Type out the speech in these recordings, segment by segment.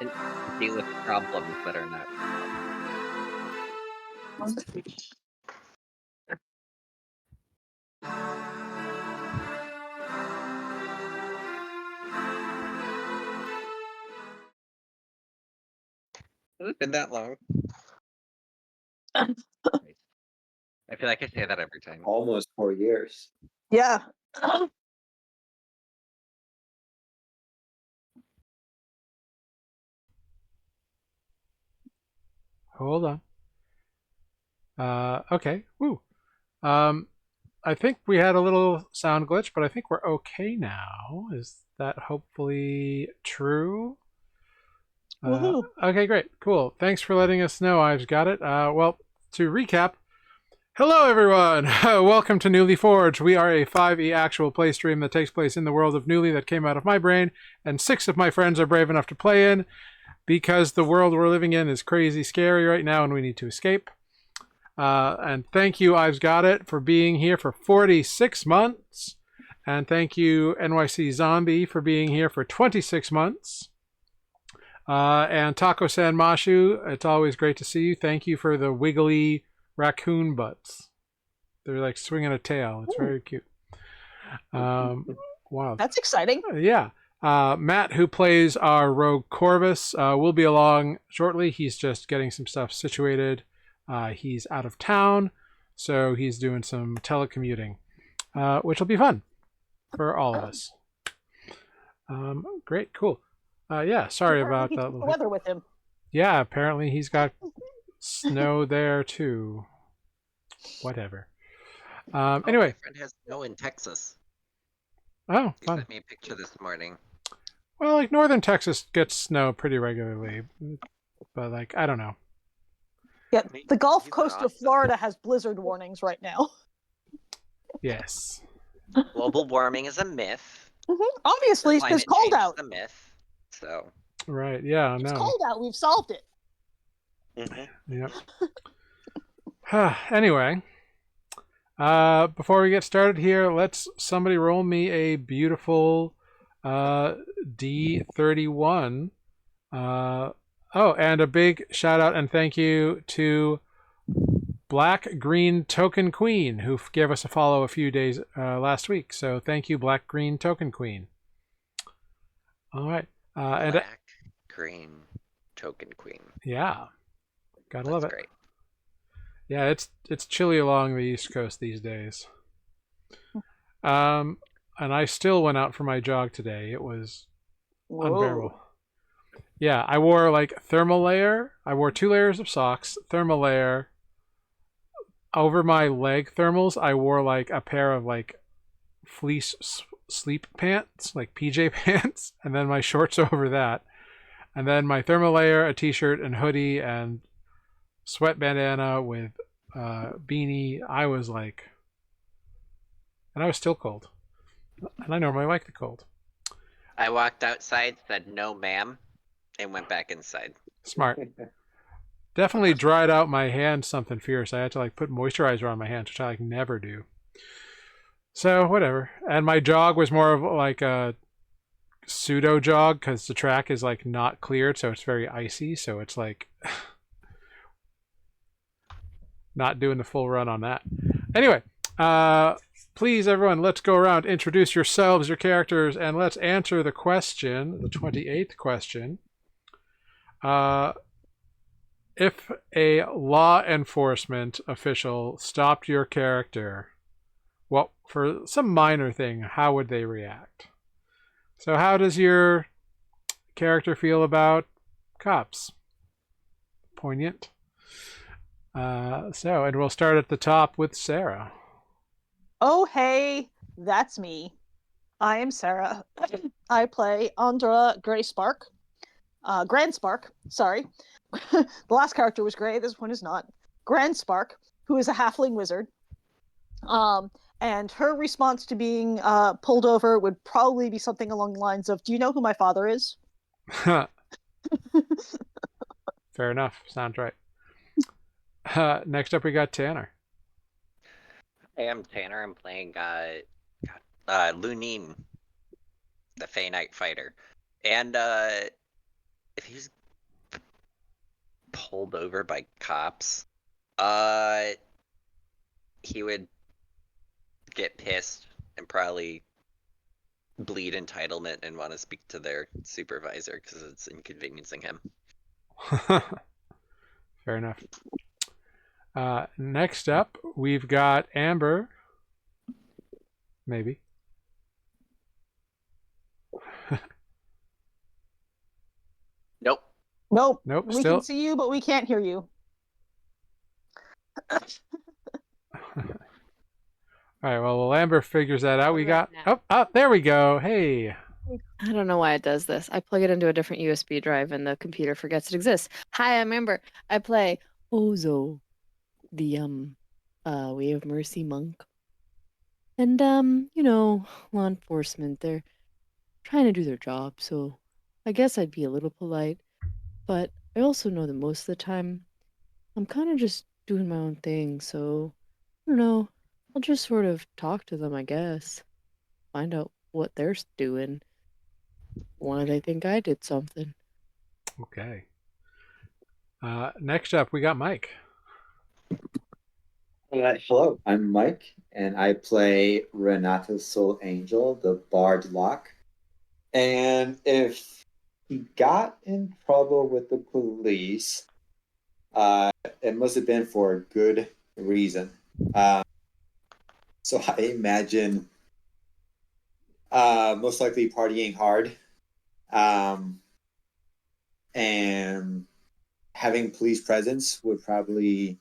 to deal with problems that are not. Has it been that long? I feel like I say that every time. Almost 4 years. Yeah. Hold on. Okay. Woo. I think we had a little sound glitch, but I think we're okay now. Is that hopefully true? Woohoo. Okay, great. Cool. Thanks for letting us know. I've got it. Well, to recap, hello everyone! Welcome to Nuuli Forged. We are a 5e actual play stream that takes place in the world of Nuuli that came out of my brain, and 6 of my friends are brave enough to play in, because the world we're living in is crazy scary right now and we need to escape. And thank you, I've Got It, for being here for 46 months. And thank you, NYC Zombie, for being here for 26 months. And Taco-san Mashu, it's always great to see you. Thank you for the wiggly raccoon butts. They're like swinging a tail. It's very cute. Wow. That's exciting. Yeah. Matt, who plays our rogue Corvus, will be along shortly. He's just getting some stuff situated. He's out of town, so he's doing some telecommuting, which will be fun for all of us. Great, cool. Yeah, sorry about that. The weather with him. Yeah, apparently he's got snow there too. Whatever. Anyway. My friend has snow in Texas. Oh, He fun. sent me a picture this morning. Well, like northern Texas gets snow pretty regularly, but like I don't know. Yeah, the Gulf He's Coast of awesome. Florida has blizzard warnings right now. Yes. Global warming is a myth. Obviously, it's Climate cold change out. is a myth. So. Right. Yeah. It's No. cold out. We've solved it. Yep. Anyway, before we get started here, let's somebody roll me a beautiful D31. Oh, and a big shout out and thank you to Black Green Token Queen, who gave us a follow a few days last week. So thank you, Black Green Token Queen. All right. Black, green, token queen. Yeah. Gotta love it. Great. Yeah, it's chilly along the East Coast these days. And I still went out for my jog today. It was unbearable. Yeah, I wore like thermal layer. I wore 2 layers of socks, thermal layer. Over my leg thermals, I wore like a pair of like fleece sleep pants, like PJ pants, and then my shorts over that. And then my thermal layer, a t-shirt and hoodie and sweat bandana with beanie. I was like, and I was still cold. And I normally like the cold. I walked outside, said no ma'am, and went back inside. Smart. Definitely dried out my hand something fierce. I had to like put moisturizer on my hands, which I like never do. So whatever. And my jog was more of like a pseudo jog because the track is like not cleared, so it's very icy. So it's like not doing the full run on that. Anyway, please everyone, let's go around, introduce yourselves, your characters, and let's answer the question, the 28th question. If a law enforcement official stopped your character, well, for some minor thing, how would they react? So how does your character feel about cops? Poignant. And we'll start at the top with Sarah. Oh, hey, that's me. I am Sarah. I play Andra Grayspark. Grand Spark, sorry. The last character was Gray, this one is not. Grand Spark, who is a halfling wizard. And her response to being pulled over would probably be something along the lines of, do you know who my father is? Fair enough. Sounds right. Next up, we got Tanner. Hey, I'm Tanner. I'm playing Lunine, the Fey Knight fighter. And if he's pulled over by cops, he would get pissed and probably bleed entitlement and want to speak to their supervisor because it's inconveniencing him. Fair enough. Next up, we've got Amber. Maybe. Nope. Nope. Nope. We Still. can see you, but we can't hear you. All right. Well, Amber figures that out. We got. Now. Oh, there we go. Hey. I don't know why it does this. I plug it into a different USB drive and the computer forgets it exists. Hi, I'm Amber. I play Ozo, the Way of Mercy monk. And law enforcement, they're trying to do their job, so I guess I'd be a little polite. But I also know that most of the time I'm kind of just doing my own thing, so I don't know. I'll just sort of talk to them, I guess. Find out what they're doing. Why they think I did something. Okay. Next up, we got Mike. Hello, I'm Mike, and I play Renata's Soul Angel, the Bard Lock. And if he got in trouble with the police, it must have been for a good reason. So I imagine most likely partying hard, and having police presence would probably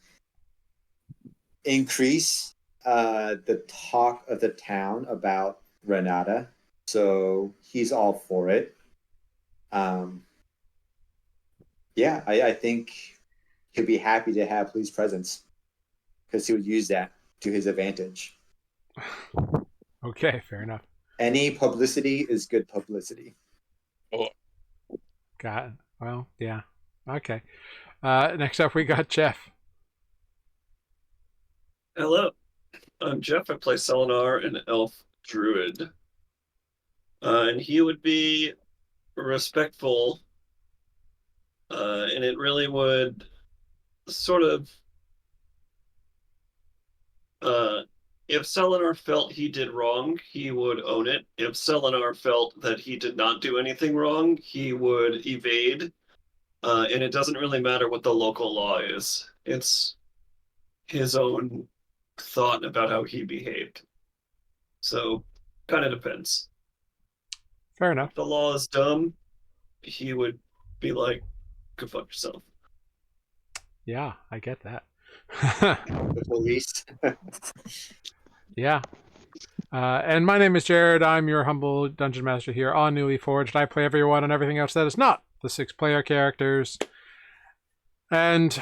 increase the talk of the town about Renata. So he's all for it. Yeah, I think he'll be happy to have police presence because he would use that to his advantage. Okay, fair enough. Any publicity is good publicity. Got it. Well, yeah. Okay. Next up, we got Jeff. Hello, I'm Jeff. I play Selenar, an elf druid. And he would be respectful, and it really would sort of, if Selenar felt he did wrong, he would own it. If Selenar felt that he did not do anything wrong, he would evade. And it doesn't really matter what the local law is. It's his own thought about how he behaved. So, kind of depends. Fair enough. If the law is dumb, he would be like, go fuck yourself. Yeah, I get that. The police. Yeah. And my name is Jared. I'm your humble dungeon master here on Nuuli Forged. I play everyone and everything else that is not the 6-player characters. And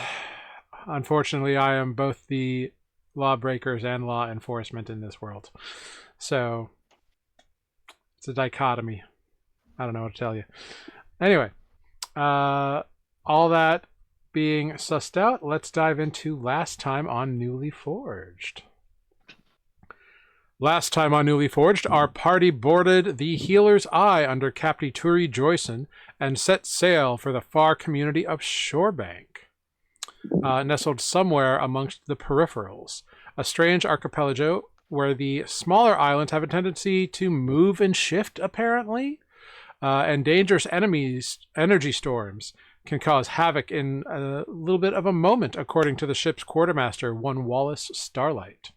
unfortunately, I am both the lawbreakers and law enforcement in this world. So it's a dichotomy. I don't know what to tell you. Anyway, all that being sussed out, let's dive into last time on Nuuli Forged. Last time on Nuuli Forged, our party boarded the Healer's Eye under Captain Turi Joyson and set sail for the far community of Shorebank, nestled somewhere amongst the Peripherals, a strange archipelago where the smaller islands have a tendency to move and shift, apparently, and dangerous energy storms can cause havoc in a little bit of a moment, according to the ship's quartermaster, one Wallace Starlight.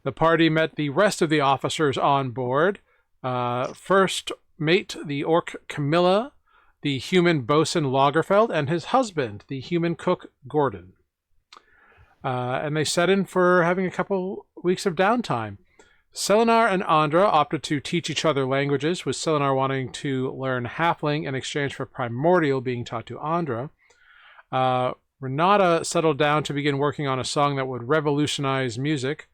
The party met the rest of the officers on board. First mate, the orc Camilla, the human bosun Lagerfeld, and his husband, the human cook Gordon. And they set in for having a couple weeks of downtime. Selenar and Andra opted to teach each other languages, with Selenar wanting to learn Halfling in exchange for Primordial being taught to Andra. Renata settled down to begin working on a song that would revolutionize music,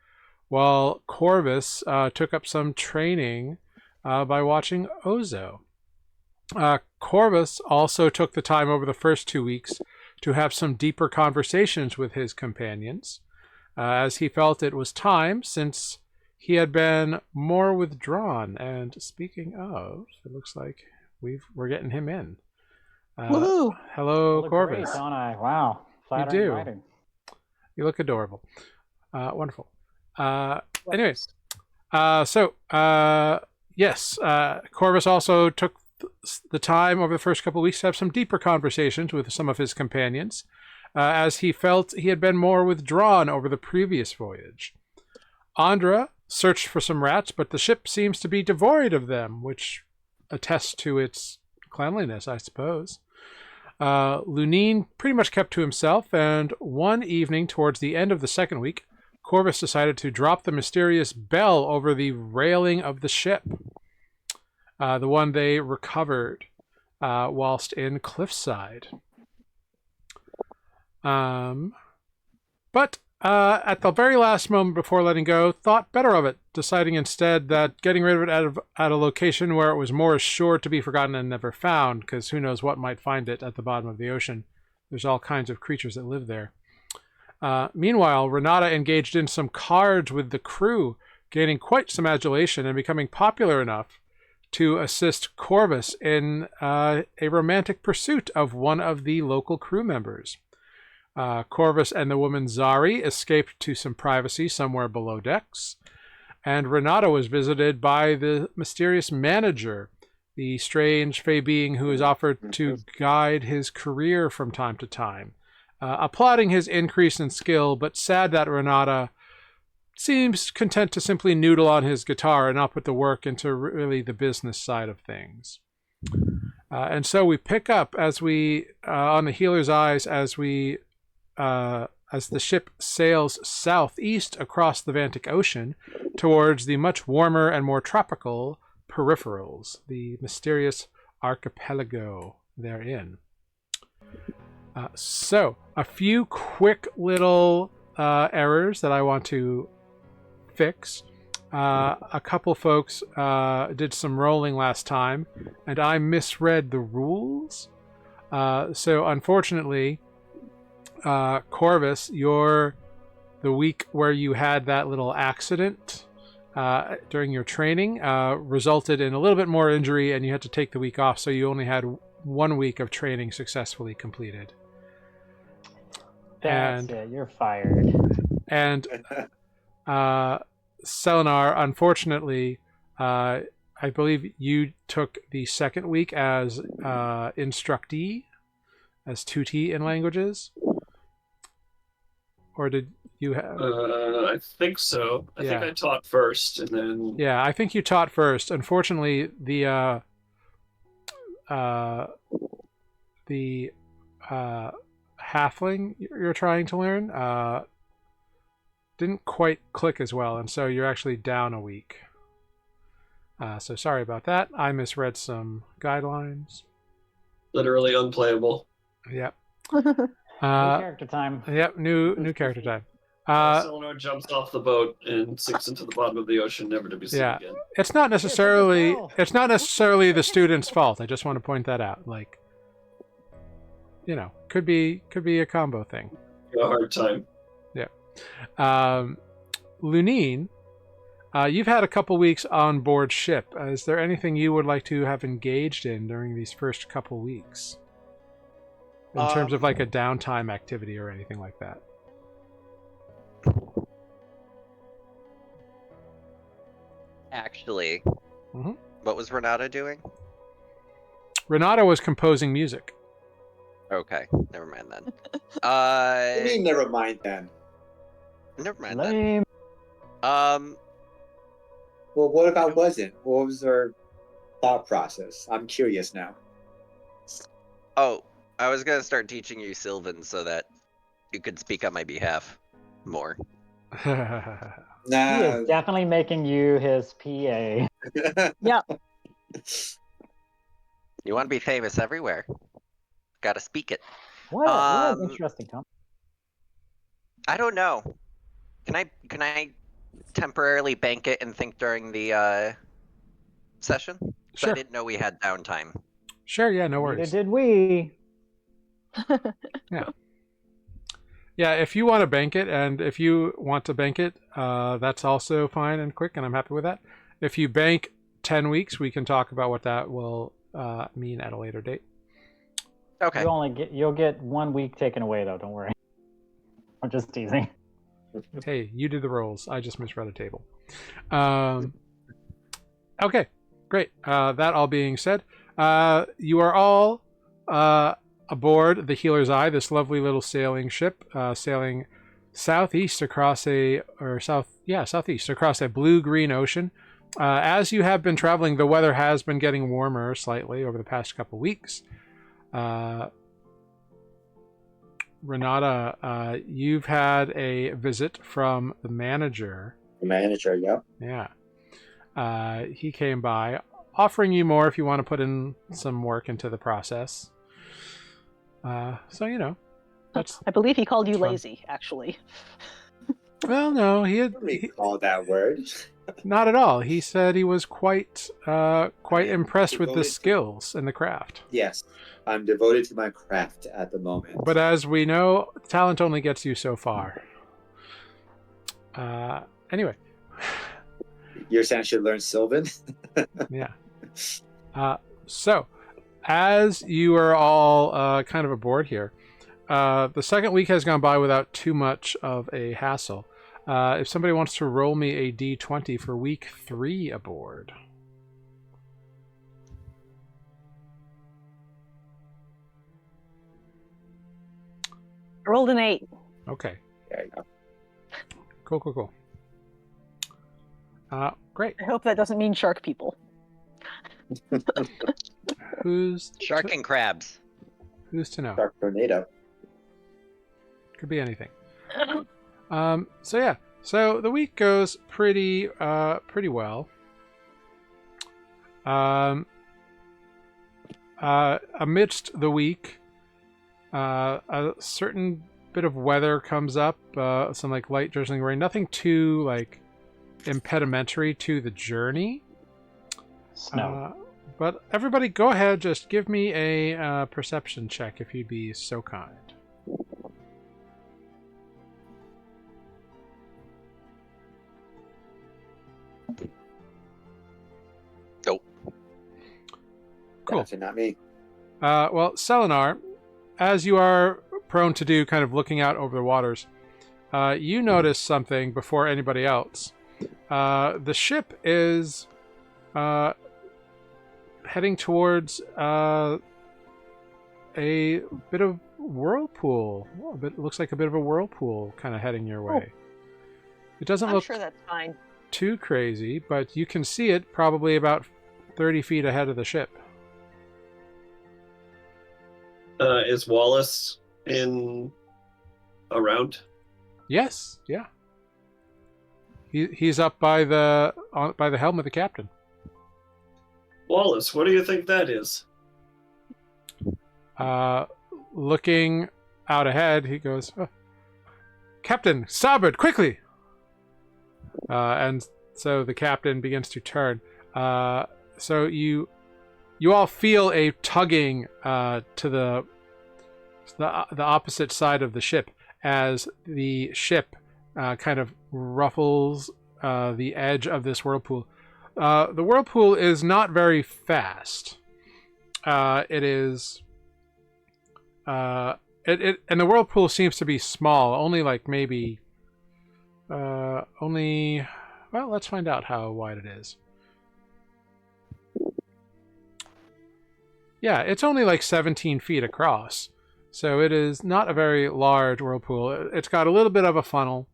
while Corvus took up some training by watching Ozo. Corvus also took the time over the first 2 weeks to have some deeper conversations with his companions, as he felt it was time, since he had been more withdrawn. And speaking of, it looks like we're getting him in. Woohoo! Hello, look great, Corvus. don't I? Wow. Flattering do. writing. You look adorable. Wonderful. Anyways, yes, Corvus also took the time over the first couple of weeks to have some deeper conversations with some of his companions, as he felt he had been more withdrawn over the previous voyage. Andra searched for some rats, but the ship seems to be devoid of them, which attests to its cleanliness, I suppose. Lunine pretty much kept to himself, and one evening towards the end of the second week, Corvus decided to drop the mysterious bell over the railing of the ship, the one they recovered whilst in Cliffside. But at the very last moment before letting go, thought better of it, deciding instead that getting rid of it at a location where it was more sure to be forgotten and never found, because who knows what might find it at the bottom of the ocean. There's all kinds of creatures that live there. Meanwhile, Renata engaged in some cards with the crew, gaining quite some adulation and becoming popular enough to assist Corvus in a romantic pursuit of one of the local crew members. Corvus and the woman Zari escaped to some privacy somewhere below decks, and Renata was visited by the mysterious manager, the strange fey being who is offered to guide his career from time to time, applauding his increase in skill, but sad that Renata seems content to simply noodle on his guitar and not put the work into really the business side of things. And so we pick up as we on the Healer's Eyes as the ship sails southeast across the Vantic Ocean towards the much warmer and more tropical Peripherals, the mysterious archipelago therein. So, a few quick little errors that I want to fix. A couple folks did some rolling last time, and I misread the rules. So, unfortunately, Corvus, the week where you had that little accident during your training resulted in a little bit more injury, and you had to take the week off, so you only had 1 week of training successfully completed. It. You're fired. And Selenar, unfortunately, I believe you took the second week as instructee, as tutii in languages. Or did you have? I think so. I think I taught first, and then. Yeah, I think you taught first. Unfortunately, the halfling you're trying to learn didn't quite click as well, and so you're actually down a week. So sorry about that. I misread some guidelines. Literally unplayable. Yep. New character time. Yep, new character time. Selenar jumps off the boat and sinks into the bottom of the ocean, never to be seen again. It's not necessarily the student's fault. I just want to point that out. Like, could be a combo thing. A hard time. Yeah. Lunine, you've had a couple weeks on board ship. Is there anything you would like to have engaged in during these first couple weeks? In terms of like a downtime activity or anything like that. Actually, what was Renata doing? Renata was composing music. Okay, never mind then. What do you mean, never mind then? Never mind Lame. then. Well, what if I wasn't? What was her thought process? I'm curious now. Oh, I was gonna start teaching you Sylvan so that you could speak on my behalf more. Nah. He is definitely making you his PA. Yeah. You want to be famous everywhere. Gotta speak it. What an interesting topic. I don't know. Can I temporarily bank it and think during the session? Sure. I didn't know we had downtime. Sure, yeah, no worries. Neither did we. Yeah, if you want to bank it, and if you want to bank it, that's also fine and quick, and I'm happy with that. If you bank 10 weeks, we can talk about what that will mean at a later date. Okay. You'll get 1 week taken away though. Don't worry. I'm just teasing. Hey, you did the rolls. I just misread a table. Okay, great. That all being said, you are all aboard the Healer's Eye, this lovely little sailing ship, sailing southeast across southeast across a blue-green ocean. As you have been traveling, the weather has been getting warmer slightly over the past couple weeks. Renata, you've had a visit from the manager. The manager, yep. Yeah. He came by, offering you more if you want to put in some work into the process. So, you know. I believe he called you fun. lazy, actually. Well, no, he Recall that word. not at all. He said he was quite impressed with the devoted skills and the craft. Yes, I'm devoted to my craft at the moment. But as we know, talent only gets you so far. Anyway. You're saying I should learn Sylvan? Yeah. So, as you are all kind of aboard here, the second week has gone by without too much of a hassle. If somebody wants to roll me a d20 for week 3 aboard. I rolled an 8. Okay. There you go. Cool. Great. I hope that doesn't mean shark people. Who's Shark and crabs. who's to know? Shark tornado. Could be anything. So yeah. So the week goes pretty well. Amidst the week, a certain bit of weather comes up, some like light drizzling rain. Nothing too like impedimentary to the journey. Snow. But everybody, go ahead. Just give me a perception check if you'd be so kind. Nope. Cool. Definitely not me. Well, Selenar, as you are prone to do, kind of looking out over the waters, you notice something before anybody else. The ship is heading towards a bit of whirlpool. It looks like a bit of a whirlpool kind of heading your way. It doesn't I'm look sure that's fine. too crazy, but you can see it probably about 30 feet ahead of the ship. Is Wallace around? Yes, yeah. He's up by the helm of the captain. Wallace, what do you think that is? Looking out ahead, he goes, "Oh, Captain, starboard, quickly!" And so the captain begins to turn. So you all feel a tugging to the opposite side of the ship as the ship kind of ruffles the edge of this whirlpool. The whirlpool is not very fast. It is, and the whirlpool seems to be small. Only like maybe, only. Well, let's find out how wide it is. Yeah, it's only like 17 feet across. So it is not a very large whirlpool. It's got a little bit of a funnel,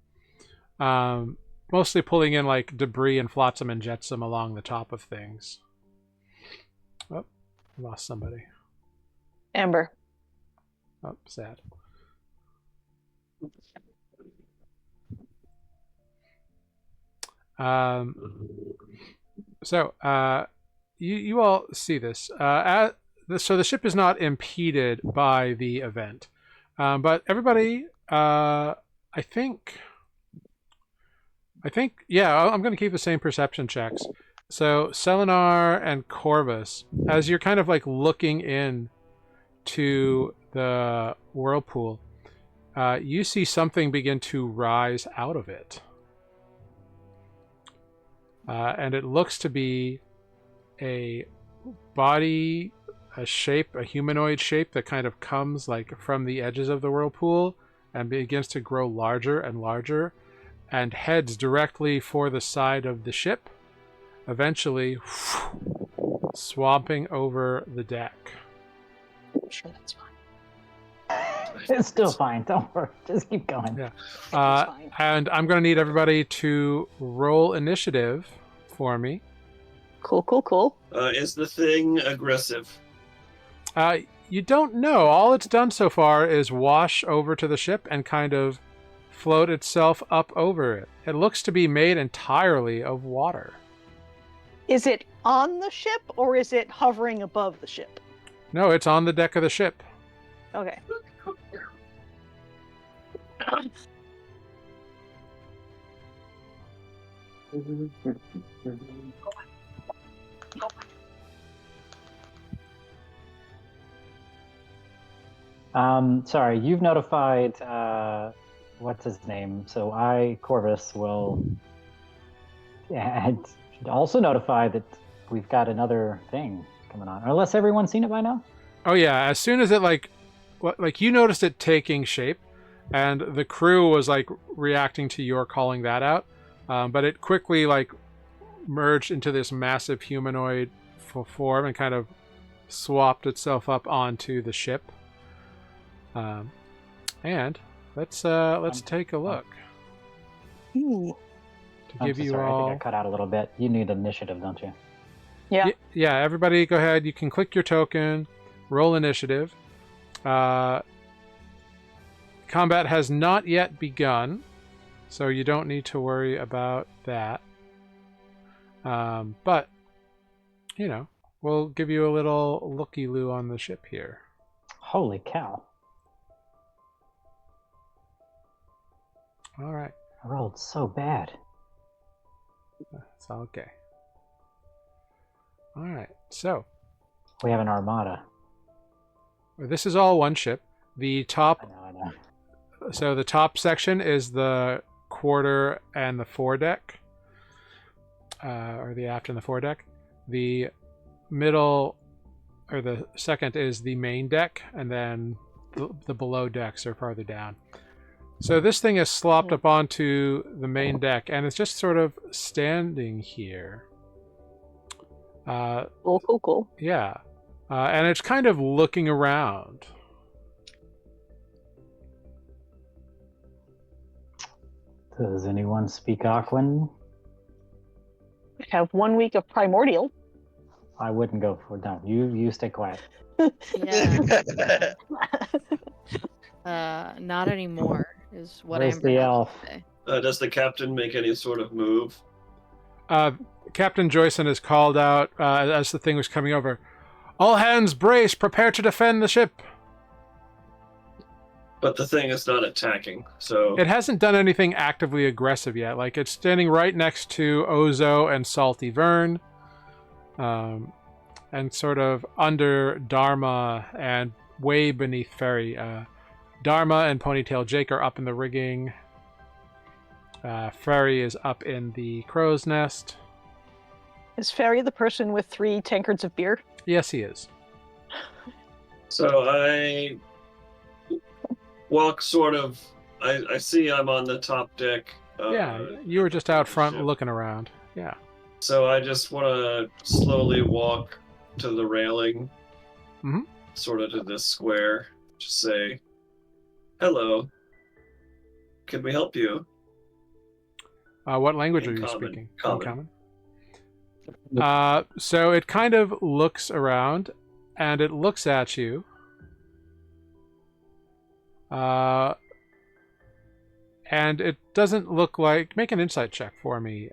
mostly pulling in like debris and flotsam and jetsam along the top of things. Oh, lost somebody. Amber. Oh, sad. So you all see this. So the ship is not impeded by the event, but everybody, I think, yeah, I'm going to keep the same perception checks. So Selenar and Corvus, as you're kind of like looking in to the whirlpool, you see something begin to rise out of it. And it looks to be a body shape, a humanoid shape that kind of comes like from the edges of the whirlpool and begins to grow larger and larger and heads directly for the side of the ship, eventually swamping over the deck. I'm sure that's fine. It's still fine. Don't worry. Just keep going. Yeah. It's fine. And I'm going to need everybody to roll initiative for me. Cool. Is the thing aggressive? You don't know. All it's done so far is wash over to the ship and kind of float itself up over it. It looks to be made entirely of water. Is it on the ship or is it hovering above the ship? No, it's on the deck of the ship. Okay. Sorry, you've notified what's his name, so I, Corvus, will and also notify that we've got another thing coming on. Unless everyone's seen it by now? Oh yeah, as soon as it like you noticed it taking shape, and the crew was like reacting to your calling that out, but it quickly like merged into this massive humanoid form and kind of swapped itself up onto the ship. And let's take a look Ooh. to I'm give so you sorry, I all. think I cut out a little bit. You need initiative, don't you? Yeah. Yeah, everybody go ahead. You can click your token, roll initiative. Combat has not yet begun, so you don't need to worry about that. But, you know, we'll give you a little looky-loo on the ship here. Holy cow. All right. I rolled so bad. It's all okay. All right. So, We have an armada. this is all one ship. The top I know. So the top section is the quarter and the foredeck, or the aft and the foredeck. The middle, or the second, is the main deck, and then the below decks are farther down. So this thing is slopped up onto the main deck, and it's just sort of standing here. Cool. Yeah. And it's kind of looking around. Does anyone speak Aquan? I have 1 week of primordial. I wouldn't go for no. You stay quiet. Yeah. Not anymore is what Where's Amber the has elf? to say. Does the captain make any sort of move? Captain Joyson is called out as the thing was coming over. All hands brace, prepare to defend the ship. But the thing is not attacking, so It hasn't done anything actively aggressive yet. Like, it's standing right next to Ozo and Salty Vern, and sort of under Dharma and way beneath Ferry. Dharma and Ponytail Jake are up in the rigging. Ferry is up in the crow's nest. Is Ferry the person with 3 tankards of beer? Yes, he is. So I walk sort of. I see I'm on the top deck. Yeah, you were just out front ship. looking around. Yeah. So I just want to slowly walk to the railing, sort of to this square. Just say, "Hello. Can we help you?" What language In are you common. speaking? Common. So it kind of looks around, and it looks at you. And it doesn't look like... Make an insight check for me,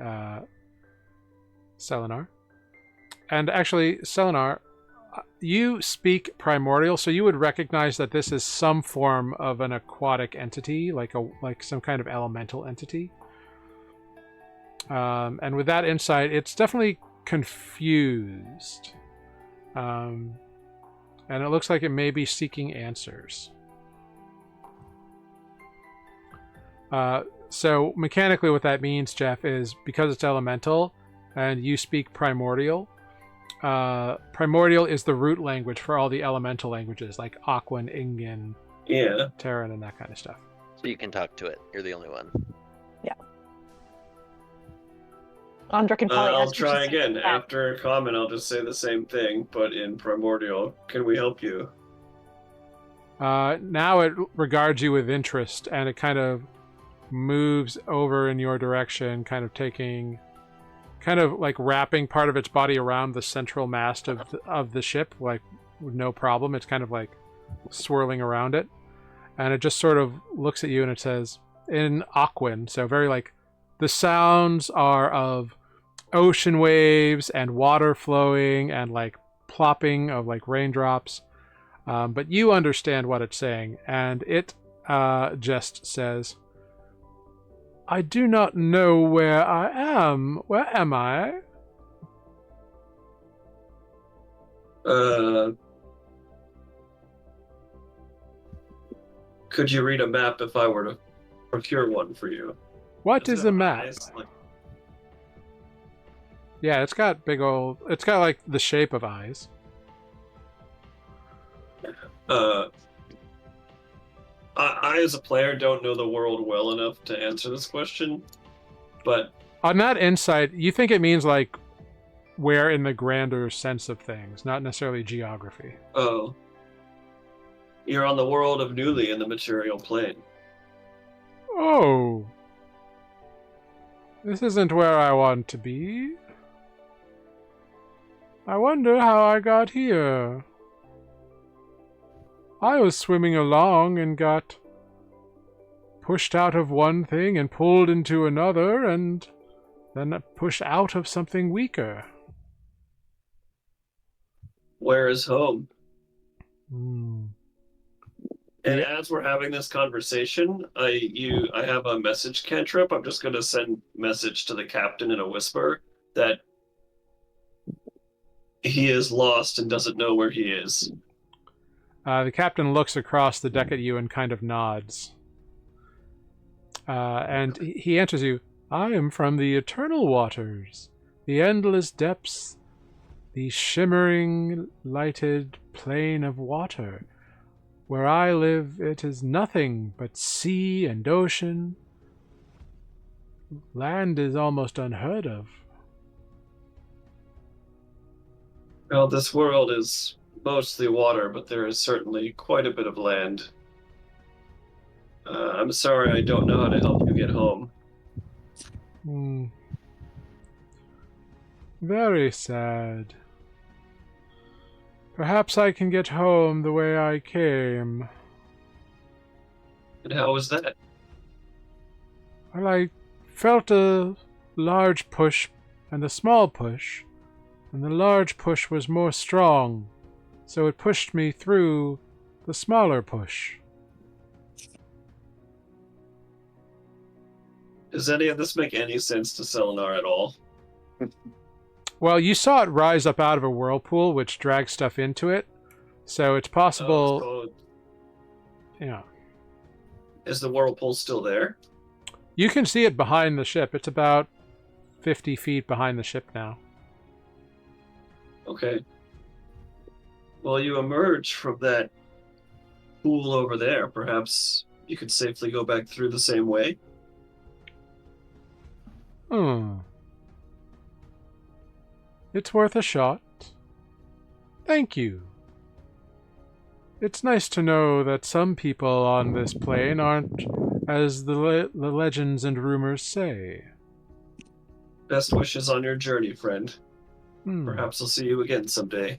Selenar. And actually, Selenar, you speak primordial, so you would recognize that this is some form of an aquatic entity, like some kind of elemental entity. And with that insight, it's definitely confused. And it looks like it may be seeking answers. So mechanically what that means, Jeff, is because it's elemental and you speak primordial, Primordial is the root language for all the elemental languages, like Aquan, Ingen, Yeah. Terran, and that kind of stuff. So you can talk to it. You're the only one. Andra can probably I'll ask if try she's again. back. After common, I'll just say the same thing, but in primordial. Can we help you? Now it regards you with interest, and it kind of moves over in your direction, kind of like wrapping part of its body around the central mast of the ship, like with no problem. It's kind of like swirling around it, and it just sort of looks at you and it says in Aquan, so very like the sounds are of ocean waves and water flowing and like plopping of like raindrops, but you understand what it's saying, and it just says, I do not know where I am. Where am I? Could you read a map if I were to procure one for you? What Does is it a have map? eyes? Like, Yeah, it's got it's got like the shape of eyes. I, as a player, don't know the world well enough to answer this question, but On that insight, you think it means like where in the grander sense of things, not necessarily geography. oh, you're on the world of Nuuli in the material plane. Oh. This isn't where I want to be. I wonder how I got here. I was swimming along and got pushed out of one thing and pulled into another, and then pushed out of something weaker. Where is home? Hmm. And Yeah. as we're having this conversation, I have a message cantrip. I'm just going to send message to the captain in a whisper that he is lost and doesn't know where he is. The captain looks across the deck at you and kind of nods. And he answers you, I am from the eternal waters, the endless depths, the shimmering, lighted plain of water. Where I live, it is nothing but sea and ocean. Land is almost unheard of. Well, this world is mostly water, but there is certainly quite a bit of land. I'm sorry, I don't know how to help you get home. Very sad. Perhaps I can get home the way I came. And how was that? Well, I felt a large push and a small push, and the large push was more strong, so it pushed me through the smaller push. Does any of this make any sense to Selenar at all? Well, you saw it rise up out of a whirlpool, which dragged stuff into it, so it's possible. So Yeah. is the whirlpool still there? You can see it behind the ship. It's about 50 feet behind the ship now. Okay. Well, you emerge from that pool over there. Perhaps you could safely go back through the same way. It's worth a shot. Thank you. It's nice to know that some people on this plane aren't as the legends and rumors say. Best wishes on your journey, friend. Hmm. Perhaps I'll see you again someday.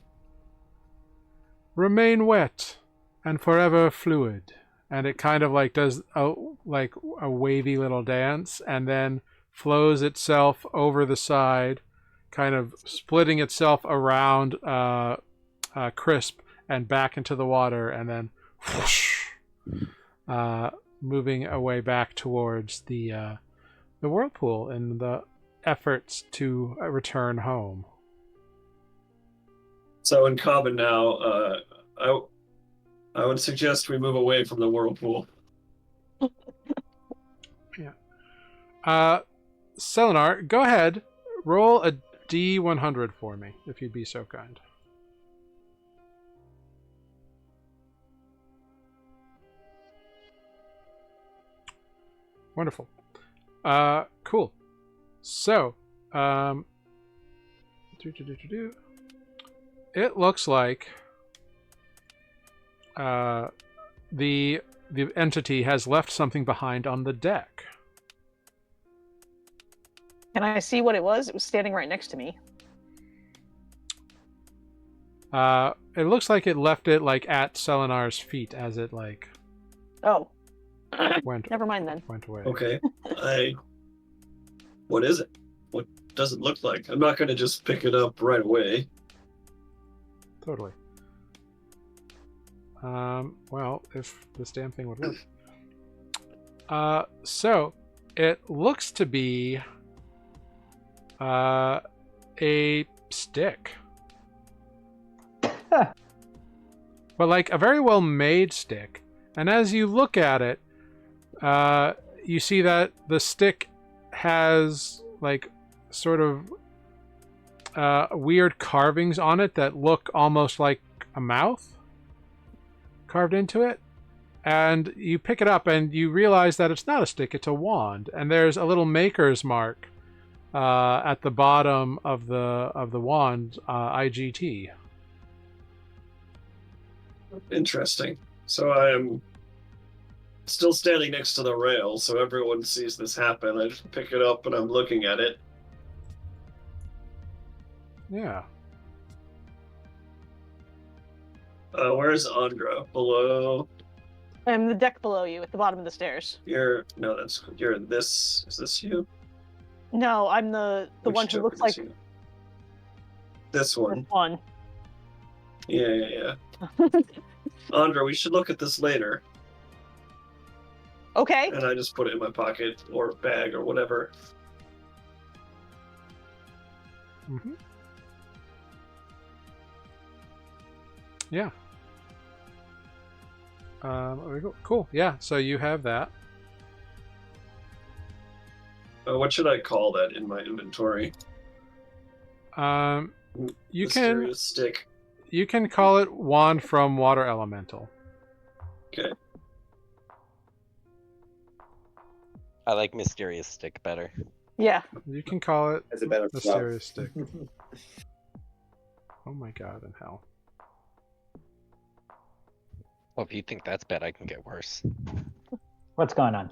Remain wet and forever fluid. And it kind of like does a wavy little dance and then flows itself over the side, kind of splitting itself around Crisp and back into the water, and then whoosh, moving away back towards the whirlpool in the efforts to return home. So in common now, I would suggest we move away from the whirlpool. Yeah. Selenar, go ahead. Roll a D100 for me, if you'd be so kind. Wonderful. Cool. So, it looks like the entity has left something behind on the deck. Can I see what it was? It was standing right next to me. It looks like it left it like at Selenar's feet as it like Oh, went never mind then. went away. Okay. What is it? What does it look like? I'm not going to just pick it up right away. Totally. Well, if this damn thing would work. So it looks to be a stick. But like a very well made stick. And as you look at it, you see that the stick has like sort of weird carvings on it that look almost like a mouth carved into it. And you pick it up and you realize that it's not a stick, it's a wand. And there's a little maker's mark at the bottom of the wand, IGT. Interesting. So I'm still standing next to the rail, so everyone sees this happen. I just pick it up and I'm looking at it. Yeah. Where's Andra? Below? I'm the deck below you at the bottom of the stairs. You're this. Is this you? No, I'm the Which one who looks token like is you? This one. one. Yeah. Andra, we should look at this later. Okay. And I just put it in my pocket or bag or whatever. Mm-hmm. Yeah. Cool. Yeah. So you have that. What should I call that in my inventory? You Mysterious stick. You can call it Wand from Water Elemental. Okay. I like Mysterious Stick better. Yeah. You can call it As a better Mysterious Stick. Oh my god in hell. Well, if you think that's bad, I can get worse. What's going on?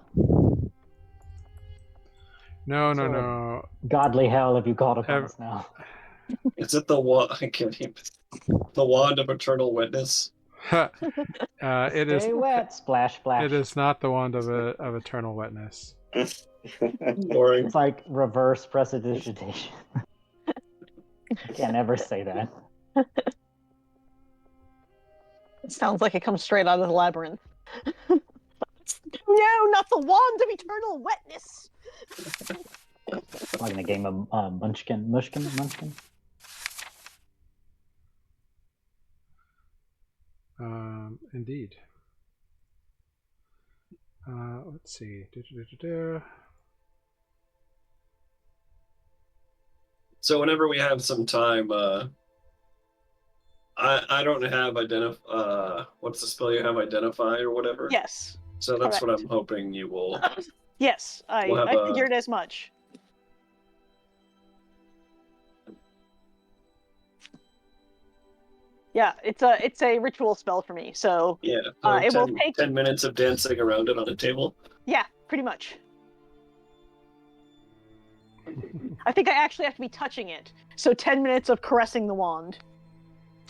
No. Godly hell have you called upon us now? Is it the wand? I can't even. The wand of eternal witness. It is. Stay wet, splash, splash. It is not the wand of eternal wetness. Boring. It's like reverse prestidigitation. I can't ever say that. It sounds like it comes straight out of the labyrinth. No, not the wand of eternal wetness. Like in a game of Munchkin. Indeed. Let's see. So whenever we have some time, I don't have what's the spell you have, identify or whatever? Yes. So that's correct. what I'm hoping you will. Yes, I We'll have a- figured as much. Yeah, it's a ritual spell for me, so Yeah. it will take 10 minutes of dancing around it on a table. yeah, pretty much. I think I actually have to be touching it, so 10 minutes of caressing the wand.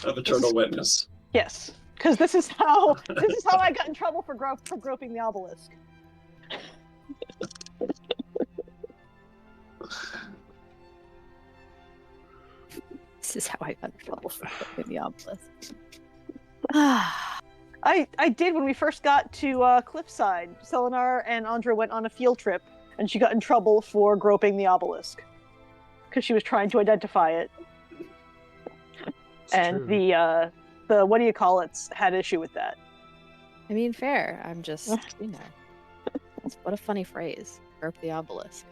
Of eternal witness. Yes, because this is how I got in trouble for groping the obelisk. This is how I got in trouble for flipping the obelisk. I did when we first got to Cliffside. Selenar and Andra went on a field trip, and she got in trouble for groping the obelisk because she was trying to identify it. It's And true. the what do you call it had issue with that. I mean, fair. I'm just, what a funny phrase. Grope the obelisk.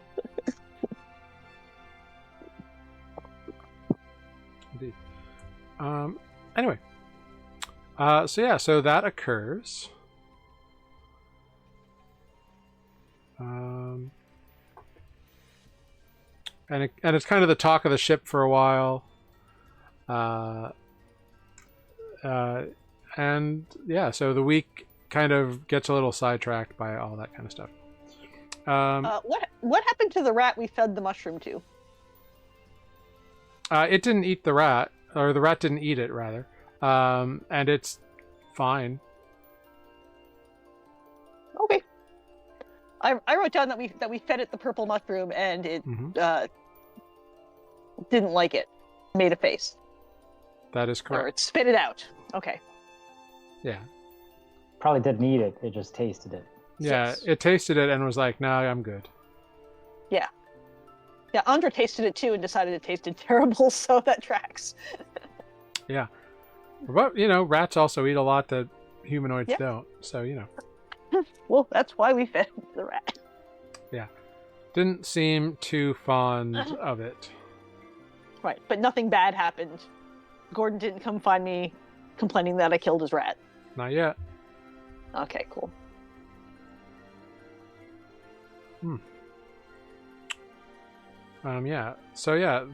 indeed. Anyway. So that occurs. And it's kind of the talk of the ship for a while. And yeah, so the week kind of gets a little sidetracked by all that kind of stuff. What happened to the rat we fed the mushroom to? It didn't eat the rat, or the rat didn't eat it, rather. And it's fine. Okay. I wrote down that we fed it the purple mushroom and it didn't like it. Made a face. That is Or correct. it spit it out. Okay. Yeah. Probably didn't eat it. It just tasted it. Yeah, Yes. it tasted it and was like, "No, I'm good." Yeah, Andra tasted it too and decided it tasted terrible, so that tracks. Yeah. But, rats also eat a lot that humanoids Yep. don't. So, Well, that's why we fed the rat. didn't seem too fond of it. Right, but nothing bad happened. Gordon didn't come find me complaining that I killed his rat. Not yet. Okay, cool. Yeah. So yeah,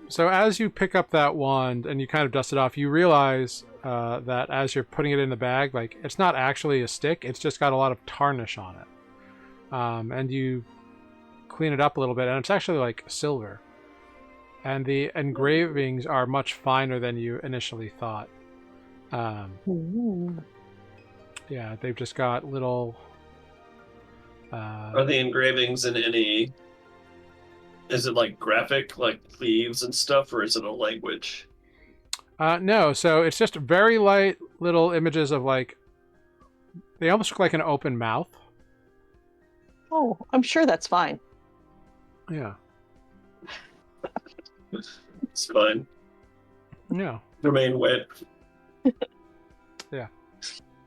so as you pick up that wand and you kind of dust it off, you realize that as you're putting it in the bag, like, it's not actually a stick, it's just got a lot of tarnish on it. And you clean it up a little bit, and it's actually like silver. And the engravings are much finer than you initially thought. Yeah, they've just got little Are the engravings in any? Is it like graphic, like leaves and stuff, or is it a language? No, so it's just very light little images of, like, they almost look like an open mouth. Oh, I'm sure that's fine. Yeah. It's fine. Yeah. Remain wet.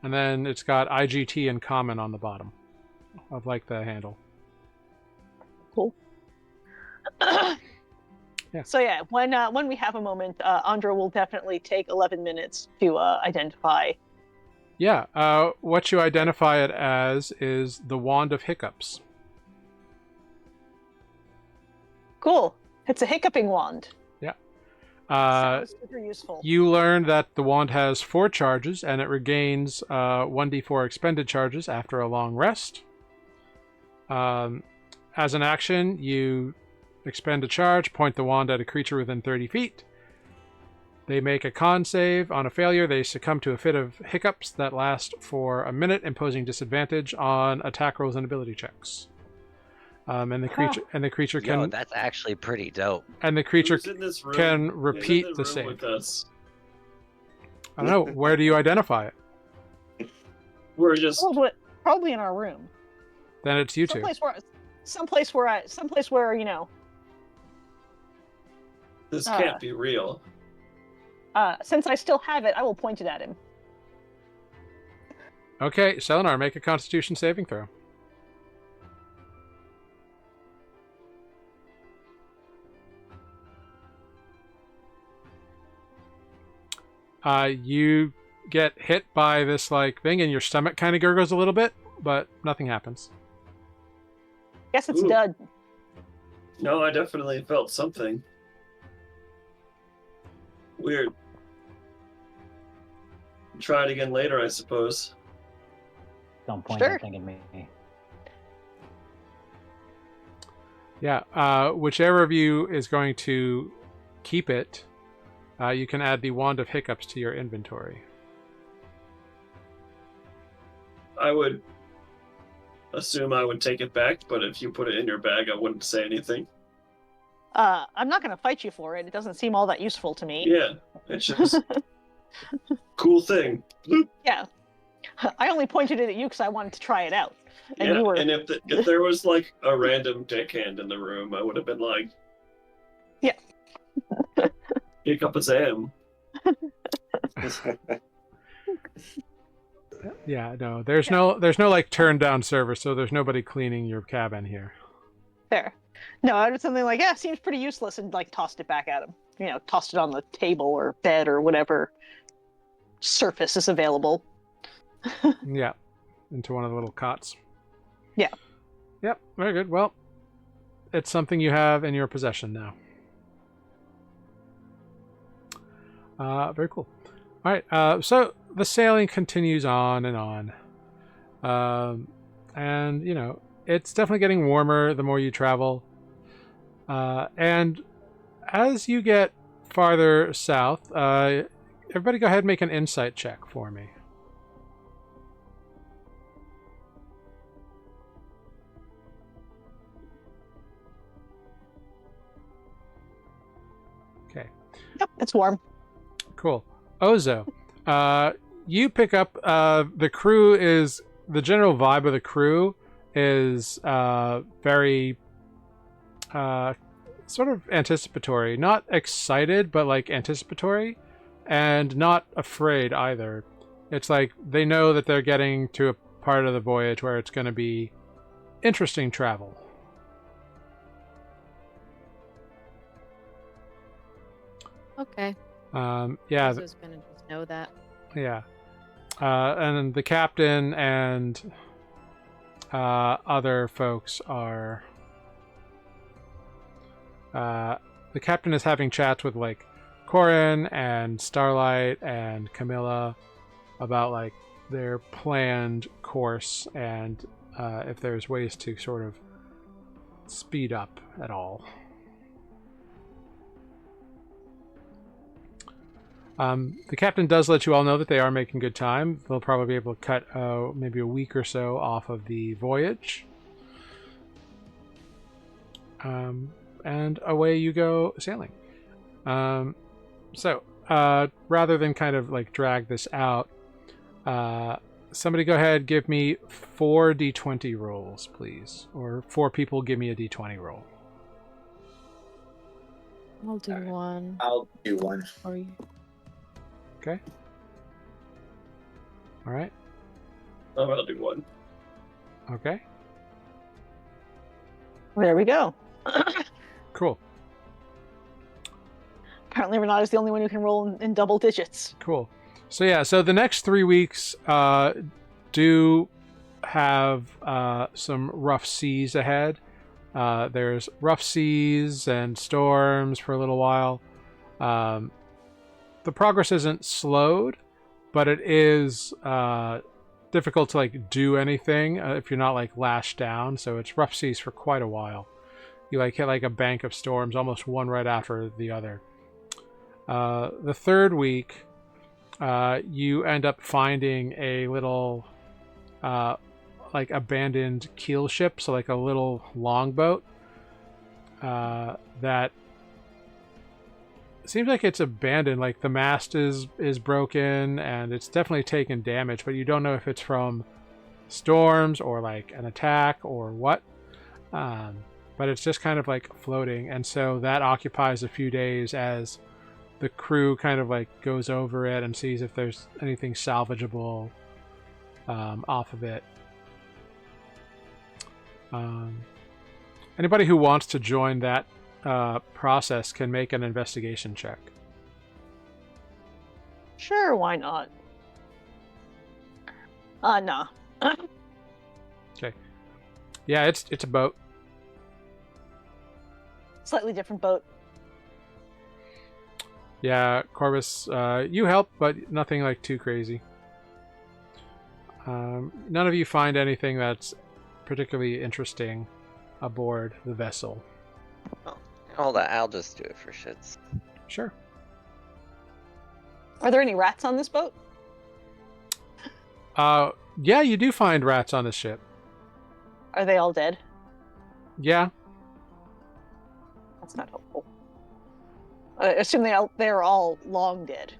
And then it's got IGT in common on the bottom of, like, the handle. Cool. Yeah. So yeah, when we have a moment, Andra will definitely take 11 minutes to identify. Yeah. What you identify it as is the Wand of Hiccups. Cool. It's a hiccuping wand. Sounds super useful. You learn that the wand has 4 charges, and it regains 1d4 expended charges after a long rest. As an action, you expend a charge, point the wand at a creature within 30 feet. They make a con save. On a failure, they succumb to a fit of hiccups that last for a minute, imposing disadvantage on attack rolls and ability checks. And the creature can. Yo, that's actually pretty dope. And the creature Who's in this room? can Who's in repeat the room save. with us? I don't know. Where do you identify it? We're just Probably in our room. Then it's you two. Someplace where this can't be real. since I still have it, I will point it at him. Okay, Selenar, make a Constitution saving throw. You get hit by this like thing, and your stomach kind of gurgles a little bit, but nothing happens. Guess it's Ooh. dud. No, I definitely felt something. Weird. Try it again later, I suppose. Don't point Sure. anything at me. Yeah, whichever of you is going to keep it, you can add the Wand of Hiccups to your inventory. I would assume I would take it back, but if you put it in your bag, I wouldn't say anything. I'm not going to fight you for it. It doesn't seem all that useful to me. Yeah, it's just cool thing. Bloop. Yeah. I only pointed it at you because I wanted to try it out. And Yeah, you were... and if there was like a random deckhand in the room, I would have been like, Yeah. Hiccup a Sam. Yeah, no, there's no like turn down server, so there's nobody cleaning your cabin here. Fair. No, I did something like, yeah, seems pretty useless, and like tossed it back at him. You know, tossed it on the table or bed or whatever surface is available. Yeah, into one of the little cots. Yeah. Yep, very good. Well, it's something you have in your possession now. Very cool. All right, so the sailing continues on and on. And, you know, it's definitely getting warmer the more you travel. And as you get farther south, everybody go ahead and make an insight check for me. Okay. Yep, it's warm. Cool. Ozo, you pick up the crew is the general vibe of the crew is very sort of anticipatory, not excited, but like anticipatory, and not afraid either. It's like they know that they're getting to a part of the voyage where it's going to be interesting travel. Okay. Yeah, I was gonna just know that. yeah. And the captain and other folks are. The captain is having chats with like Corin and Starlight and Camilla about like their planned course and if there's ways to sort of speed up at all. The captain does let you all know that they are making good time. They'll probably be able to cut maybe a week or so off of the voyage. And away you go sailing. So, rather than kind of like drag this out, somebody go ahead, give me 4 d20 rolls, please. Or 4 people give me a d20 roll. I'll do Alright. one. I'll do one. Or you. Okay. All right. I'll do one. Okay. There we go. Cool. Apparently, Renata's the only one who can roll in double digits. Cool. So yeah, so the next 3 weeks do have some rough seas ahead. There's rough seas and storms for a little while. The progress isn't slowed, but it is difficult to like do anything if you're not like lashed down. So it's rough seas for quite a while. You like hit like a bank of storms, almost one right after the other. The 3rd week, you end up finding a little like abandoned keel ship, so like a little longboat that seems like it's abandoned. Like the mast is broken and it's definitely taken damage, but you don't know if it's from storms or like an attack or what. But it's just kind of like floating, and so that occupies a few days as the crew kind of like goes over it and sees if there's anything salvageable off of it. Anybody who wants to join that process can make an investigation check. Sure, why not? Nah. Okay. Yeah, it's a boat. Slightly different boat. Yeah, Corvus, you help, but nothing like too crazy. None of you find anything that's particularly interesting aboard the vessel. Oh, hold on, I'll just do it for shits. Sure. Are there any rats on this boat? Yeah, you do find rats on the ship. Are they all dead? Yeah. That's not helpful. I assume they're all long dead.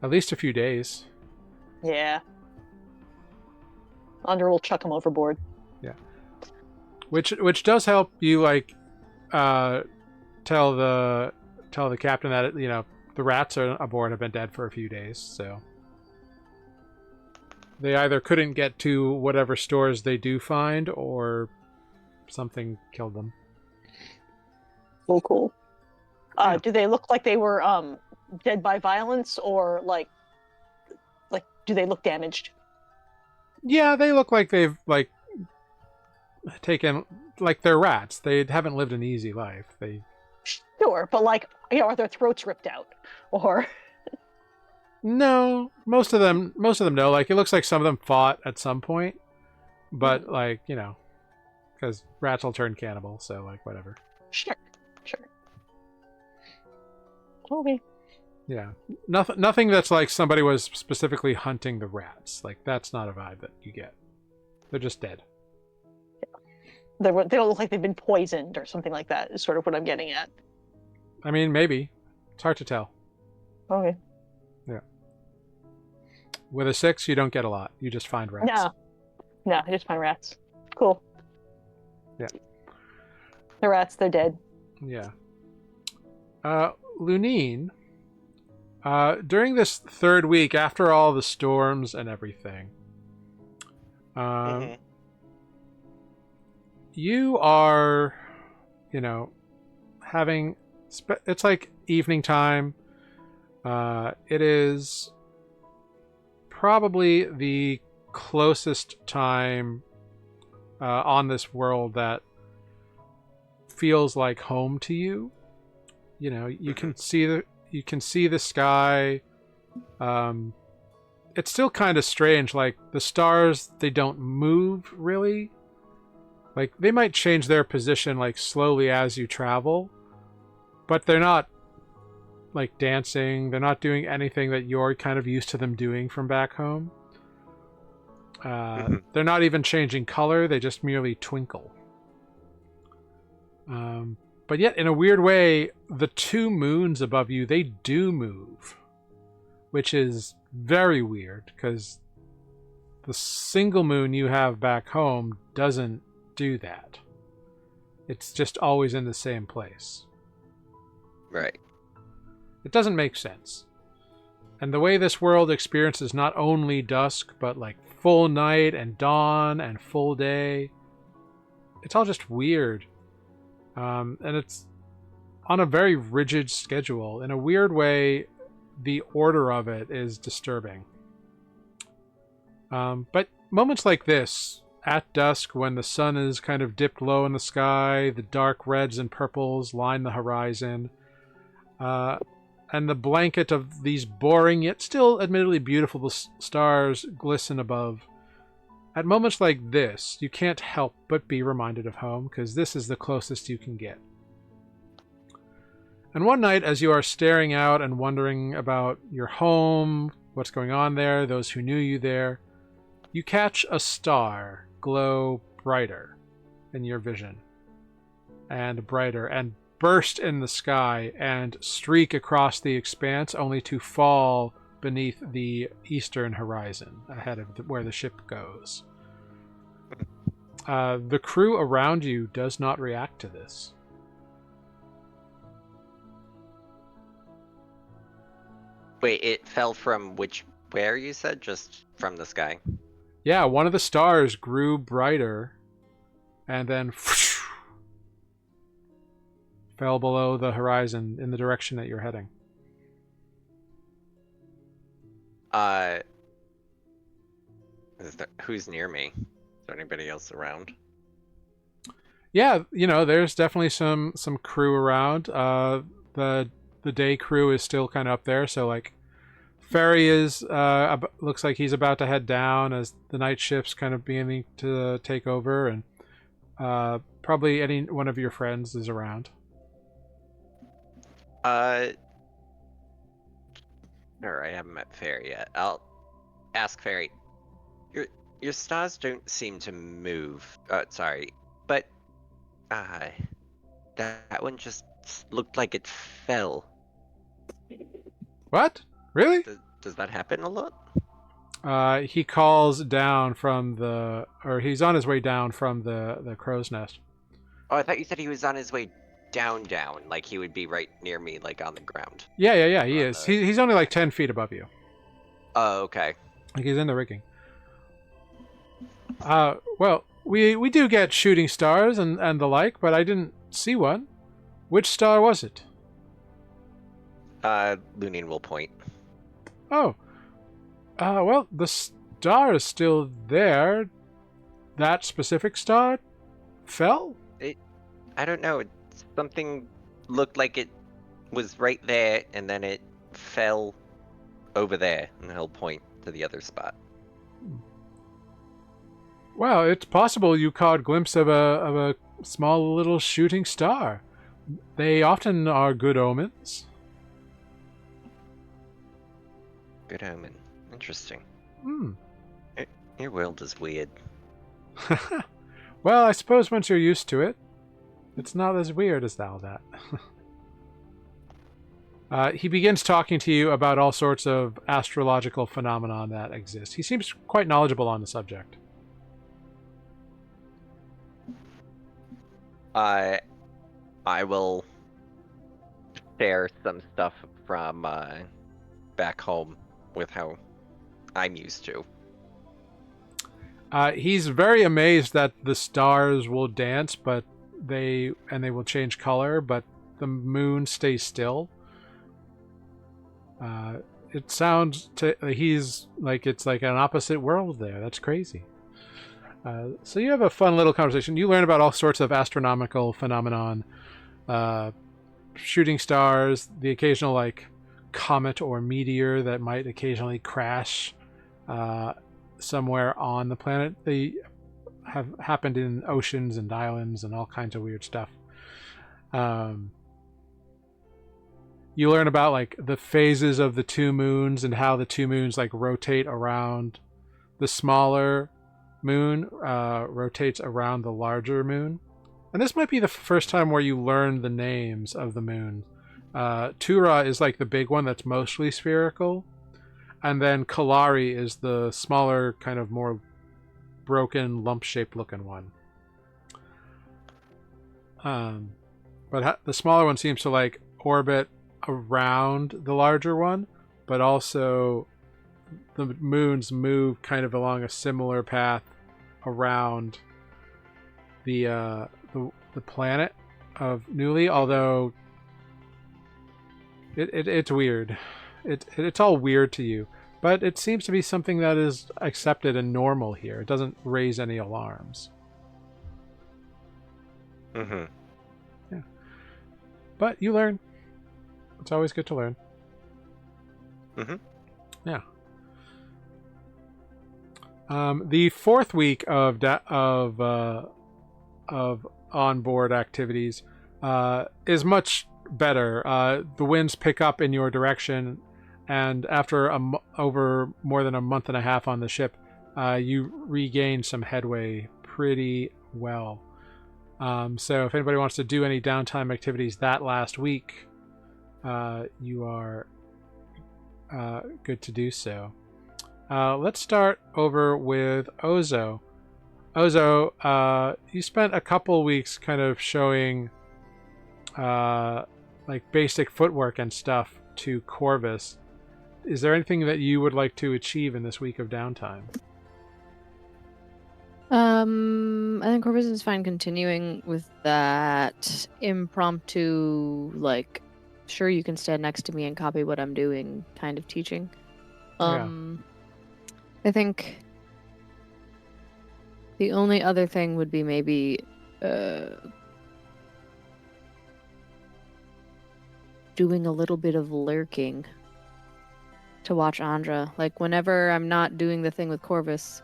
At least a few days. Yeah. Under will chuck them overboard. Yeah. Which does help you like tell the captain that the rats are aboard have been dead for a few days, so they either couldn't get to whatever stores they do find or something killed them. Cool. Do they look like they were dead by violence, or like do they look damaged? Yeah, they look like they've like taken like they're rats. They haven't lived an easy life. They Sure, but like, are their throats ripped out, or? no, most of them no. Like it looks like some of them fought at some point, but like because rats will turn cannibal, so like whatever. Sure. Okay. Yeah, nothing that's like somebody was specifically hunting the rats. Like that's not a vibe that you get. They're just dead. They don't look like they've been poisoned or something like that. Is sort of what I'm getting at. I mean, maybe it's hard to tell. Okay. Yeah. With a 6, you don't get a lot. You just find rats. No, I just find rats. Cool. Yeah. The rats, they're dead. Yeah. Lunine, during this third week, after all the storms and everything, you are, having... it's like evening time. It is probably the closest time on this world that feels like home to you. You can see the sky. It's still kind of strange. Like the stars, they don't move really. Like they might change their position like slowly as you travel, but they're not like dancing. They're not doing anything that you're kind of used to them doing from back home. They're not even changing color. They just merely twinkle. But yet, in a weird way, the 2 moons above you, they do move. Which is very weird, because the single moon you have back home doesn't do that. It's just always in the same place. Right. It doesn't make sense. And the way this world experiences not only dusk, but like full night and dawn and full day, it's all just weird. And it's on a very rigid schedule. In a weird way, the order of it is disturbing. But moments like this, at dusk, when the sun is kind of dipped low in the sky, the dark reds and purples line the horizon, and the blanket of these boring yet still admittedly beautiful stars glisten above. At moments like this, you can't help but be reminded of home, because this is the closest you can get. And one night, as you are staring out and wondering about your home, what's going on there, those who knew you there, you catch a star glow brighter in your vision, and brighter, and burst in the sky, and streak across the expanse, only to fall beneath the eastern horizon, ahead of where the ship goes. The crew around you does not react to this. Wait, it fell from where you said? Just from the sky? Yeah, one of the stars grew brighter, and then fell below the horizon in the direction that you're heading. Who's near me? Is there anybody else around? Yeah, there's definitely some crew around. The day crew is still kind of up there, so like Ferry is looks like he's about to head down as the night shift's kind of beginning to take over, and probably any one of your friends is around. Alright, I haven't met Ferry yet. I'll ask Ferry. Your stars don't seem to move. Sorry, but that one just looked like it fell. What? Really? Does that happen a lot? He calls down he's on his way down from the crow's nest. Oh, I thought you said he was on his way down, like he would be right near me, like on the ground. Yeah, he is. He's only like 10 feet above you. Oh, okay. Like he's in the rigging. Well, we do get shooting stars and the like, but I didn't see one. Which star was it? Lunin will point. Oh. Well, the star is still there. That specific star fell? I don't know. Something looked like it was right there, and then it fell over there, and he'll point to the other spot. Well, it's possible you caught a glimpse of a small little shooting star. They often are good omens. Good omen. Interesting. Hmm. Your world is weird. Well, I suppose once you're used to it, it's not as weird as all that. He begins talking to you about all sorts of astrological phenomenon that exist. He seems quite knowledgeable on the subject. I will share some stuff from back home with how I'm used to. He's very amazed that the stars will dance, but they will change color, but the moon stays still. It sounds to he's like it's like an opposite world there. That's crazy. So you have a fun little conversation. You learn about all sorts of astronomical phenomenon, shooting stars, the occasional like comet or meteor that might occasionally crash somewhere on the planet. They have happened in oceans and islands and all kinds of weird stuff. You learn about like the phases of the two moons and how the two moons like rotate around. The smaller moon rotates around the larger moon. And this might be the first time where you learn the names of the moon. Tura is like the big one that's mostly spherical. And then Kalari is the smaller, kind of more broken, lump-shaped looking one. But the smaller one seems to like orbit around the larger one, but also the moons move kind of along a similar path around the planet of Nuuli, although it's weird. It's all weird to you, but it seems to be something that is accepted and normal here. It doesn't raise any alarms. Mm-hmm. Yeah. But you learn. It's always good to learn. Mm-hmm. Yeah. The fourth week of onboard activities is much better. The winds pick up in your direction, and after over more than a month and a half on the ship, you regain some headway pretty well. So if anybody wants to do any downtime activities that last week, you are good to do so. Let's start over with Ozo. Ozo, you spent a couple weeks kind of showing like basic footwork and stuff to Corvus. Is there anything that you would like to achieve in this week of downtime? I think Corvus is fine continuing with that impromptu, like, sure, you can stand next to me and copy what I'm doing kind of teaching. I think the only other thing would be maybe doing a little bit of lurking to watch Andra. Like, whenever I'm not doing the thing with Corvus,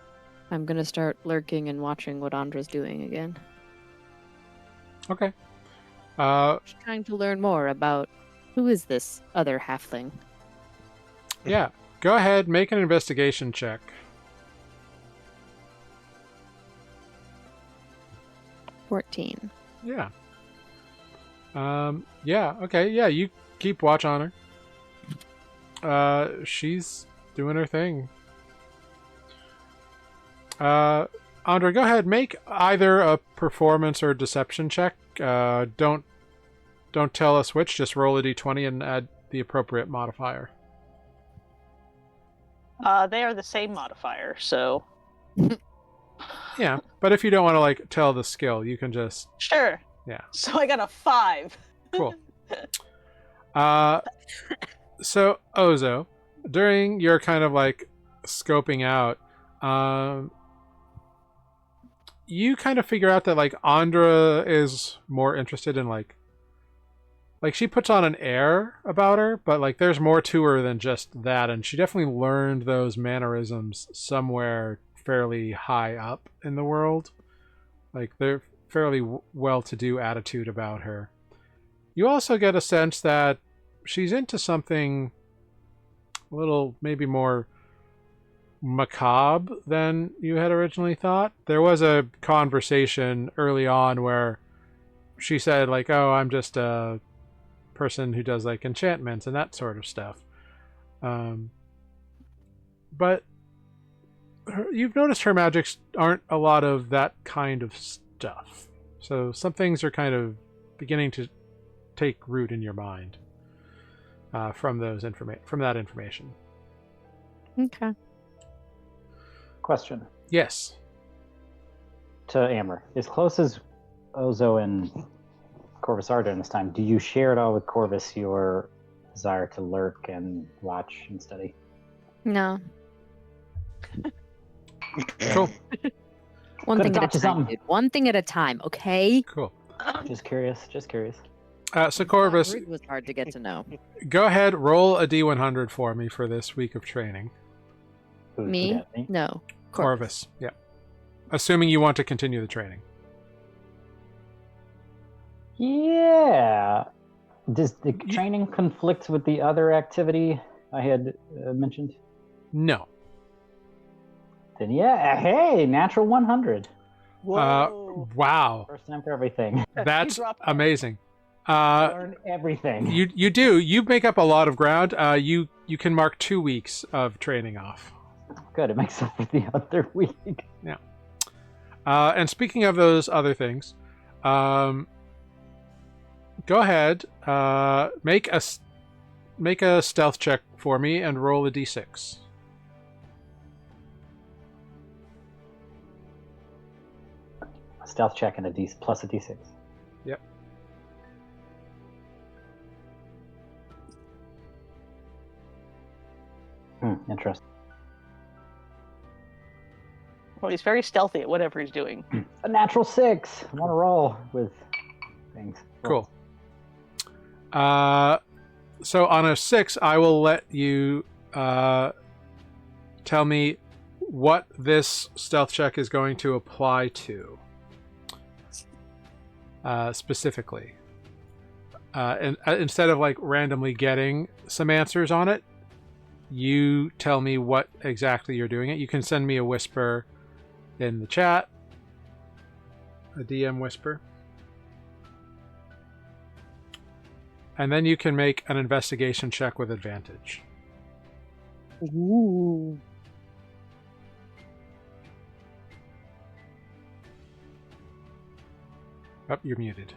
I'm gonna start lurking and watching what Andra's doing again. Okay. Just trying to learn more about who is this other halfling. Yeah. Go ahead, make an investigation check. 14. Yeah. Yeah, okay, yeah, you keep watch on her. She's doing her thing. Andra, go ahead, make either a performance or deception check. Don't tell us which, just roll a d20 and add the appropriate modifier. They are the same modifier, so Yeah, but if you don't want to like tell the skill, you can just sure. yeah. So I got a 5. Cool. So Ozo, during your kind of like scoping out, you kind of figure out that like Andra is more interested in like she puts on an air about her, but like there's more to her than just that, and she definitely learned those mannerisms somewhere fairly high up in the world. Like they're fairly well-to-do attitude about her. You also get a sense that she's into something a little maybe more macabre than you had originally thought. There was a conversation early on where she said like, "Oh, I'm just a person who does like enchantments and that sort of stuff." But you've noticed her magics aren't a lot of that kind of stuff. So some things are kind of beginning to take root in your mind from that information. Okay. Question Yes. to Amber. As close as Ozo and Corvus are during this time, do you share at all with Corvus your desire to lurk and watch and study? No. Cool. One Could've thing at a taught you time, something. dude. One thing at a time, okay? Cool. Just curious. So Corvus, Rude was hard to get to know. go ahead, roll a D100 for me for this week of training. Who's Me? good at me? No. Corvus, yeah. Assuming you want to continue the training. Yeah. Does the training conflict with the other activity I had mentioned? No. Then yeah, hey, natural 100. Whoa. Wow. First time for everything. That's dropped that. amazing. Learn everything. You do. You make up a lot of ground. You can mark 2 weeks of training off. Good, it makes up for the other week. And speaking of those other things, go ahead. Make a stealth check for me and roll a d6. A stealth check and a D plus a D6. Yep. Interesting. Well, he's very stealthy at whatever he's doing. A natural 6. I want to roll with things. Cool. So on a 6, I will let you tell me what this stealth check is going to apply to. Specifically. And instead of like randomly getting some answers on it, you tell me what exactly you're doing it. You can send me a whisper in the chat. A DM whisper. And then you can make an investigation check with advantage. Ooh. Oh, you're muted.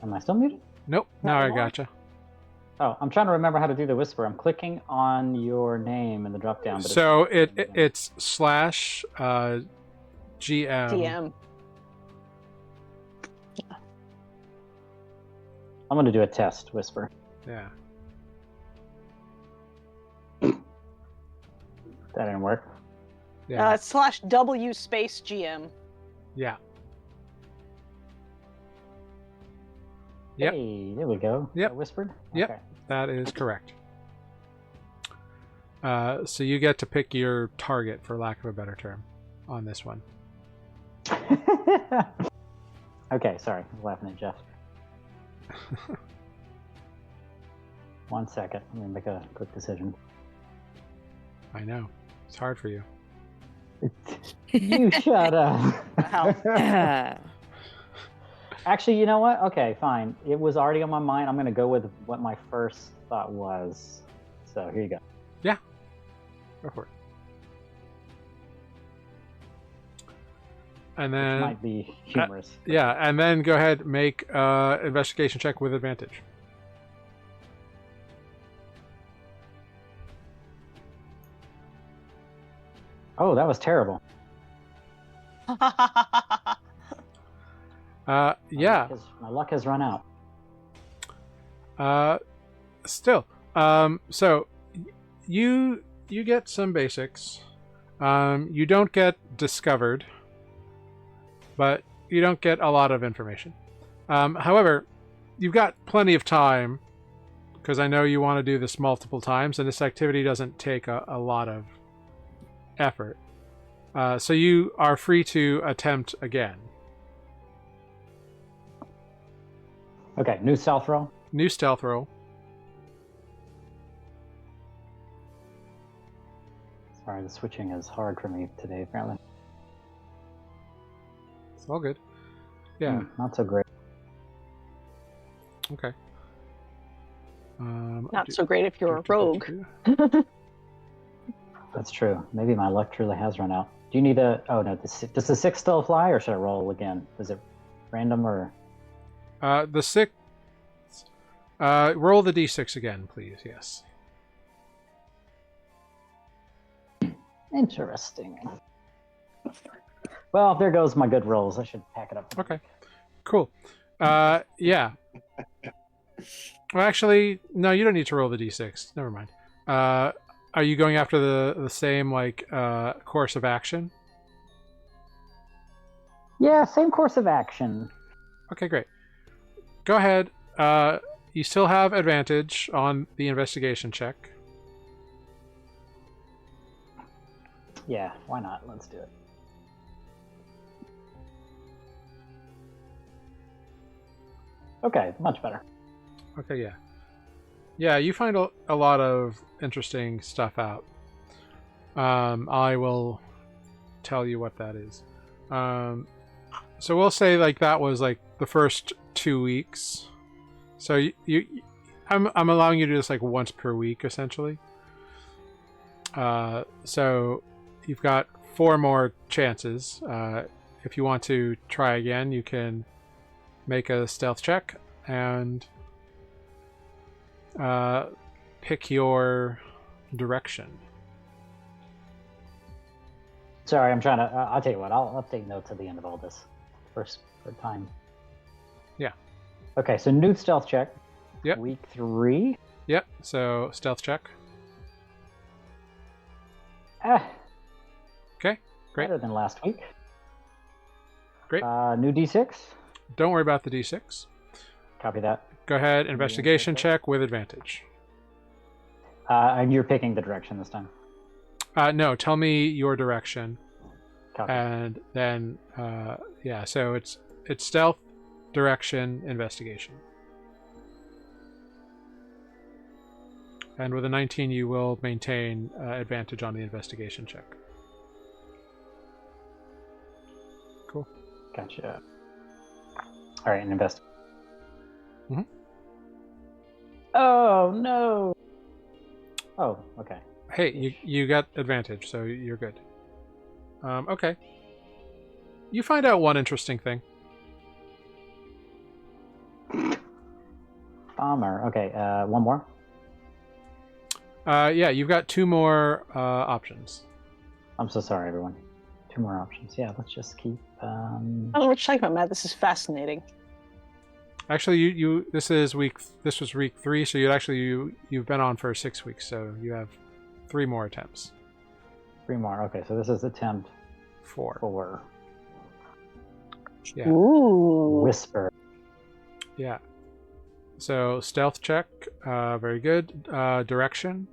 Am I still muted? Nope, Not now I anymore? gotcha. Oh, I'm trying to remember how to do the whisper. I'm clicking on your name in the drop down. So it's slash GM. DM. I'm going to do a test whisper. Yeah. That didn't work. Yeah. /W space GM. Yeah. Yep. Hey, there we go. Yep. I whispered? Yep. Okay. That is correct. So you get to pick your target, for lack of a better term, on this one. Okay, sorry. I was laughing at Jeff. 1 second. Let me make a quick decision. I know. It's hard for you. You shut up. Wow. Actually, you know what? Okay, fine. It was already on my mind. I'm going to go with what my first thought was. So here you go. Go for it. And Which then might be humorous. yeah, and then go ahead, make investigation check with advantage. Oh, that was terrible. Yeah. My luck has run out. Still. So you get some basics. You don't get discovered, but you don't get a lot of information. However, you've got plenty of time, because I know you want to do this multiple times, and this activity doesn't take a lot of effort. So you are free to attempt again. Okay, new stealth roll. New stealth roll. Sorry, the switching is hard for me today, apparently. It's all good. Yeah. Not so great. Okay. Not so great if you're a rogue. That's true. Maybe my luck truly has run out. Do you need a... Oh, no. Does the 6 still fly, or should I roll again? Is it random, or... The 6... roll the d6 again, please. Yes. Interesting. Well, there goes my good rolls. I should pack it up. Okay. Cool. Yeah. Well, actually, no, you don't need to roll the d6. Never mind. Are you going after the same, like, course of action? Yeah, same course of action. Okay, great. Go ahead. You still have advantage on the investigation check. Yeah, why not? Let's do it. Okay, much better. Okay, yeah. Yeah, you find a lot of interesting stuff out. I will tell you what that is. So we'll say, like, that was, like, the first 2 weeks. So I'm allowing you to do this, like, once per week, essentially. So you've got 4 more chances. If you want to try again, you can make a stealth check and pick your direction. Sorry, I'm trying to... I'll tell you what. I'll take notes at the end of all this. First for time. Yeah. Okay, so new stealth check. Yep. Week 3. Yep, so stealth check. Okay, great. Better than last week. Great. New D6. Don't worry about the d6. Copy that. Go ahead, investigation check with advantage. And you're picking the direction this time. No, tell me your direction. Copy. And then, yeah, so it's stealth, direction, investigation. And with a 19, you will maintain advantage on the investigation check. Cool. Gotcha. All right, and invest. Mm-hmm. Oh, no. Oh, okay. Hey, you got advantage, so you're good. Okay. You find out one interesting thing. Bummer. Okay, one more. Yeah, you've got 2 more options. I'm so sorry, everyone. 2 more options. Yeah, let's just keep... I don't know what you're talking about, Matt. This is fascinating. Actually, you this was week 3, so you've been on for 6 weeks, so you have 3 more attempts. 3 more. Okay, so this is attempt 4. Yeah. Ooh. Whisper. Yeah. So stealth check, very good. Direction.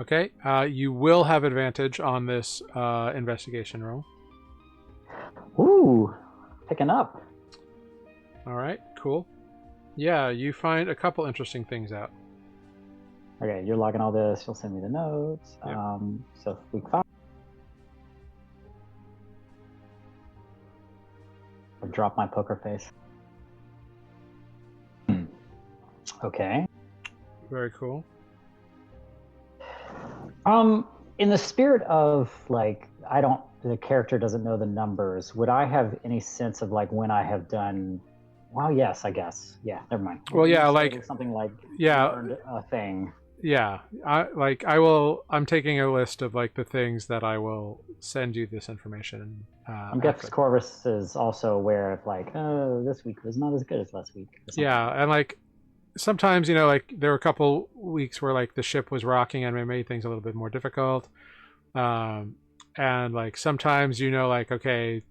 Okay. You will have advantage on this investigation roll. Ooh, picking up. All right. Cool. Yeah, you find a couple interesting things out. Okay, you're logging all this. You'll send me the notes. Yep. So week 5. I'll drop my poker face. Okay. Very cool. In the spirit of, like, the character doesn't know the numbers, would I have any sense of, like, when I have done... Well, yes, I guess. Yeah, never mind. Well, yeah, You said like... something like... Yeah. Learned a thing. Yeah, I'm taking a list of like the things that I will send you this information. I'm guessing Corvus is also aware of like, oh, this week was not as good as last week. Yeah, and like sometimes, you know, like there were a couple weeks where like the ship was rocking and it made things a little bit more difficult. And like sometimes, you know, like, okay,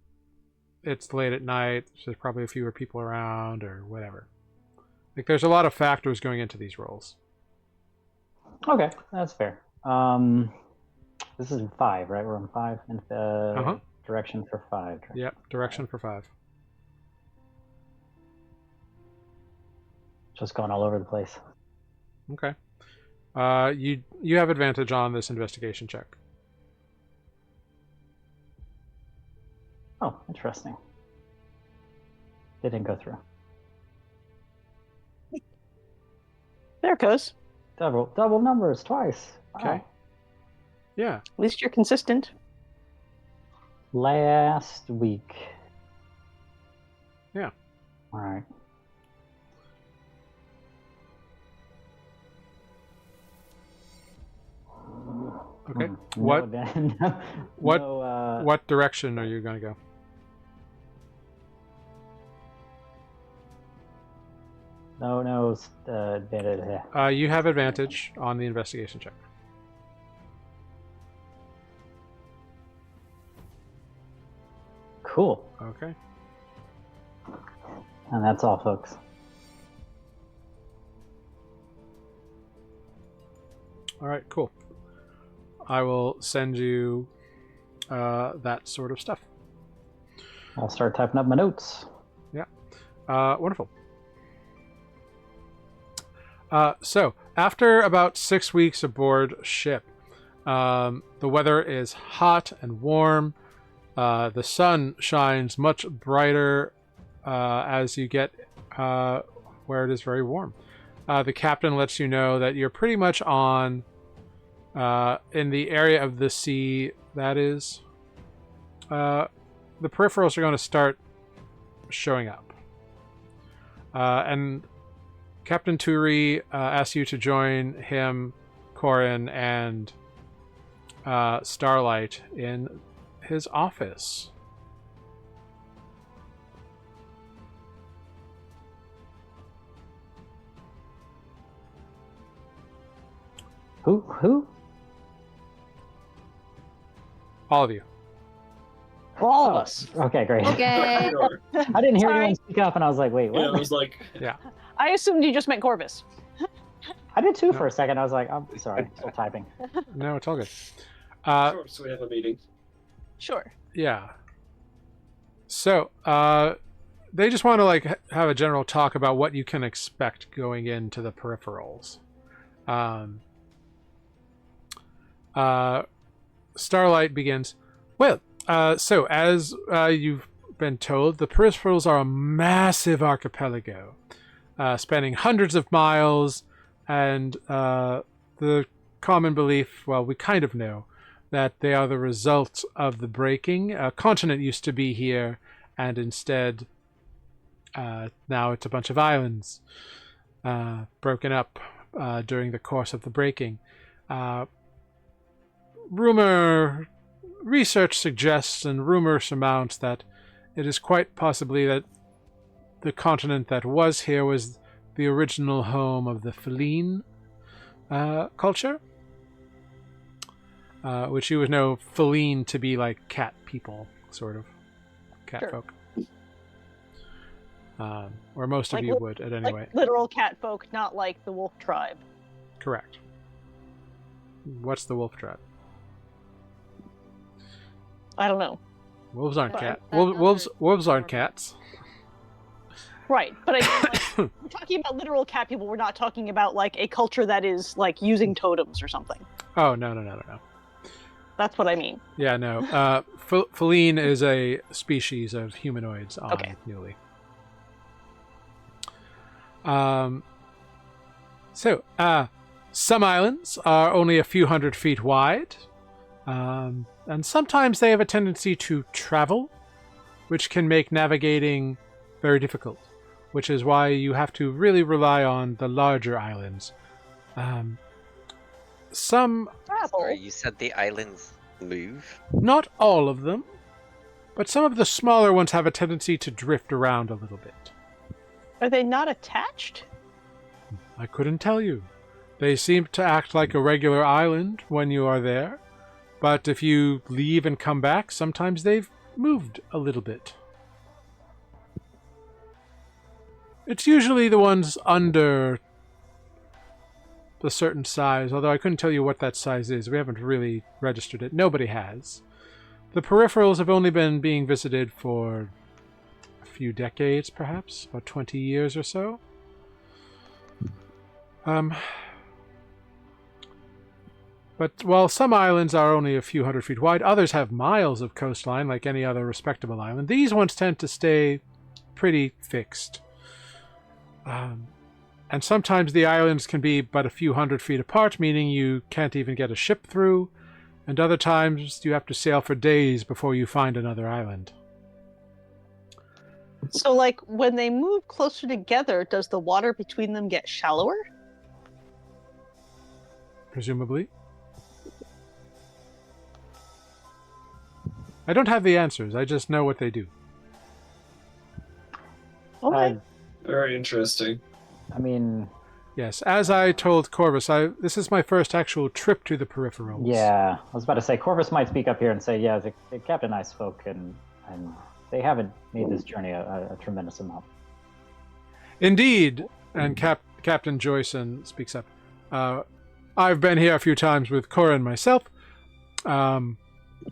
it's late at night, so there's probably fewer people around or whatever. Like there's a lot of factors going into these roles. Okay, that's fair. This is 5, right? We're on 5 and direction for 5. Yep, direction for 5. Just going all over the place. Okay. You have advantage on this investigation check. Oh, interesting. It didn't go through. There it goes. Double numbers twice. Wow. Okay. Yeah. At least you're consistent. Last week. Yeah. All right. Okay. What what direction are you going to go? You have advantage on the investigation check. Cool. Okay. And that's all, folks. All right, cool. I will send you that sort of stuff. I'll start typing up my notes. Yeah. Wonderful. So, after about 6 weeks aboard ship, the weather is hot and warm. The sun shines much brighter as you get where it is very warm. The captain lets you know that you're pretty much on in the area of the sea that is the peripherals are going to start showing up. And Captain Turi asks you to join him, Corin, and Starlight in his office. Who? All of you. All of us. Okay, great. Okay. Sure. I didn't hear Sorry. anyone speak up, and I was like, wait, what? Yeah, I was like, I assumed you just meant Corvus. I did too No. for a second. I was like, I'm sorry, still typing. No, it's all good. sure, so we have a meeting. Sure. Yeah. So, they just want to like have a general talk about what you can expect going into the peripherals. Starlight begins. Well, so as you've been told, the peripherals are a massive archipelago, spanning hundreds of miles, and the common belief, well, we kind of know, that they are the result of the breaking. A continent used to be here, and instead, now it's a bunch of islands broken up during the course of the breaking. Research suggests and rumor surmounts that it is quite possibly that the continent that was here was the original home of the feline culture, which you would know feline to be like cat people, sort of cat Sure. folk, or most of Like you would at any Like rate. literal cat folk, not like the wolf tribe. Correct. What's the wolf tribe? I don't know. Wolves aren't But cat. another Wolves aren't form. cats. Right, but I mean, like, we're talking about literal cat people. We're not talking about like a culture that is like using totems or something. Oh no. That's what I mean. Yeah, no. Feline is a species of humanoids on Okay. Nuuli. Some islands are only a few hundred feet wide, and sometimes they have a tendency to travel, which can make navigating very difficult, which is why you have to really rely on the larger islands. some, Sorry, you said the islands move? not all of them, but some of the smaller ones have a tendency to drift around a little bit. Are they not attached? I couldn't tell you. They seem to act like a regular island when you are there, but if you leave and come back, sometimes they've moved a little bit. It's usually the ones under a certain size, although I couldn't tell you what that size is. We haven't really registered it. Nobody has. The Peripherals have only been being visited for a few decades, perhaps, about 20 years or so. But while some islands are only a few hundred feet wide, others have miles of coastline like any other respectable island. These ones tend to stay pretty fixed. And sometimes the islands can be but a few hundred feet apart, meaning you can't even get a ship through, and other times you have to sail for days before you find another island. So, like, when they move closer together, does the water between them get shallower? Presumably. I don't have the answers, I just know what they do. Okay. Very interesting. I mean, Yes, as I told Corvus, this is my first actual trip to the Peripherals. yeah, I was about to say, Corvus might speak up here and say, yeah, the Captain and I spoke, and they haven't made this journey a tremendous amount. Indeed, and Captain Joyson speaks up. I've been here a few times with Cora and myself.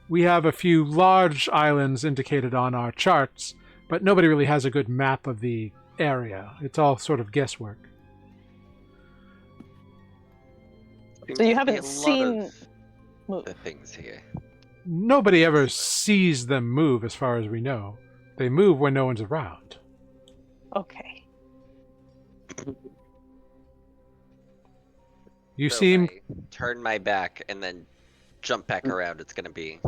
We have a few large islands indicated on our charts, but nobody really has a good map of the area. It's all sort of guesswork. So you Seems to be haven't a lot seen of move. the things here. Nobody ever sees them move, as far as we know. They move when no one's around. Okay. You So seem... if I turn my back and then jump back around, it's going to be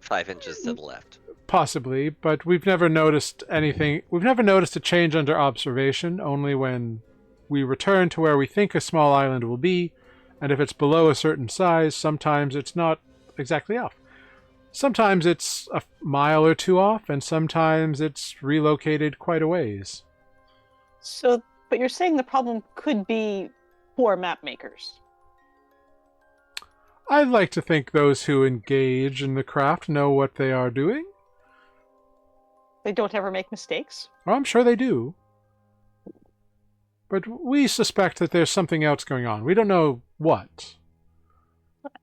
5 inches to the left. Possibly, but we've never noticed anything. We've never noticed a change under observation, only when we return to where we think a small island will be, and if it's below a certain size, sometimes it's not exactly off. Sometimes it's a mile or two off, and sometimes it's relocated quite a ways. So, but you're saying the problem could be poor map makers. I'd like to think those who engage in the craft know what they are doing. They don't ever make mistakes. Well, I'm sure they do. But we suspect that there's something else going on. We don't know what.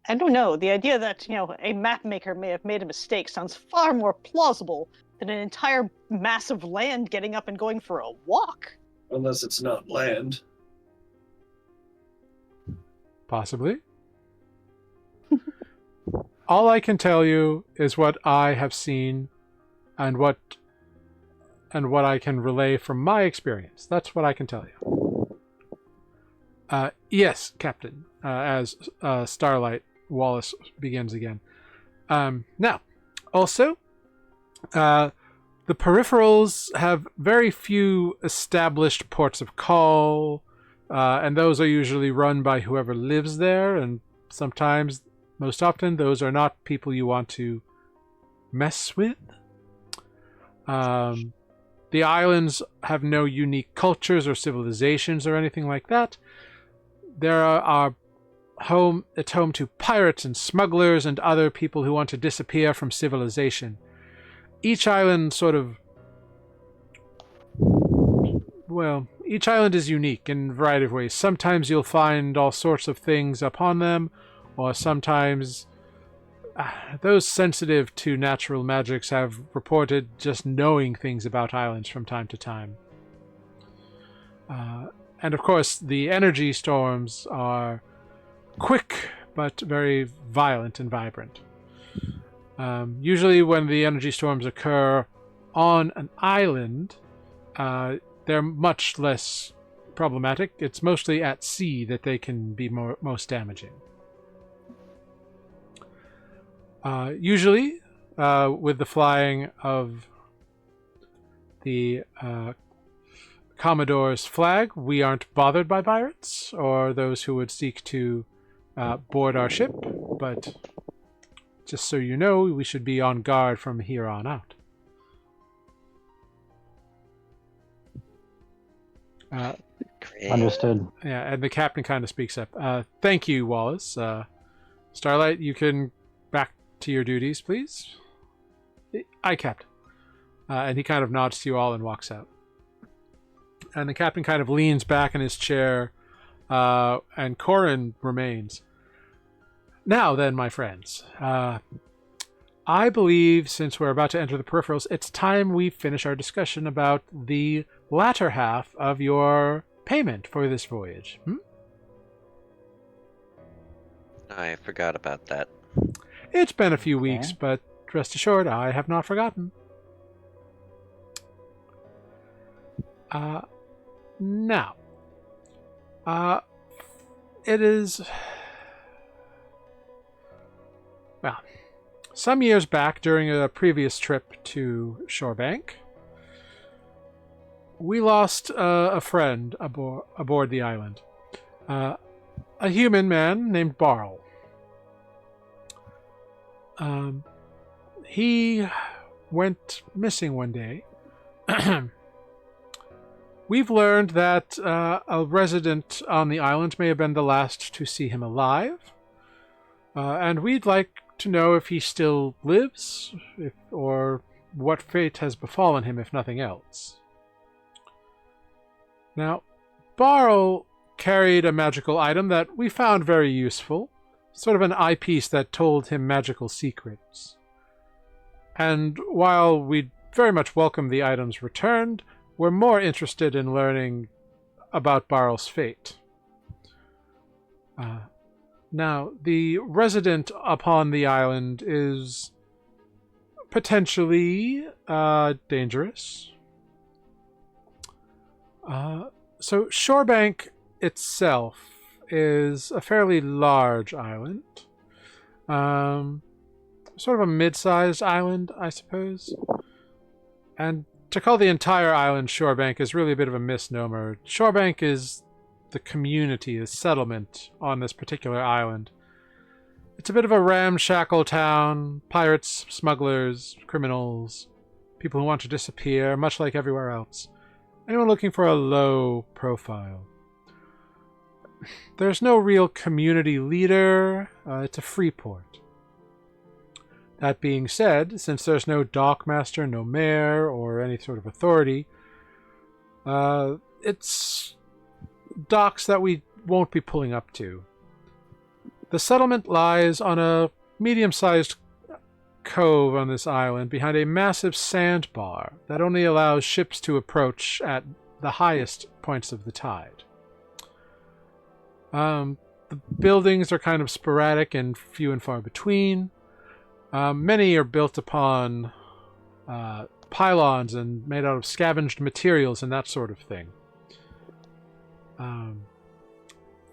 I don't know. The idea that, a map maker may have made a mistake sounds far more plausible than an entire mass of land getting up and going for a walk. Unless it's not land. Possibly. All I can tell you is what I have seen and what I can relay from my experience. That's what I can tell you. Yes, Captain, as Starlight Wallace begins again. Now, also, the Peripherals have very few established ports of call, and those are usually run by whoever lives there, and sometimes, most often, those are not people you want to mess with. The islands have no unique cultures or civilizations or anything like that. It's home to pirates and smugglers and other people who want to disappear from civilization. Each island each island is unique in a variety of ways. Sometimes you'll find all sorts of things upon them, or sometimes those sensitive to natural magics have reported just knowing things about islands from time to time. And of course, the energy storms are quick, but very violent and vibrant. Usually when the energy storms occur on an island, they're much less problematic. It's mostly at sea that they can be most damaging. Usually, with the flying of the Commodore's flag, we aren't bothered by pirates or those who would seek to board our ship, but just so you know, we should be on guard from here on out. Great. Understood. Yeah, and the captain kind of speaks up. Thank you, Wallace. Starlight, you can back to your duties, please. Aye, Captain. And he kind of nods to you all and walks out. And the captain kind of leans back in his chair, and Corin remains. Now then, my friends, I believe since we're about to enter the Peripherals, it's time we finish our discussion about the latter half of your payment for this voyage. I forgot about that. It's been a few Okay. weeks, but rest assured, I have not forgotten. Now, it is... Well, some years back, during a previous trip to Shorebank, we lost a friend aboard the island. A human man named Barl. He went missing one day. We've learned that a resident on the island may have been the last to see him alive. And we'd like to know if he still lives, or what fate has befallen him, if nothing else. Now, Barl carried a magical item that we found very useful, sort of an eyepiece that told him magical secrets. And while we'd very much welcome the items returned, we're more interested in learning about Barl's fate. Now, the resident upon the island is potentially dangerous. So Shorebank itself is a fairly large island. Sort of a mid-sized island, I suppose. And to call the entire island Shorebank is really a bit of a misnomer. Shorebank is the community, the settlement on this particular island. It's a bit of a ramshackle town. Pirates, smugglers, criminals, people who want to disappear, much like everywhere else. Anyone looking for a low profile. There's no real community leader. It's a free port. That being said, since there's no dockmaster, no mayor, or any sort of authority, it's docks that we won't be pulling up to. The settlement lies on a medium-sized cove on this island behind a massive sandbar that only allows ships to approach at the highest points of the tide. The buildings are kind of sporadic and few and far between. Many are built upon pylons and made out of scavenged materials and that sort of thing.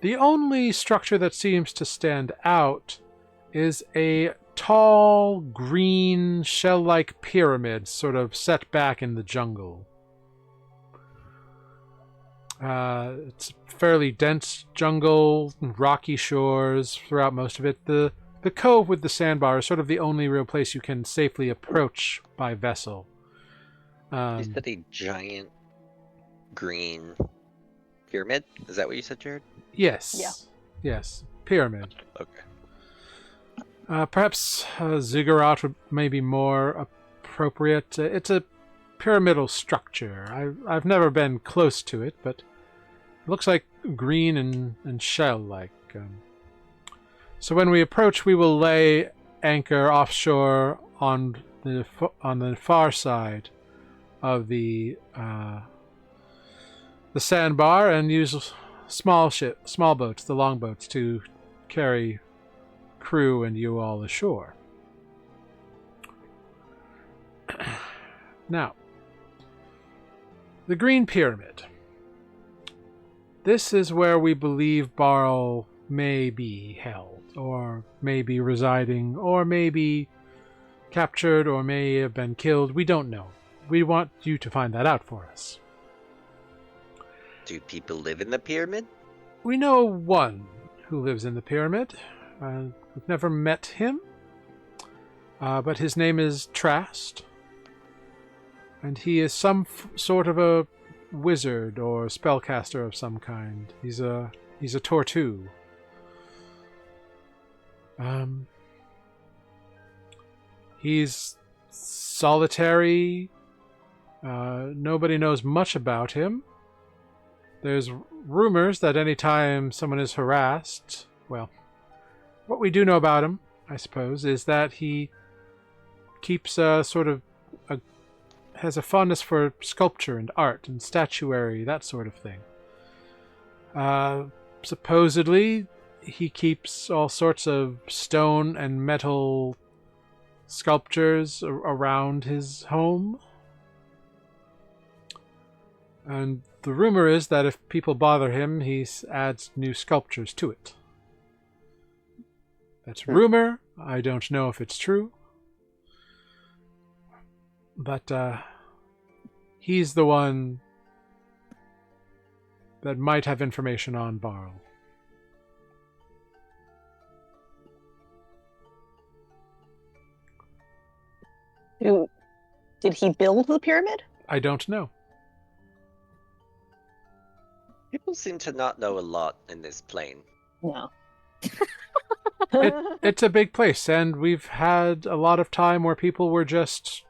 The only structure that seems to stand out is a tall, green, shell-like pyramid sort of set back in the jungle. It's a fairly dense jungle, rocky shores throughout most of it. The cove with the sandbar is sort of the only real place you can safely approach by vessel. You said a giant green pyramid? Is that what you said, Jared? Yes. Yeah. Yes. Pyramid. Okay. Perhaps ziggurat would maybe more appropriate. It's a pyramidal structure. I've never been close to it, but it looks like green and shell-like. So when we approach, we will lay anchor offshore on the far side of the sandbar and use small boats, the longboats, to carry crew and you all ashore. Now, the Green Pyramid. This is where we believe Barl may be held, or may be residing, or may be captured, or may have been killed. We don't know. We want you to find that out for us. Do people live in the pyramid? We know one who lives in the pyramid. We've never met him, but his name is Trast, and he is some sort of a wizard or spellcaster of some kind. He's a Tortu. He's solitary. Nobody knows much about him. There's rumors that anytime someone is harassed, well, what we do know about him, I suppose, is that he keeps has a fondness for sculpture and art and statuary, that sort of thing. Supposedly, he keeps all sorts of stone and metal sculptures around his home. And the rumor is that if people bother him, he adds new sculptures to it. That's rumor. I don't know if it's true. But he's the one that might have information on Barl. Did he build the pyramid? I don't know. People seem to not know a lot in this plane. No. It's a big place, and we've had a lot of time where people were just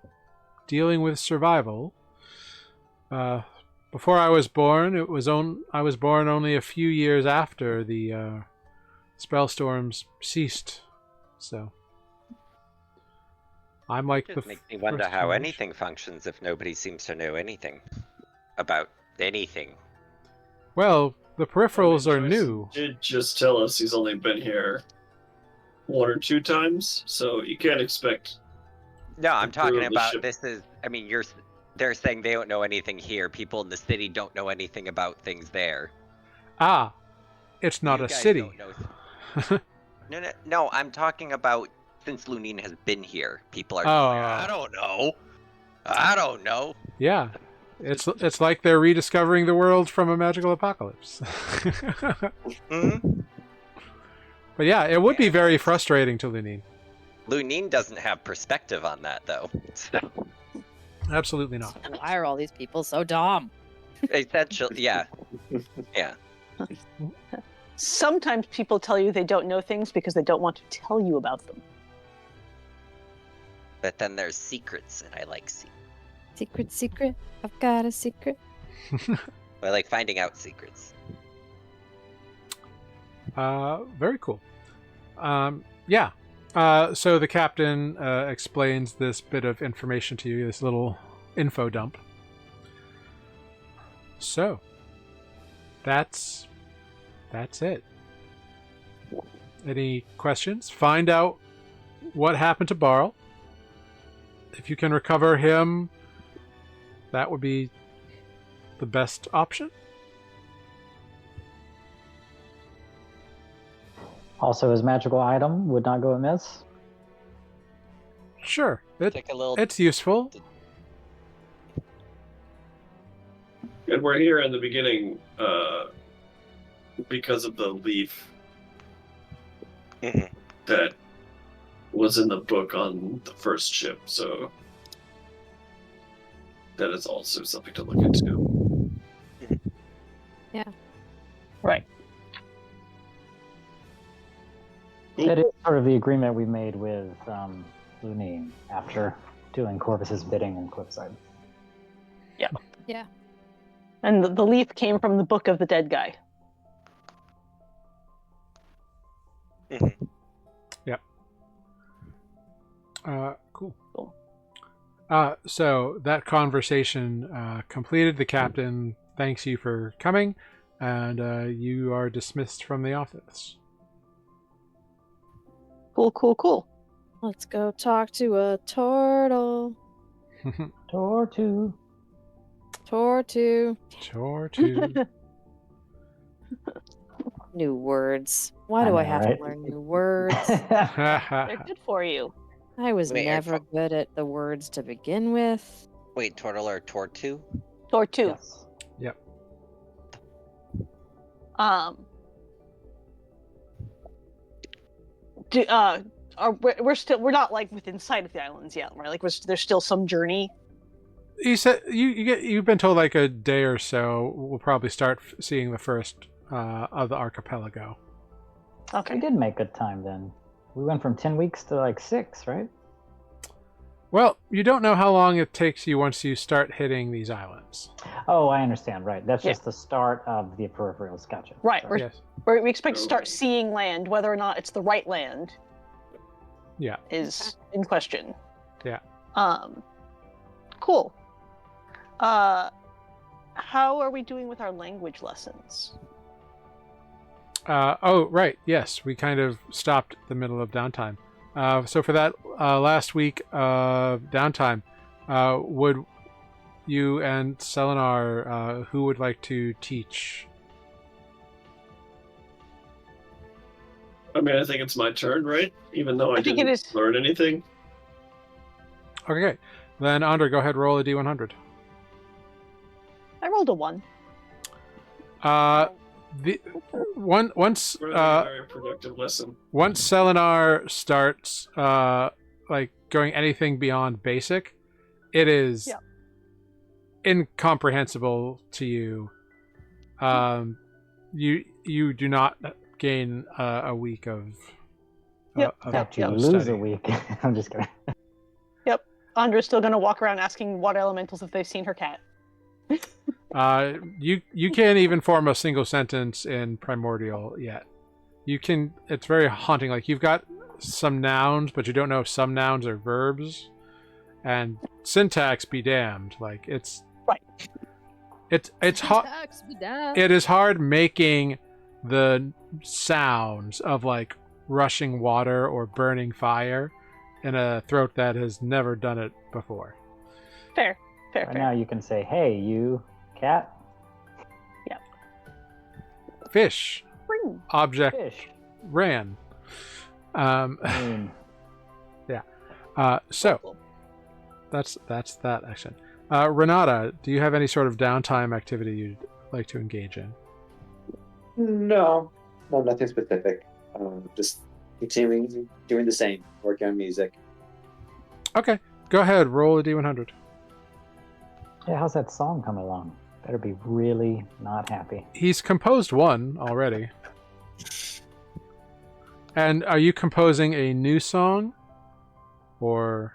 dealing with survival. Before I was born, I was born only a few years after the spell storms ceased. So I'm like It makes me wonder first how generation. anything functions if nobody seems to know anything about anything. Well, the peripherals I are mean, new. Joyce did just tell us he's only been here 1 or 2 times, so you can't expect. No, I'm talking Improve the about ship. this is. I mean, they're saying they don't know anything here. People in the city don't know anything about things there. Ah, it's not You a guys city. don't know. No. I'm talking about since Lunine has been here. People are. Oh. Like, I don't know. Yeah. It's like they're rediscovering the world from a magical apocalypse. Mm-hmm. But yeah, it would be very frustrating to Lunine. Lunine doesn't have perspective on that, though. So, Absolutely not. Why are all these people so dumb? essentially, yeah. Yeah. Sometimes people tell you they don't know things because they don't want to tell you about them. But then there's secrets, and I like secrets. Secret, I've got a secret. I like finding out secrets. Very cool. Yeah. So the captain explains this bit of information to you, this little info dump. So, that's it. Any questions? Find out what happened to Barl. If you can recover him, that would be the best option. Also, his magical item would not go amiss. Sure, Take a little. it's useful. And we're here in the beginning because of the leaf Mhm. that was in the book on the first ship, so that is also something to look into. Right. Cool. That is sort of the agreement we made with Lunine after doing Corvus's bidding in Cliffside. And the leaf came from the book of the dead guy. Mhm. Cool. Cool. So that conversation completed. The captain thanks you for coming, and you are dismissed from the office. Cool. Let's go talk to a turtle. Tortu. Tortu. Chore to. New words. Why I do I know, have right? to learn new words? They're good for you. I was Wait, never good at the words to begin with. Wait, Turtle or Tortu? Tortu. Yes. Um, we're not like within sight of the islands yet, right? Like there's still some journey. You said you've been told like a day or so. We'll probably start seeing the first of the archipelago. Okay. We did make good time then. We went from 10 weeks to like 6, right? Well, you don't know how long it takes you once you start hitting these islands. Oh, I understand. Right. That's Yeah. just the start of the peripherals. Gotcha. Right. Sorry. Yes. We expect to start seeing land. Whether or not it's the right land Yeah. is in question. Yeah. Cool. How are we doing with our language lessons? Oh, right. Yes, we kind of stopped the middle of downtime. So for that last week of downtime, would you and Selenar, who would like to teach? I mean, I think it's my turn, right? Even though I I think it didn't is. learn anything. Okay, then Andre, go ahead, roll a d100. I rolled a 1. Once Really very productive lesson. once Selenar starts like going anything beyond basic, it is Yeah. incomprehensible to you. You do not gain a week of Yep. of, That you of lose study. a week. I'm just kidding. Andra's still gonna walk around asking water elementals if they've seen her cat. You can't even form a single sentence in Primordial yet. You can. It's very haunting. Like you've got some nouns, but you don't know if some nouns are verbs, and syntax be damned. Like it's Right. It's hard. Tax be damned. It is hard making the sounds of like rushing water or burning fire in a throat that has never done it before. Fair. Right now you can say, "Hey, you cat, Fish Ring. object fish." ran. I mean, So that's that action. Renata, do you have any sort of downtime activity you'd like to engage in? No, nothing specific. Just continuing doing the same, working on music. Okay, go ahead. Roll a d100. yeah, how's that song coming along? Better be really not happy. He's composed one already. And are you composing a new song, or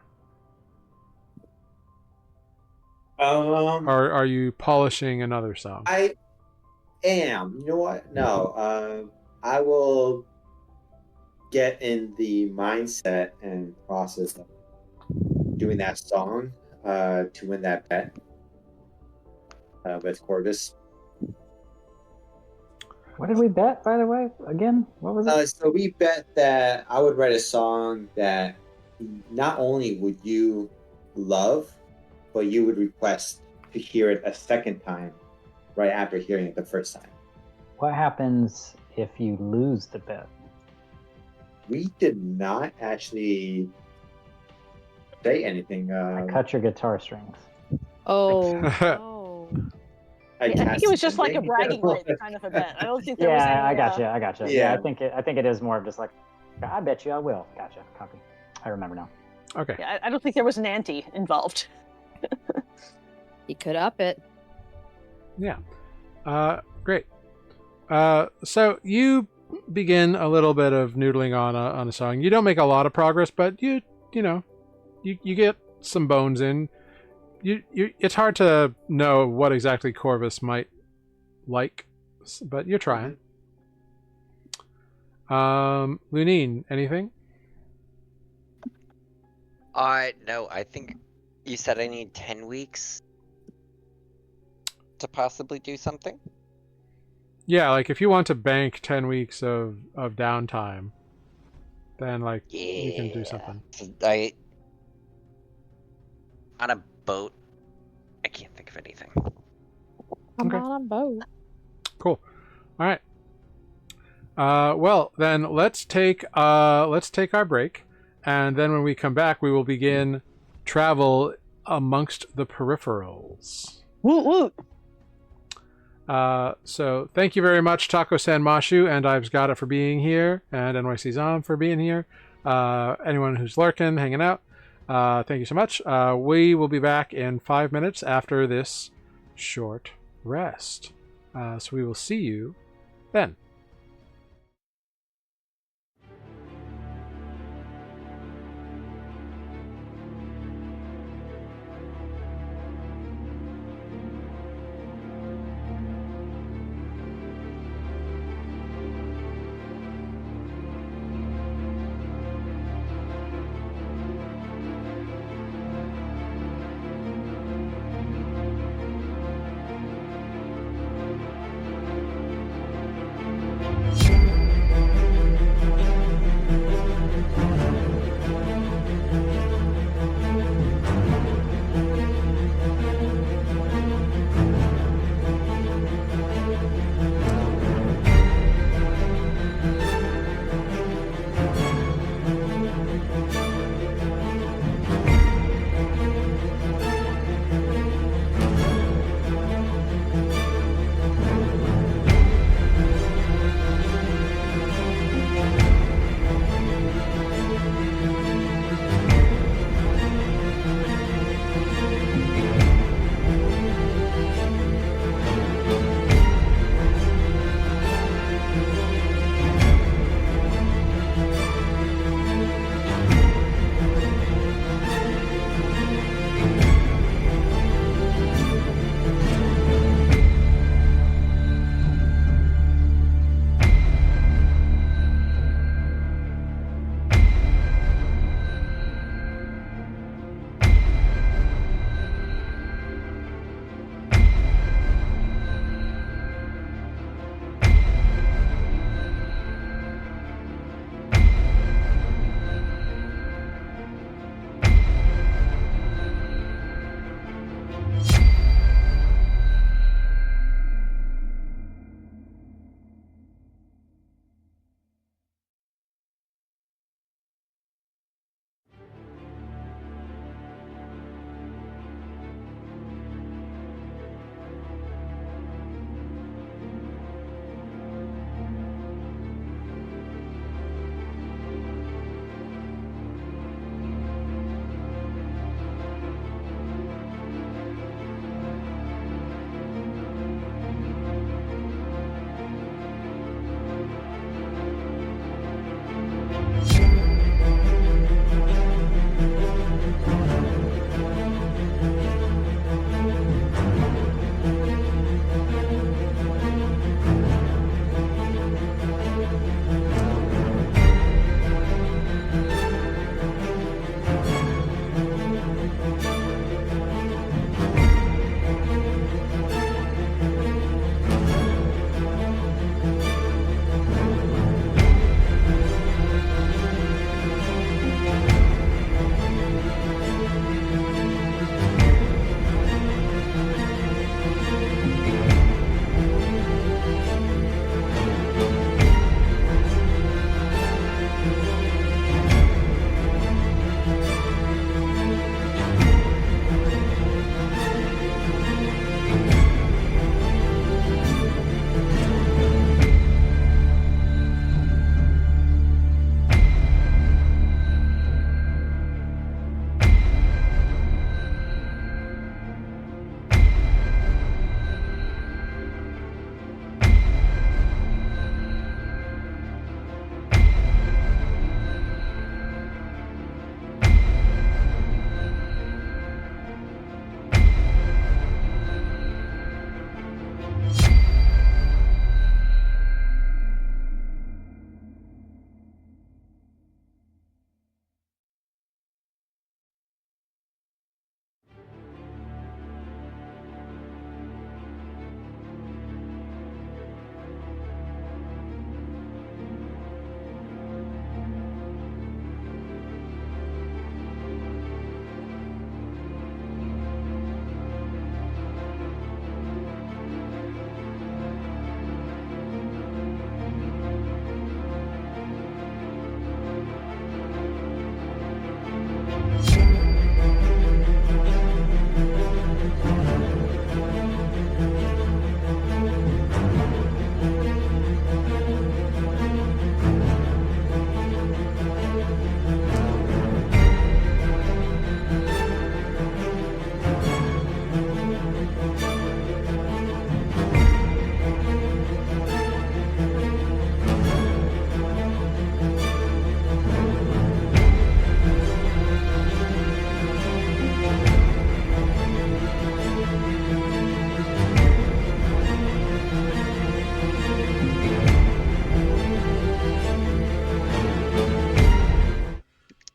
are you polishing another song? I am. You know what? No. I will get in the mindset and process of doing that song to win that bet with Corvus. What did we bet, by the way? Again, what was it? So we bet that I would write a song that not only would you love, but you would request to hear it a second time right after hearing it the first time. What happens if you lose the bet? We did not actually say anything. I cut your guitar strings. Oh. Oh. I think it was just like a casted bragging something. rights kind of a bet. I don't think there was any. Yeah, I gotcha. Yeah, Yeah. I think it is more of just like, I bet you I will. Gotcha. Copy. I remember now. Okay. Yeah, I don't think there was an ante involved. He could up it. Yeah. Great. So you begin a little bit of noodling on a song. You don't make a lot of progress, but you get some bones in. It's hard to know what exactly Corvus might like, but you're trying. Lunine, anything? No, I think you said I need 10 weeks to possibly do something? Yeah, like if you want to bank 10 weeks of downtime, then like you can do something. So on a boat, I can't think of anything. I'm Okay. on a boat. Cool. All right. Well, then let's take our break, and then when we come back, we will begin travel amongst the peripherals. Woot woot. So thank you very much, Taco San Mashu and I've Got It for being here, and NYC Zom for being here. Anyone who's lurking, hanging out, thank you so much. We will be back in 5 minutes after this short rest. So we will see you then.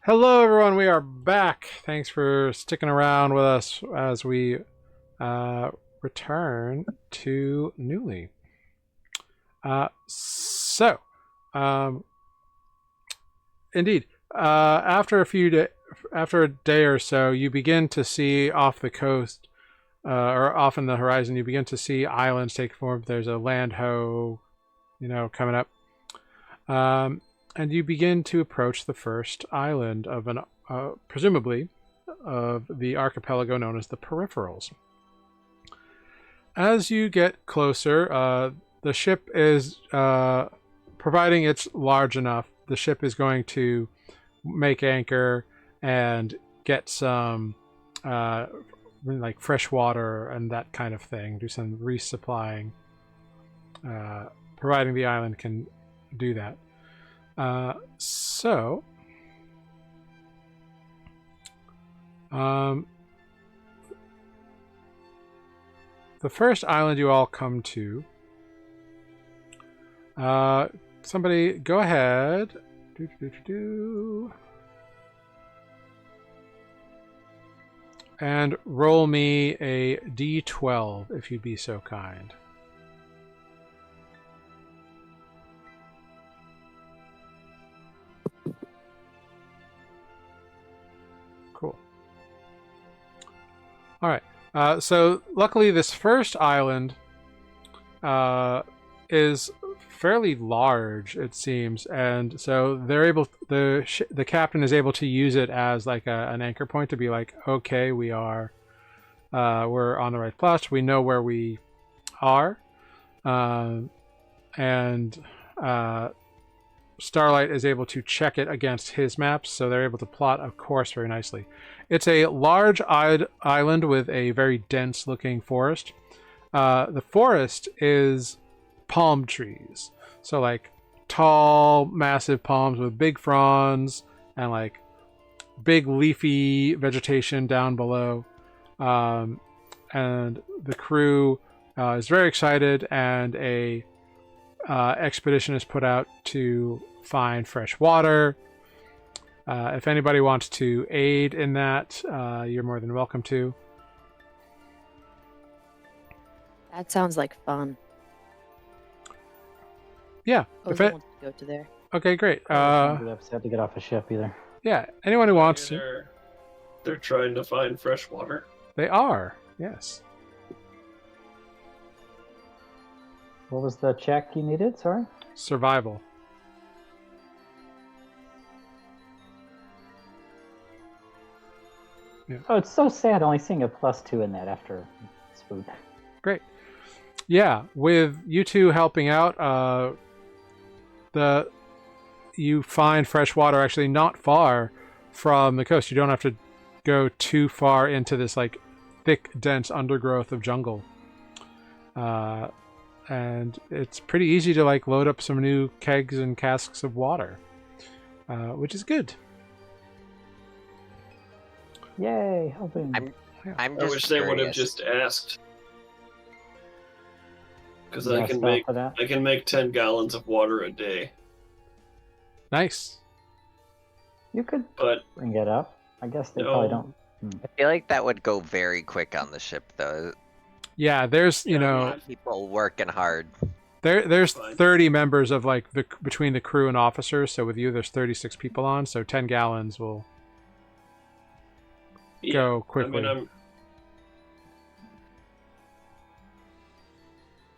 Hello, everyone. We are back. Thanks for sticking around with us as we return to Nuuli. Indeed, after after a day or so, you begin to see off the coast, or off in the horizon, you begin to see islands take form. There's a land ho, coming up. And you begin to approach the first island of presumably, of the archipelago known as the Peripherals. As you get closer, the ship is, providing it's large enough, the ship is going to make anchor and get some, like fresh water and that kind of thing, do some resupplying, providing the island can do that. The first island you all come to, somebody go ahead. And roll me a d12 if you'd be so kind. Cool. All right. So luckily, this first island is fairly large, it seems, and so they're able. The captain is able to use it as like an anchor point to be like, okay, we're on the right place. We know where we are, and Starlight is able to check it against his maps, so they're able to plot a course very nicely. It's a large island with a very dense looking forest. The forest is palm trees, so like tall, massive palms with big fronds and like big leafy vegetation down below. And the crew is very excited, and a expedition is put out to find fresh water. If anybody wants to aid in that, you're more than welcome to. That sounds like fun. Yeah. I want to go to there. Okay, great. I don't have to get off a ship either. Yeah, anyone who wants to. They're trying to find fresh water. They are, yes. What was the check you needed? Sorry? Survival. Yeah. Oh, it's so sad only seeing a +2 in that after spoon. Great. Yeah, with you two helping out, you find fresh water actually not far from the coast. You don't have to go too far into this like thick, dense undergrowth of jungle. And it's pretty easy to like load up some new kegs and casks of water, which is good. Yay, helping. I'm I just wish they would have curious. just asked. Because Yeah, I can stop for that. make 10 gallons of water a day. Nice. You could But bring it up. I guess they No. probably don't. I feel like that would go very quick on the ship, though. Yeah, there's Yeah, A know lot of people working hard. there's Fine. 30 members of like between the crew and officers. So with you, there's 36 people on. So 10 gallons will yeah, go quickly. I mean,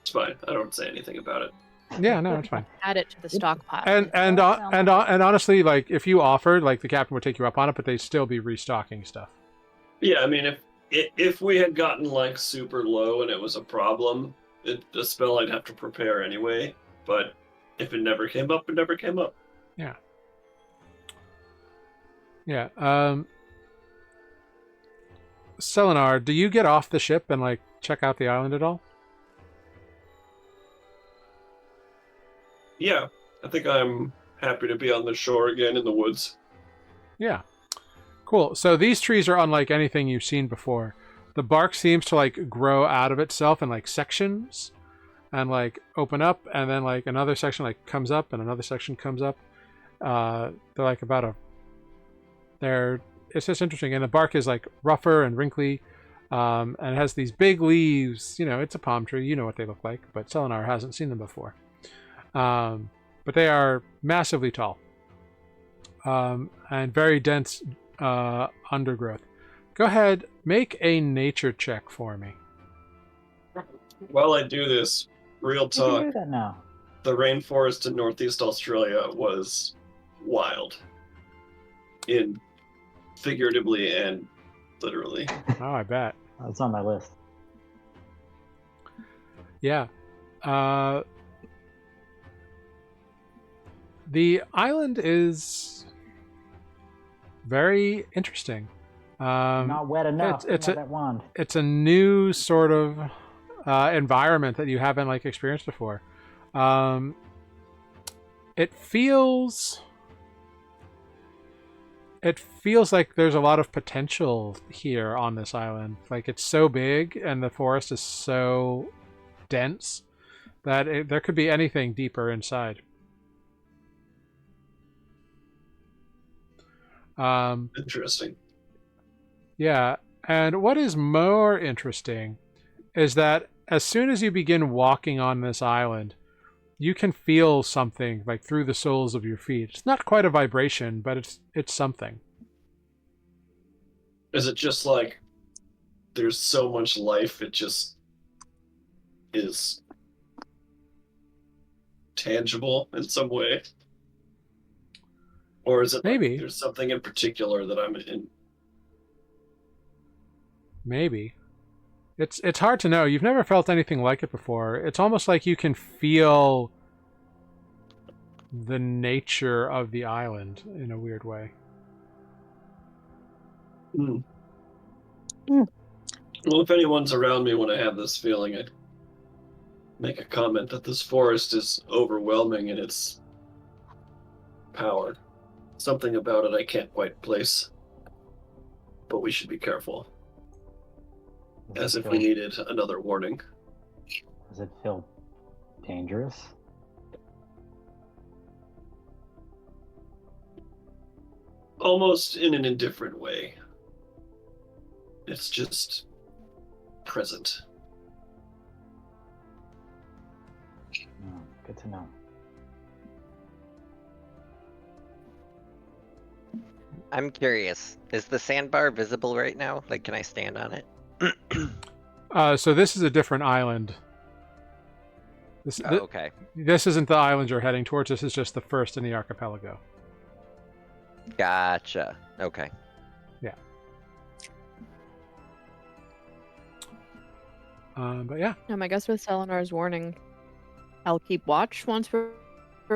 it's fine. I don't say anything about it. Yeah, no, it's fine. Add it to the stockpile. And honestly, like if you offered, like the captain would take you up on it, but they'd still be restocking stuff. Yeah, I mean, if we had gotten like super low and it was a problem, the spell I'd have to prepare anyway. But if it never came up, it never came up. Yeah. Selenar, do you get off the ship and like check out the island at all? Yeah, I think I'm happy to be on the shore again in the woods. Yeah. Cool. So these trees are unlike anything you've seen before. The bark seems to like grow out of itself in like sections and like open up, and then like another section like comes up and another section comes up. They're like about It's just interesting, and the bark is like rougher and wrinkly, and it has these big leaves. You know, it's a palm tree. You know what they look like, but Selenar hasn't seen them before. But they are massively tall, and very dense undergrowth. Go ahead, make a nature check for me. While I do this, real You can talk, do that now. the rainforest in Northeast Australia was wild. Figuratively and literally. Oh, I bet. It's on my list. Yeah. The island is very interesting. Not wet enough. it's Not a- that wand. It's a new sort of environment that you haven't like experienced before. It feels like there's a lot of potential here on this island. Like, it's so big and the forest is so dense that there could be anything deeper inside. Interesting. Yeah, and what is more interesting is that as soon as you begin walking on this island, you can feel something like through the soles of your feet. It's not quite a vibration, but it's something. Is it just like there's so much life, it just is tangible in some way? Or is it Maybe. like there's something in particular that I'm in? Maybe. It's hard to know. You've never felt anything like it before. It's almost like you can feel the nature of the island in a weird way. Well, if anyone's around me when I have this feeling, I'd make a comment that this forest is overwhelming in its power. Something about it I can't quite place. But we should be careful. As if we needed another warning. Does it feel dangerous? Almost in an indifferent way. It's just present. Oh, good to know. I'm curious. Is the sandbar visible right now? Like, can I stand on it? So this is a different island. Okay. This isn't the island you're heading towards. This is just the first in the archipelago. Gotcha. Okay. Yeah. But yeah. I guess with Selenar's warning, I'll keep watch once we're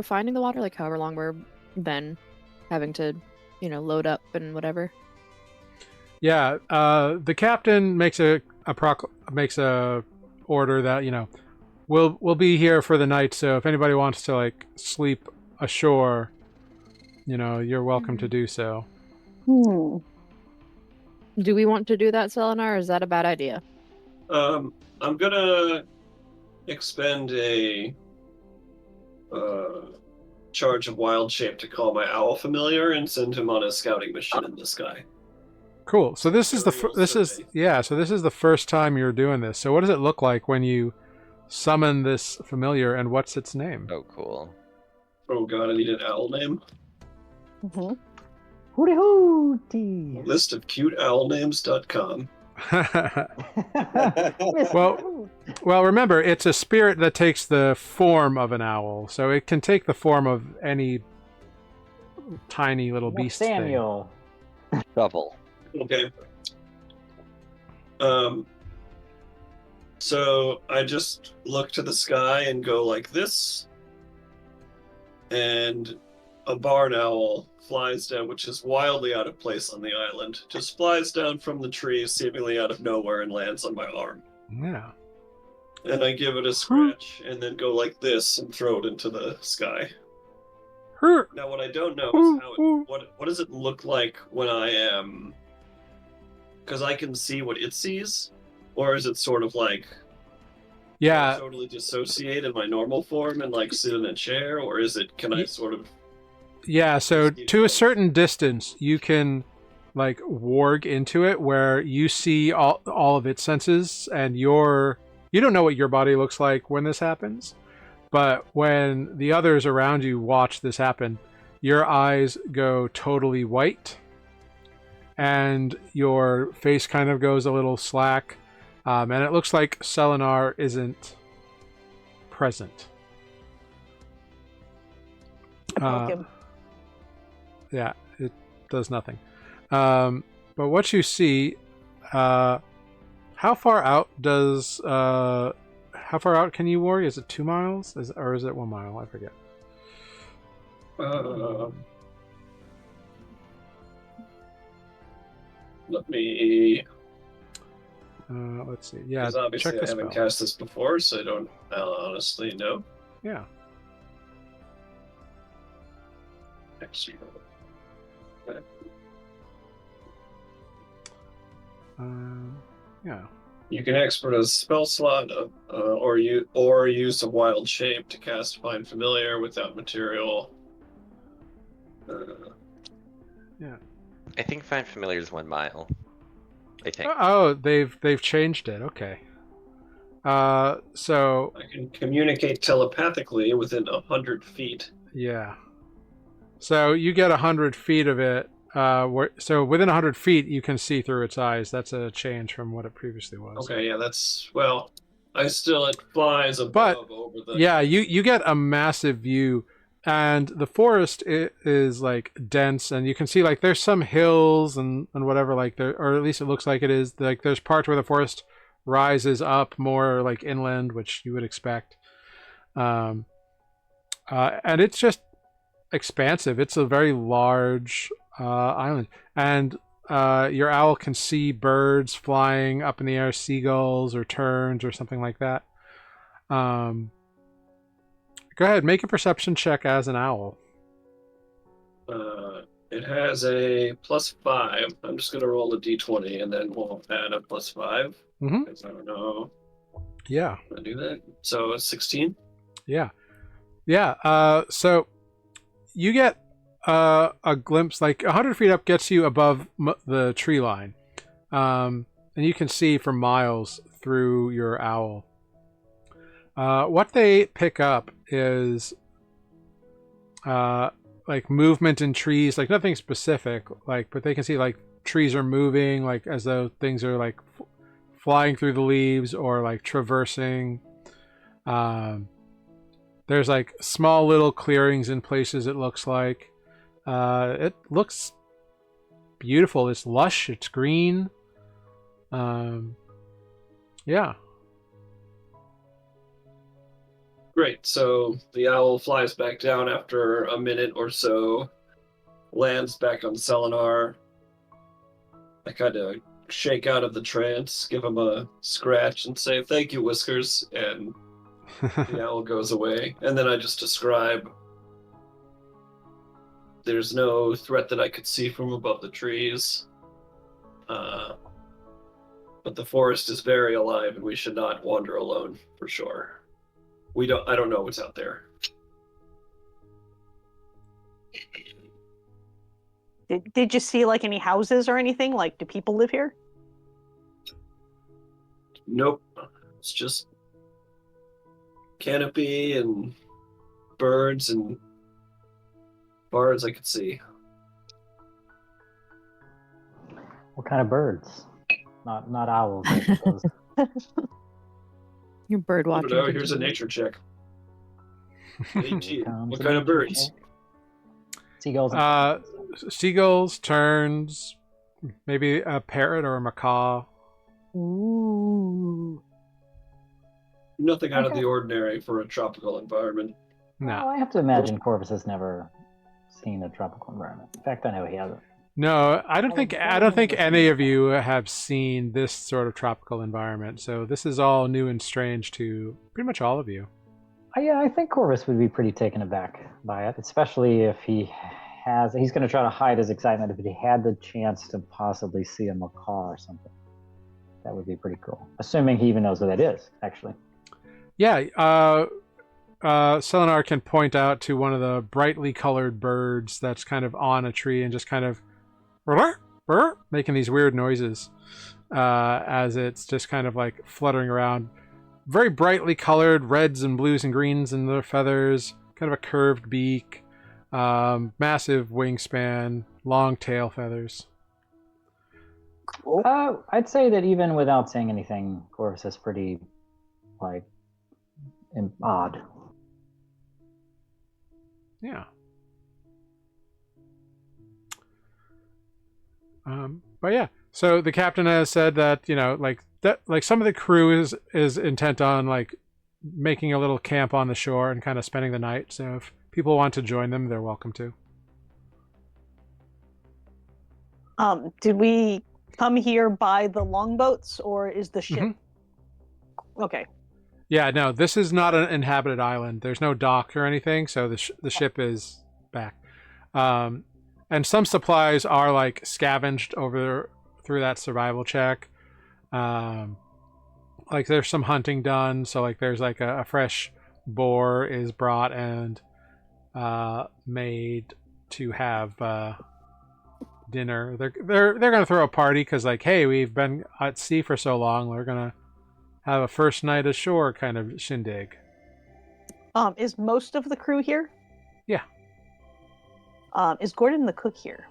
finding the water, like however long we're then having to, load up and whatever. Yeah, the captain makes a order that we'll be here for the night. So if anybody wants to like sleep ashore, you're welcome to do so. Hmm. Do we want to do that, Selenar, or is that a bad idea? I'm gonna expend a charge of wild shape to call my owl familiar and send him on a scouting mission in the sky. Cool. So this is the first time you're doing this. So what does it look like when you summon this familiar, and what's its name? Oh, cool. Oh god, I need an owl name. Mhm. Hooty hooty! List of cuteowlnames.com. Well, remember, it's a spirit that takes the form of an owl, so it can take the form of any tiny little beast thing. Samuel. Shovel. Okay. So I just look to the sky and go like this, and a barn owl flies down, which is wildly out of place on the island, just flies down from the tree seemingly out of nowhere and lands on my arm. Yeah. And I give it a scratch and then go like this and throw it into the sky. Now what I don't know is what does it look like when I am, because I can see what it sees, or is it sort of like Yeah. totally dissociate in my normal form and like sit in a chair, or is it can I sort of Yeah, so to a certain distance, you can like warg into it, where you see all of its senses, and you don't know what your body looks like when this happens, but when the others around you watch this happen, your eyes go totally white, and your face kind of goes a little slack, and it looks like Selenar isn't present. Poke him. Yeah, it does nothing. But what you see, how far out can you warg? Is it 2 miles? Or is it 1 mile? I forget. Let me. Let's see. Yeah, Because obviously check the I haven't spell. cast this before, so I don't honestly know. Yeah. Actually, Yeah. you can expert a spell slot, or use a wild shape to cast Find Familiar without material. Yeah. I think Find Familiar is 1 mile. I think. Oh, they've changed it. Okay. So I can communicate telepathically within 100 feet. yeah. So you get 100 feet of it. So within 100 feet, you can see through its eyes. That's a change from what it previously was. Okay, yeah, that's it flies above But over the. yeah, you get a massive view, and the forest is like dense, and you can see like there's some hills and whatever, like there, or at least it looks like it is. Like there's parts where the forest rises up more like inland, which you would expect. And it's just expansive. It's a very large island, and your owl can see birds flying up in the air, seagulls or terns or something like that. Go ahead, make a perception check as an owl. It has a +5. I'm just gonna roll a d20 and then we'll add a +5. Mm-hmm. Because I don't know. Yeah. I do that. So 16. Yeah. So you get a glimpse, like 100 feet up gets you above the tree line, and you can see for miles through your owl. What they pick up is like movement in trees, like nothing specific, like, but they can see like trees are moving, like as though things are like flying through the leaves or like traversing. There's like small little clearings in places, it looks like. It looks beautiful. It's lush, it's green. Yeah. Great. So the owl flies back down after a minute or so, lands back on Selenar. I kind of shake out of the trance, give him a scratch, and say, "Thank you, Whiskers," and the owl goes away. And then I just describe, there's no threat that I could see from above the trees. But the forest is very alive, and we should not wander alone, for sure. I don't know what's out there. Did you see like any houses or anything? Like, do people live here? Nope. It's just canopy and birds and birds I could see. What kind of birds? Not owls, I suppose. You're bird I watching. don't know. Here's a nature check. 18. What kind of birds? Seagulls. Seagulls, terns, maybe a parrot or a macaw. Ooh. Nothing out of the ordinary for a tropical environment. No. Oh, I have to imagine Corvus has never seen a tropical environment. In fact, I know he hasn't. No, I don't think any of you have seen this sort of tropical environment. So this is all new and strange to pretty much all of you. Yeah, I think Corvus would be pretty taken aback by it, especially if he's going to try to hide his excitement if he had the chance to possibly see a macaw or something. That would be pretty cool. Assuming he even knows what that is, actually. Yeah, Selenar can point out to one of the brightly colored birds that's kind of on a tree and just kind of burr, making these weird noises as it's just kind of like fluttering around. Very brightly colored reds and blues and greens in the feathers, kind of a curved beak, massive wingspan, long tail feathers. I'd say that even without saying anything, Corvus is pretty, like, odd. Yeah. But yeah, so the captain has said that, you know, like that, like some of the crew is intent on like making a little camp on the shore and kind of spending the night. So if people want to join them, they're welcome to. Did we come here by the longboats, or is the ship? Okay. Yeah, no, this is not an inhabited island. There's no dock or anything, so the ship is back. And some supplies are like scavenged through that survival check. Like there's some hunting done, so like there's like a fresh boar is brought and made to have dinner. They're gonna throw a party because like, hey, we've been at sea for so long, we're gonna have a first night ashore kind of shindig. Is most of the crew here? Yeah. Is Gordon the cook here?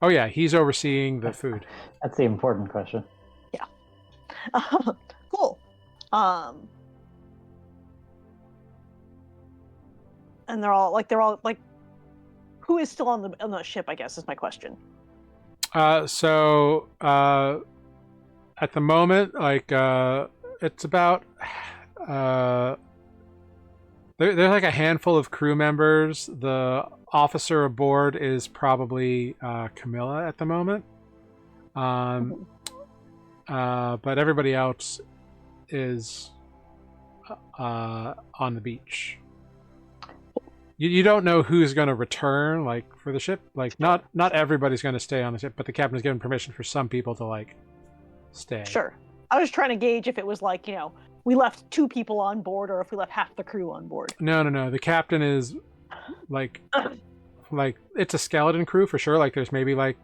Oh yeah, he's overseeing the food. That's the important question. Yeah. Cool. And they're all like, who is still on the ship? I guess is my question. So at the moment, like it's about there's like a handful of crew members. The officer aboard is probably Camilla at the moment. But everybody else is on the beach. You don't know who's going to return, like for the ship. Like not everybody's going to stay on the ship, but the captain has given permission for some people to like stay. Sure. I was trying to gauge if it was like, you know, we left 2 people on board, or if we left half the crew on board. No. The captain is like it's a skeleton crew for sure. Like there's maybe like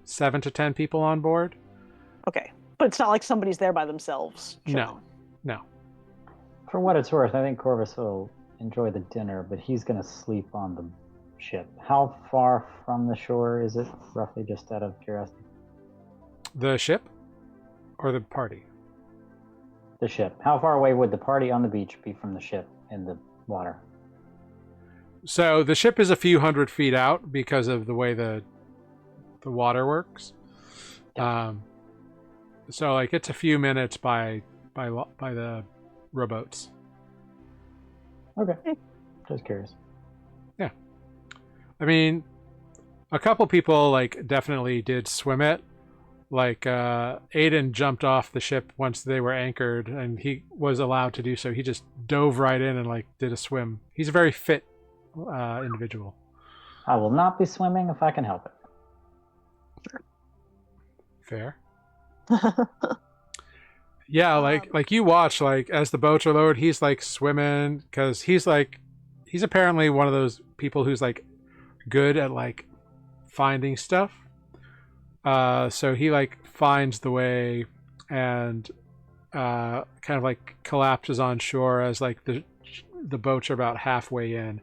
7 to 10 people on board. Okay, but it's not like somebody's there by themselves. No. For what it's worth, I think Corvus will enjoy the dinner, but he's going to sleep on the ship. How far from the shore is it, roughly, just out of curiosity? The ship or the party? The ship. How far away would the party on the beach be from the ship in the water? So the ship is a few hundred feet out because of the way the water works. So like it's a few minutes by the rowboats. Okay. Just curious. Yeah. I mean, a couple people like definitely did swim it. Like Aiden jumped off the ship once they were anchored, and he was allowed to do so. He just dove right in and like did a swim. He's a very fit individual. I will not be swimming if I can help it. Fair. Yeah, like you watch like as the boats are lowered, he's like swimming because he's apparently one of those people who's like good at like finding stuff. So he like finds the way and kind of like collapses on shore as like the boats are about halfway in,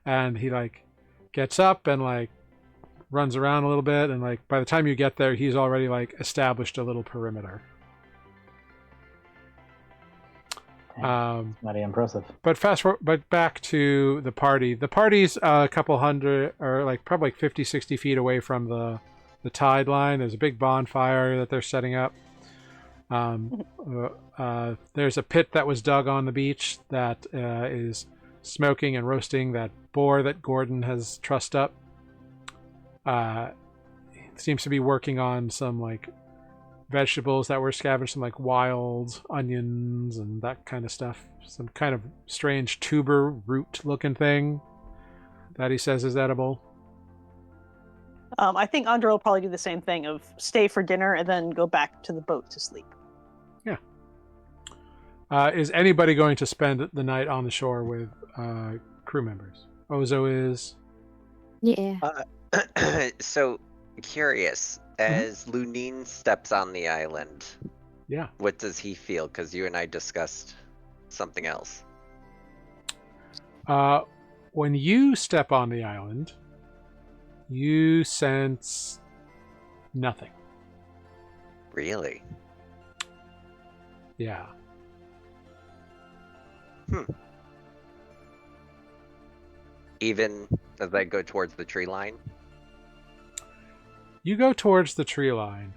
and he like gets up and like runs around a little bit, and like by the time you get there, he's already like established a little perimeter. Mighty impressive. But back to the party. The party's a couple hundred, or like probably like 50, 60 feet away from the tide line. There's a big bonfire that they're setting up. There's a pit that was dug on the beach that is smoking and roasting that boar that Gordon has trussed up. Seems to be working on some like vegetables that were scavenged, some like wild onions and that kind of stuff. Some kind of strange tuber root looking thing that he says is edible. I think Andra will probably do the same thing of stay for dinner and then go back to the boat to sleep. Yeah. Is anybody going to spend the night on the shore with crew members? Ozo is. Yeah. So curious, as Lunine steps on the island, Yeah. what does he feel? Because you and I discussed something else. When you step on the island, you sense nothing. Really? Yeah. Even as I go towards the tree line? You go towards the tree line,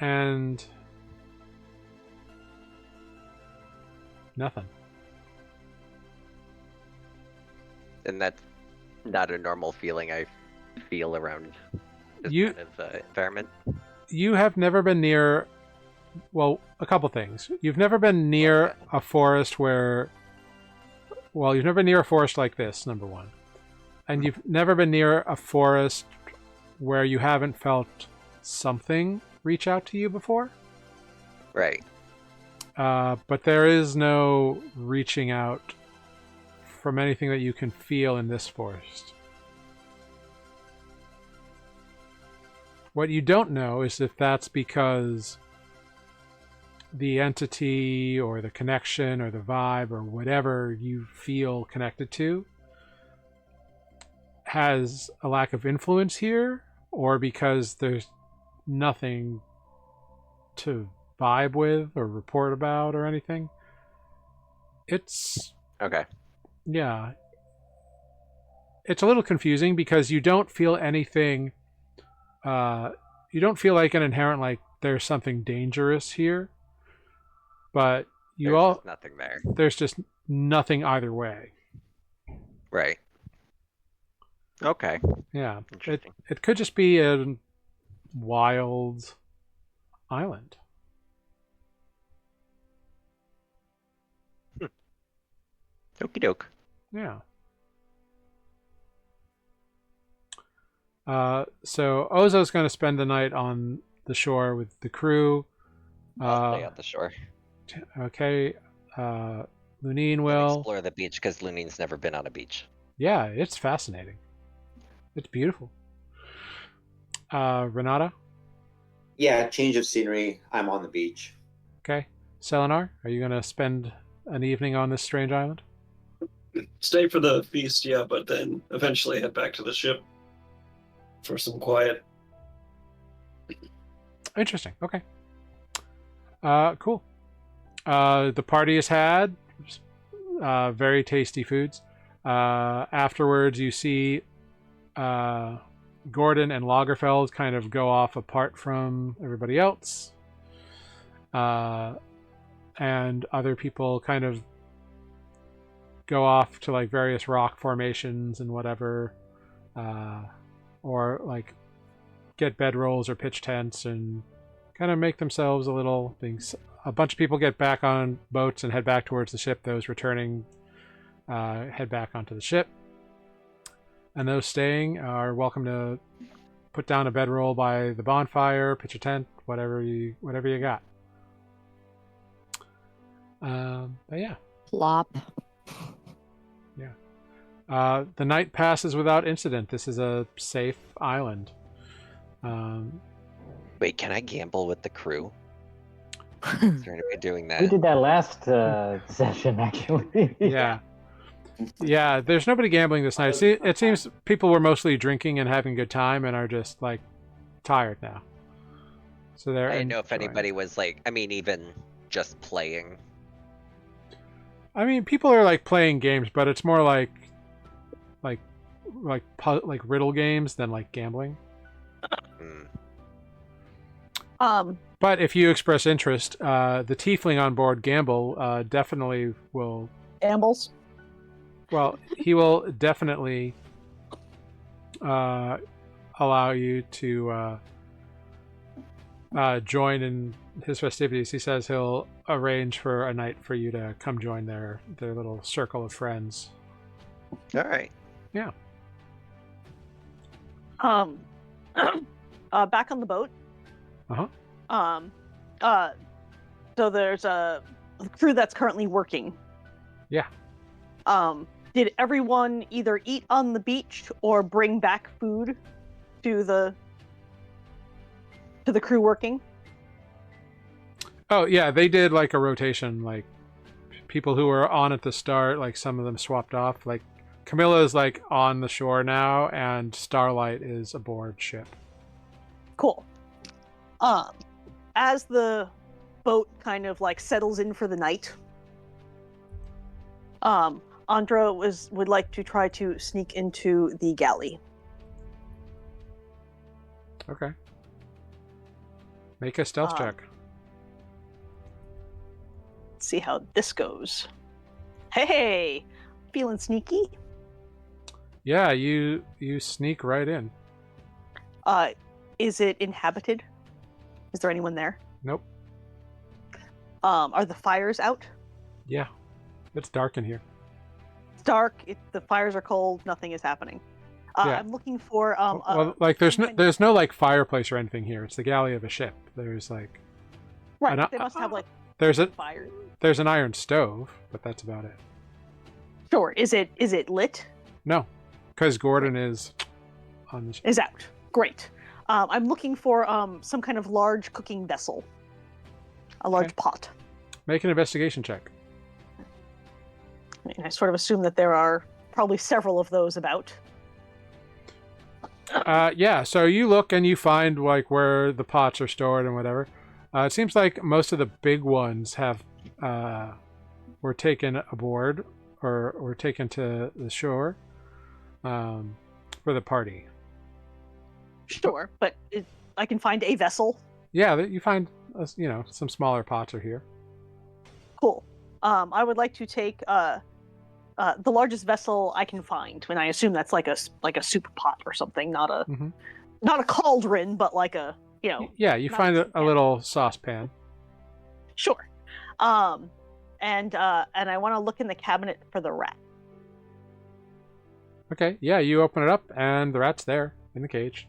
and nothing. And that's not a normal feeling I feel around this You- kind of environment. You have never been near, well, a couple things. You've never been near a forest where, well, you've never been near a forest like this, number one. And you've never been near a forest where you haven't felt something reach out to you before. Right. But there is no reaching out from anything that you can feel in this forest. What you don't know is if that's because the entity or the connection or the vibe or whatever you feel connected to has a lack of influence here, or because there's nothing to vibe with or report about or anything. It's, Okay. yeah, it's a little confusing because you don't feel anything, you don't feel like an inherent, like there's something dangerous here, but you There's all, just nothing there. there's just nothing either way. Right. Okay. Yeah, Interesting. it could just be a wild island. Okie doke. Yeah. So Ozo's going to spend the night on the shore with the crew. I'll stay on the shore. Okay. Lunine And will. explore the beach because Lunine's never been on a beach. Yeah, it's fascinating. It's beautiful. Renata? Yeah, change of scenery. I'm on the beach. Okay. Selenar, are you going to spend an evening on this strange island? Stay for the feast, yeah, but then eventually head back to the ship for some quiet. Interesting. Okay. Cool. The party is had. Very tasty foods. Afterwards, you see Gordon and Lagerfeld kind of go off apart from everybody else. And other people kind of go off to like various rock formations and whatever. Or like get bedrolls or pitch tents and kind of make themselves a little things. A bunch of people get back on boats and head back towards the ship. Those returning head back onto the ship. And those staying are welcome to put down a bedroll by the bonfire, pitch a tent, whatever you got. But yeah. Plop. The night passes without incident. This is a safe island. Wait, can I gamble with the crew? Is there any way of doing We that? did that last session, actually. Yeah. Yeah, there's nobody gambling this night. See, it seems people were mostly drinking and having a good time and are just, like, tired now. So they're I didn't know if enjoying. anybody was like, I mean, even just playing. I mean, people are, like, playing games, but it's more like riddle games than, like, gambling. Hmm. But if you express interest, the tiefling on board Gamble definitely will. Ambles. Well, he will definitely allow you to join in his festivities. He says he'll arrange for a night for you to come join their little circle of friends. All right. Yeah. Back on the boat. Uh-huh. So there's a crew that's currently working. Yeah. Did everyone either eat on the beach or bring back food to the crew working? Oh yeah, they did like a rotation. Like people who were on at the start, like some of them swapped off. Like Camilla is like on the shore now, and Starlight is aboard ship. Cool. As the boat kind of like settles in for the night, Andra would like to try to sneak into the galley. Okay. Make a stealth check. Let's see how this goes. Hey, feeling sneaky? Yeah, you sneak right in. Is it inhabited? Is there anyone there? Nope. Are the fires out? Yeah, it's dark in here. It's dark. The fires are cold. Nothing is happening. Yeah. I'm looking for well, like there's no like fireplace or anything here. It's the galley of a ship. There's like right. They must have like there's fire. There's an iron stove, but that's about it. Sure. Is it lit? No, because Gordon is on the ship. Is out. Great. I'm looking for some kind of large cooking vessel. A large pot. Make an investigation check. And I sort of assume that there are probably several of those about. Yeah, so you look and you find like where the pots are stored and whatever. It seems like most of the big ones have were taken aboard or were taken to the shore for the party. Sure, but I can find a vessel. Yeah, you find some smaller pots are here. Cool. I would like to take the largest vessel I can find, and I assume that's like a soup pot or something, not a cauldron, but like a Yeah, you find a little saucepan. Sure. And I want to look in the cabinet for the rat. Okay, yeah, you open it up and the rat's there in the cage.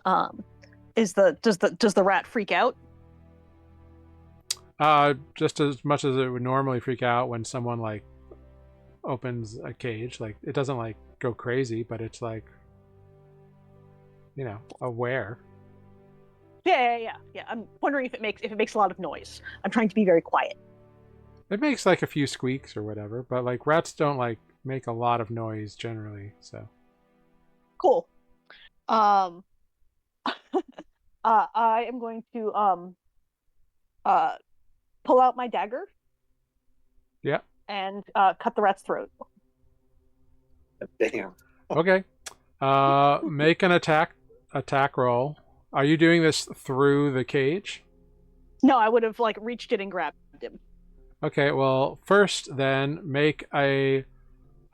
Does the rat freak out? Just as much as it would normally freak out when someone like opens a cage. Like it doesn't like go crazy, but it's like aware. Yeah. I'm wondering if it makes a lot of noise. I'm trying to be very quiet. It makes like a few squeaks or whatever, but like rats don't like make a lot of noise generally, so. Cool. I am going to pull out my dagger. Yeah. And cut the rat's throat. Damn. Okay. Make an attack roll. Are you doing this through the cage? No, I would have like reached in and grabbed him. Okay, well, first then make an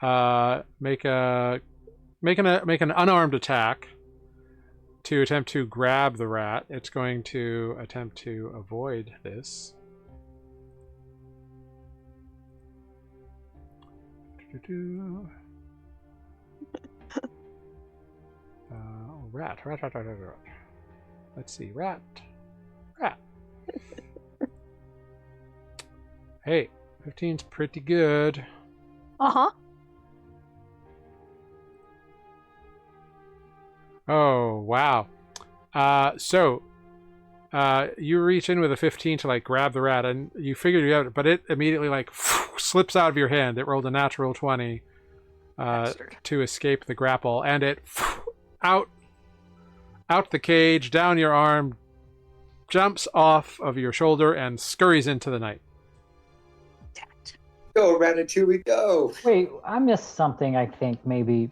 unarmed attack to attempt to grab the rat. It's going to attempt to avoid this. Rat. Let's see, rat. Hey, 15's pretty good. Uh-huh. Oh, wow. So you reach in with a 15 to like grab the rat, and you figured you out, but it immediately like slips out of your hand. It rolled a natural 20 to escape the grapple, and it out the cage, down your arm, jumps off of your shoulder, and scurries into the night. Go, Ratatouille, go! Wait, I missed something. I think maybe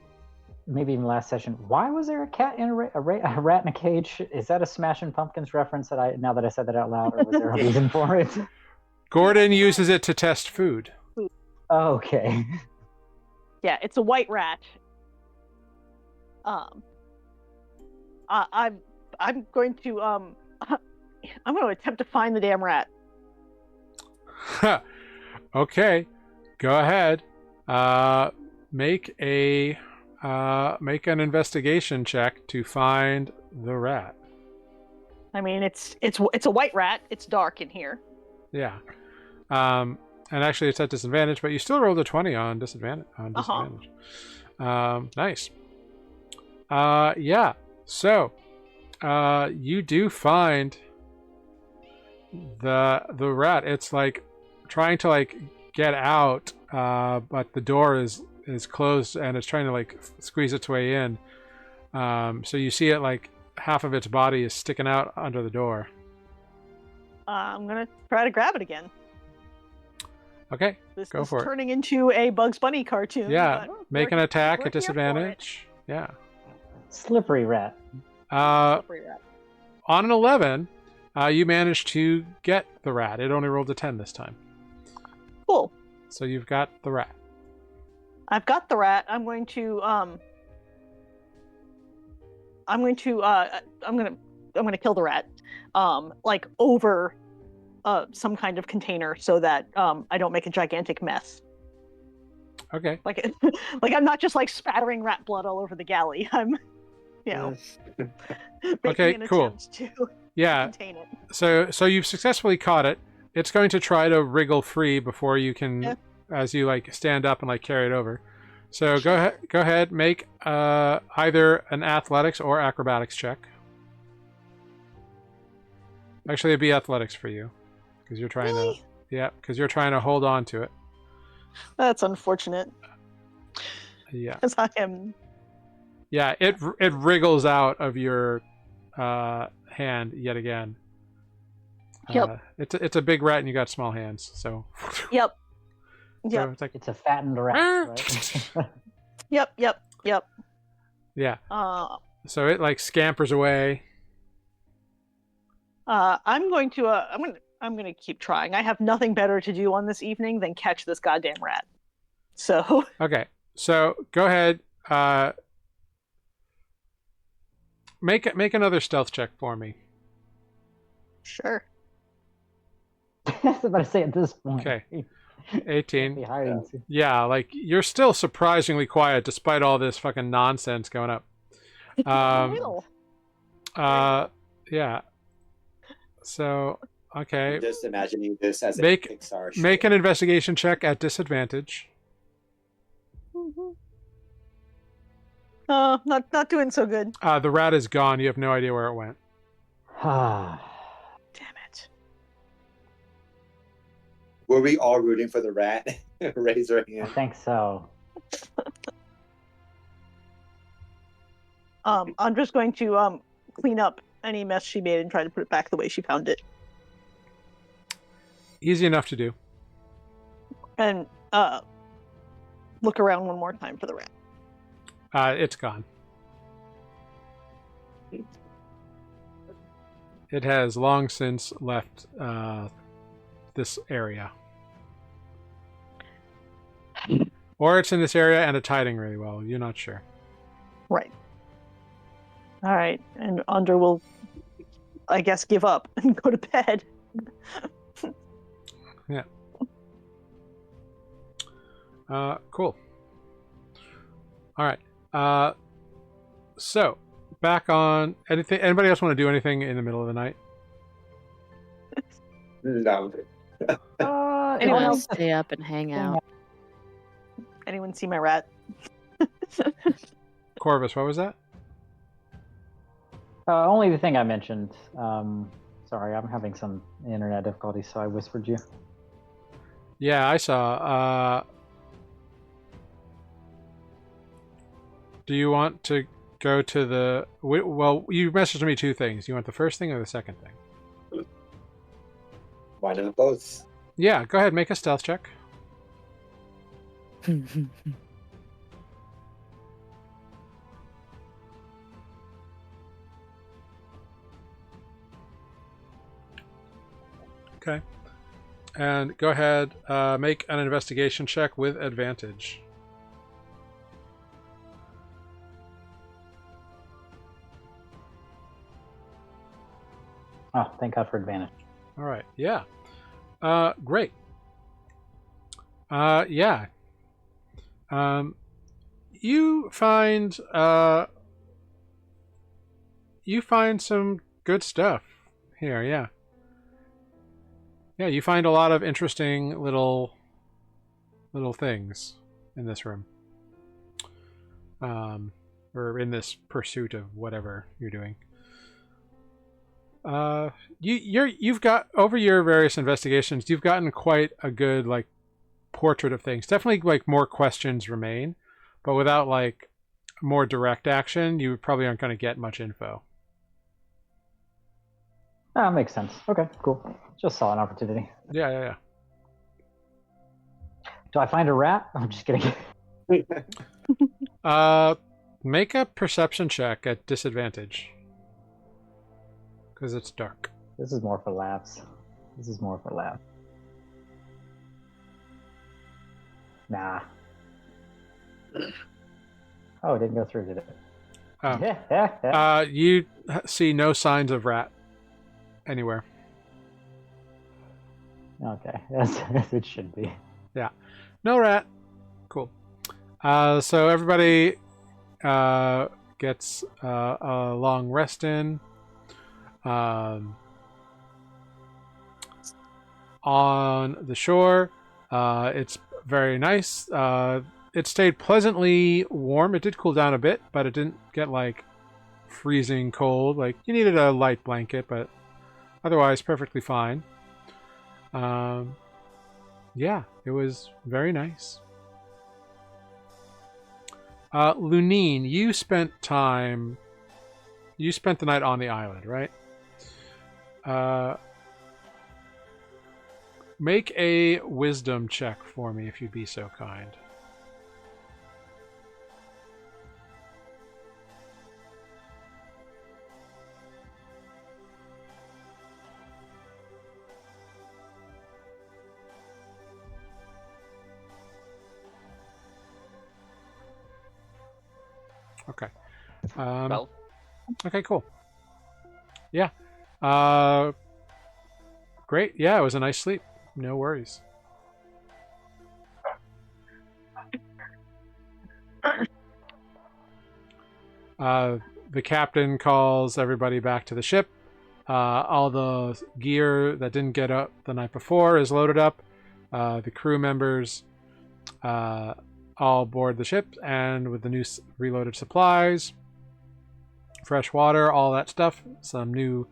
in the last session. Why was there a cat in a rat in a cage? Is that a Smashing Pumpkins reference now that I said that out loud, or was there a reason for it? Gordon uses it to test food. Oh, okay. Yeah, it's a white rat. I'm going to attempt to find the damn rat. Okay, go ahead. Make an investigation check to find the rat. I mean, it's a white rat. It's dark in here. Yeah. And actually, it's at disadvantage, but you still rolled a 20 on disadvantage. Nice. Yeah. So, you do find the rat. It's like trying to like get out, but the door is closed and it's trying to like squeeze its way in. So you see it like half of its body is sticking out under the door. I'm gonna try to grab it again. Okay, This go is for it. turning into a Bugs Bunny cartoon. Yeah, but make an we're- attack we're at here for it. disadvantage. Yeah. Slippery rat. Slippery rat. On an 11, you manage to get the rat. It only rolled a 10 this time. Cool. So you've got the rat. I've got the rat. I'm going to kill the rat. Like over some kind of container so that I don't make a gigantic mess. Okay. Like like I'm not just like spattering rat blood all over the galley. I'm making Okay, an cool. attempt to Yeah. contain it. So you've successfully caught it. It's going to try to wriggle free before you can, Yeah. as you like stand up and like carry it over. So go ahead, make either an athletics or acrobatics check. Actually, it'd be athletics for you because you're trying Really? to. Yeah, because you're trying to hold on to it. That's unfortunate. Yeah. Because I am. Yeah, it wriggles out of your hand yet again. Yep. It's a big rat and you got small hands, so. Yep. So Yep. it's like It's a fattened rat, right? Yep. yeah. Uh, So it like scampers away. I'm going to keep trying. I have nothing better to do on this evening than catch this goddamn rat. So Okay, so go ahead. Make another stealth check for me. sure. I was about to say at this point. Okay. Be 18. hiding. Yeah, like you're still surprisingly quiet despite all this fucking nonsense going up. Real. Yeah. So okay, I'm just imagining this as a Make- Pixar show. make an investigation check at disadvantage. Not doing so good. The rat is gone. You have no idea where it went. I Damn it. Were we all rooting for the rat? Raise our hand. think so. I'm just going to clean up any mess she made and try to put it back the way she found it. Easy enough to do. And look around one more time for the rat. It's gone. It has long since left this area. Or it's in this area and it's hiding really well. You're not sure. Right. All right, and Andra will, I guess, give up and go to bed. Cool. All right. So back on anything. Anybody else want to do anything in the middle of the night? No. Anyone I'll else? stay up and hang out. Anyone see my rat? Corvus, what was that? Only the thing I mentioned. Sorry, I'm having some internet difficulties, so I whispered you. Yeah, I saw. Do you want to go to the? Well, you messaged me two things. You want the first thing or the second thing? Why not both? Yeah, go ahead. Make a stealth check. Okay. And go ahead, make an investigation check with advantage. Oh, thank God for advantage. All right. Yeah. Great. Yeah. You find some good stuff here. Yeah. Yeah, you find a lot of interesting little things in this room. or in this pursuit of whatever you're doing. You've got, over your various investigations, you've gotten quite a good like portrait of things. Definitely like more questions remain, but without like more direct action, you probably aren't going to get much info. That makes sense. Okay, cool. Just saw an opportunity. Yeah. Do I find a rat? I'm just kidding. Make a perception check at disadvantage. Because it's dark. This is more for laughs. Nah. Oh, it didn't go through, did it? Oh. You see no signs of rat anywhere. Okay, as it should be. Yeah. No rat. Cool. So everybody gets a long rest in. On the shore, it's very nice. It stayed pleasantly warm. It did cool down a bit, but it didn't get like freezing cold. Like you needed a light blanket, but otherwise perfectly fine. Yeah, it was very nice. Lunine, you spent the night on the island, right? Make a wisdom check for me if you'd be so kind. Okay. 12. Okay, cool. Yeah. Great. Yeah, it was a nice sleep. No worries. The captain calls everybody back to the ship. All the gear that didn't get up the night before is loaded up. The crew members all board the ship, and with the new reloaded supplies, fresh water, all that stuff, some new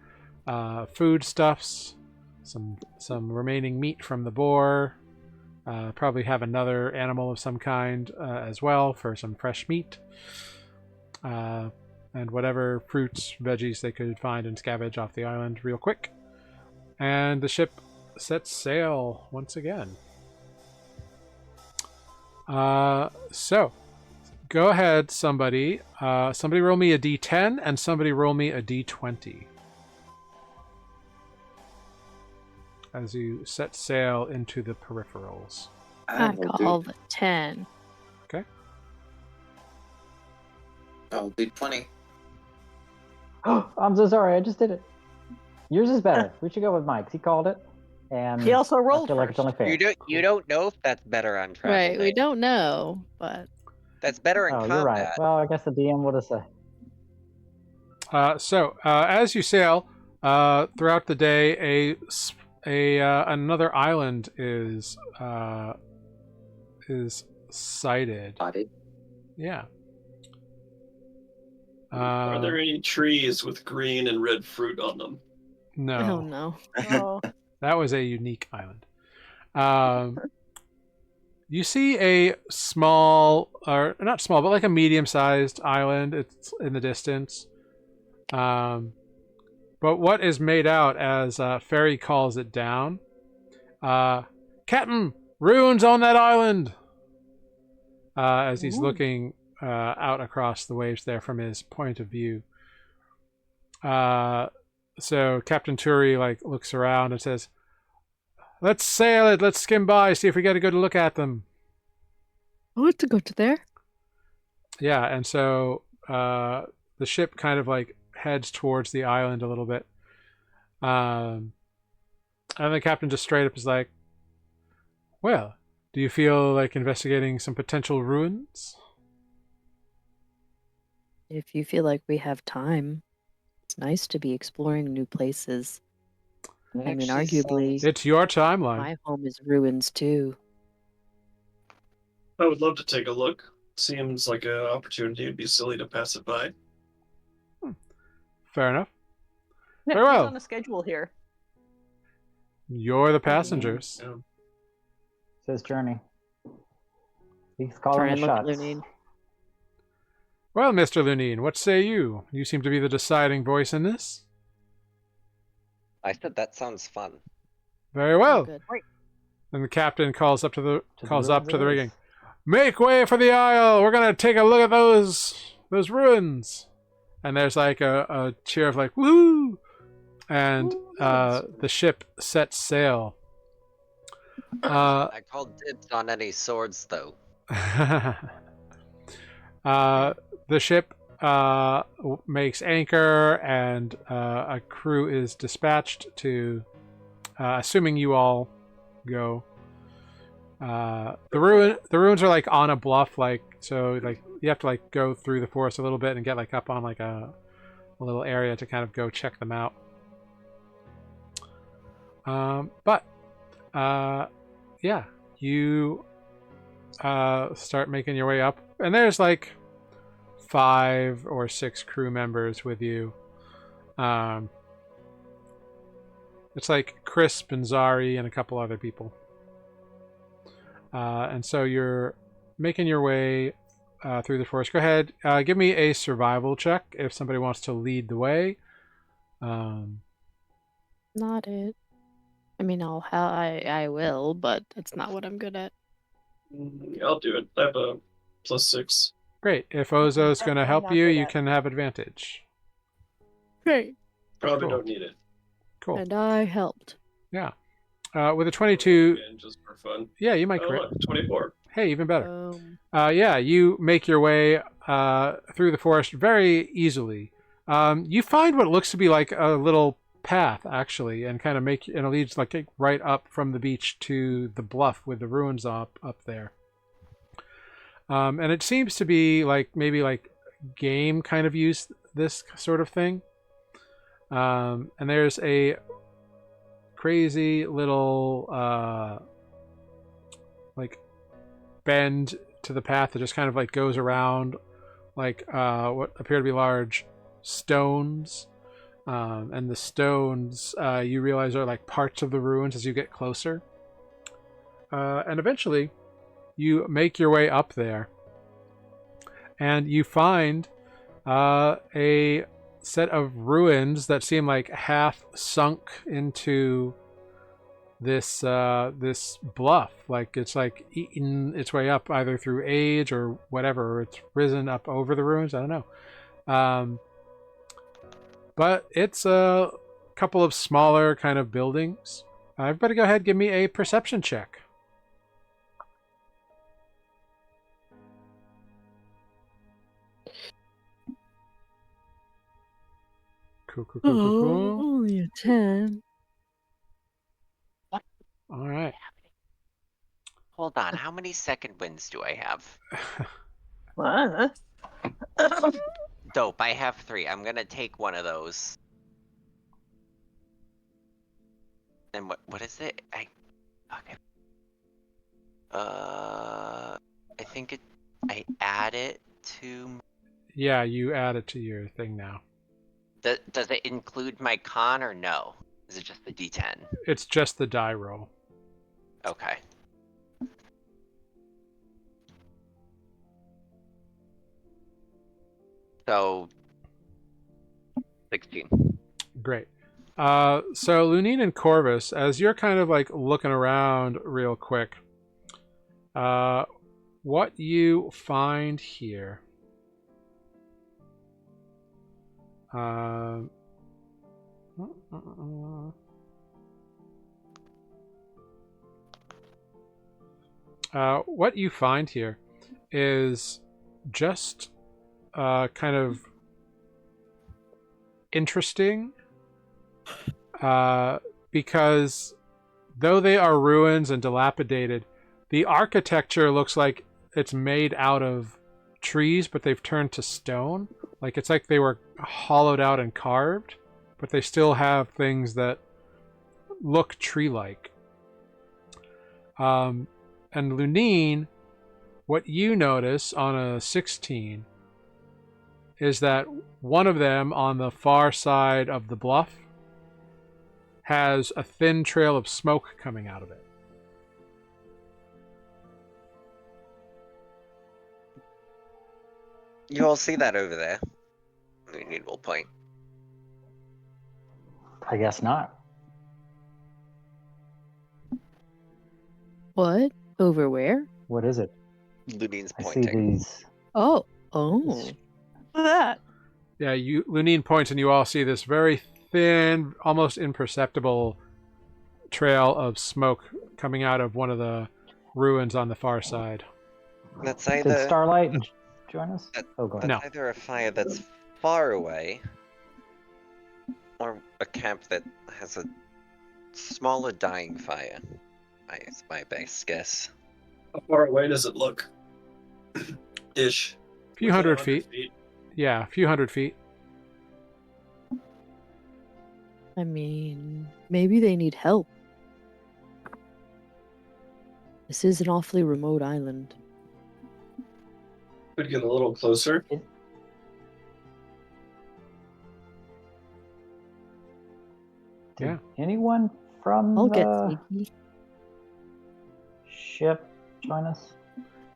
food stuffs, some remaining meat from the boar, probably have another animal of some kind as well for some fresh meat, and whatever fruits, veggies they could find and scavenge off the island real quick. And the ship sets sail once again. So go ahead, somebody roll me a d10 and somebody roll me a d20 as you set sail into the peripherals. I will call do. the 10. Okay. I'll do 20. Oh, I'm so sorry. I just did it. Yours is better. We should go with Mike's. He called it, and He also I rolled feel like it's first. only fair. You don't know if that's better on travel. Right, we day. don't know, but That's better in Oh, combat. you're right. Well, I guess the DM would have said. So as you sail throughout the day, another island is sighted. Spotted. Yeah. Are there any trees with green and red fruit on them? No. oh no. Oh, That was a unique island. You see a small, or not small, but like a medium-sized island. It's in the distance. But what is made out as Ferry calls it down? Captain, ruins on that island! As he's looking out across the waves there from his point of view. So Captain Turi like looks around and says, "Let's sail it. Let's skim by, see if we get a good look at them." I want to go to there. Yeah, and so the ship kind of like heads towards the island a little bit. And the captain just straight up is like, "Well, do you feel like investigating some potential ruins?" If you feel like we have time, it's nice to be exploring new places. I mean, arguably, It's your timeline. my home is ruins too. I would love to take a look. seems like an opportunity. It'd be silly to pass it by. Fair enough. Nick, Very who's well. on the schedule here? You're the passengers. Yeah. Says Journey. He's calling Try the and look at shots. Lunine. Well, Mr. Lunine, what say you? You seem to be the deciding voice in this. I said that sounds fun. Very Oh, well. good. And the captain calls up to the ruins it rigging. is. Make way for the aisle. We're gonna take a look at those ruins. And there's like a cheer of like woohoo, and the ship sets sail. I called dibs on any swords, though. The ship makes anchor, and a crew is dispatched to, assuming you all go. The ruins are like on a bluff, like so, like you have to like go through the forest a little bit and get like up on like a little area to kind of go check them out. Yeah, you start making your way up, and there's like 5 or 6 crew members with you. It's like Crisp and Zari and a couple other people. And so you're making your way through the forest. Go ahead, give me a survival check if somebody wants to lead the way. Not it. I mean, I will, but that's not what I'm good at. I'll do it. I have a +6. Great. If Ozo's going to I'm help not you, good you at- can have advantage. Great. Probably Cool. don't need it. Cool. And I helped. Yeah. With a 22, And just for fun. yeah, you might Oh, crit. look, 24. Hey, even better. Um, Yeah, you make your way through the forest very easily. You find what looks to be like a little path, actually, and kind of and it leads like right up from the beach to the bluff with the ruins up there. And it seems to be like maybe like game kind of use this sort of thing. And there's a crazy little like bend to the path that just kind of like goes around like what appear to be large stones, and the stones you realize are like parts of the ruins as you get closer, and eventually you make your way up there and you find a set of ruins that seem like half sunk into this this bluff, like it's like eaten its way up either through age or whatever, or it's risen up over the ruins. I don't know, but it's a couple of smaller kind of buildings. Everybody go ahead, give me a perception check. Cool. only a 10. All right. Hold on, how many second wins do I have? What? Dope, I have 3. I'm gonna take one of those. And what is it? Okay. I think I add it to. Yeah, you add it to your thing now. Does it include my con or no? Is it just the D10? It's just the die roll. Okay. So 16. Great. So Lunine and Corvus, as you're kind of like looking around real quick, what you find here, what you find here is just kind of interesting, because though they are ruins and dilapidated, the architecture looks like it's made out of trees, but they've turned to stone. Like it's like they were hollowed out and carved, but they still have things that look tree-like. And Lunine, What you notice on a 16 is that one of them on the far side of the bluff has a thin trail of smoke coming out of it. You all see that over there? Nuuli will point. I guess not. What? Over where? What is it? Ludine's I see pointing. these. Oh. Look at that. Yeah, Lunine points and you all see this very thin, almost imperceptible trail of smoke coming out of one of the ruins on the far side. That's Did either Starlight join us? That- Oh, go ahead. No. either a fire that's far away, or a camp that has a smaller dying fire. Is my best guess. How far away does it look? Ish. A few hundred feet. Yeah, a few hundred feet. I mean, maybe they need help. This is an awfully remote island. Could get a little closer. Yeah. Anyone from I'll get the sneaky. ship join us?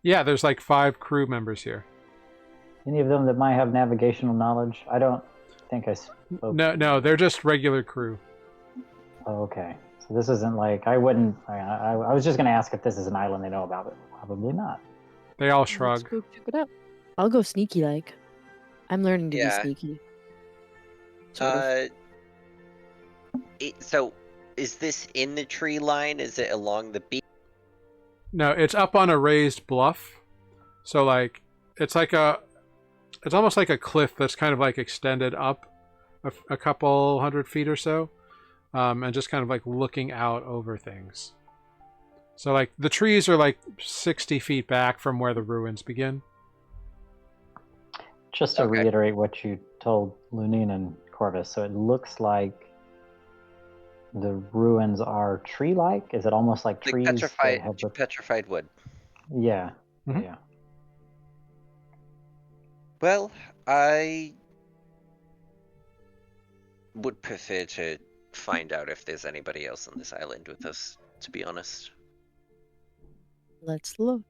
Yeah, there's like 5 crew members here. Any of them that might have navigational knowledge? I don't think I spoke. No, they're just regular crew. Oh, okay. So this isn't like I wouldn't. I was just going to ask if this is an island they know about, but probably not. They all Let's shrug. go check it out. I'll go sneaky like. I'm learning to Yeah. be sneaky. Sort of. So, is this in the tree line? Is it along the beach? No, it's up on a raised bluff. So like it's almost like a cliff that's kind of like extended up a couple hundred feet or so, and just kind of like looking out over things. So like the trees are like 60 feet back from where the ruins begin. Just to Okay. reiterate what you told Lunine and Corvus, so it looks like the ruins are tree-like. Is it almost like Like trees that have petrified wood. Yeah. Mhm. Yeah. Well, I would prefer to find out if there's anybody else on this island with us, to be honest. Let's look.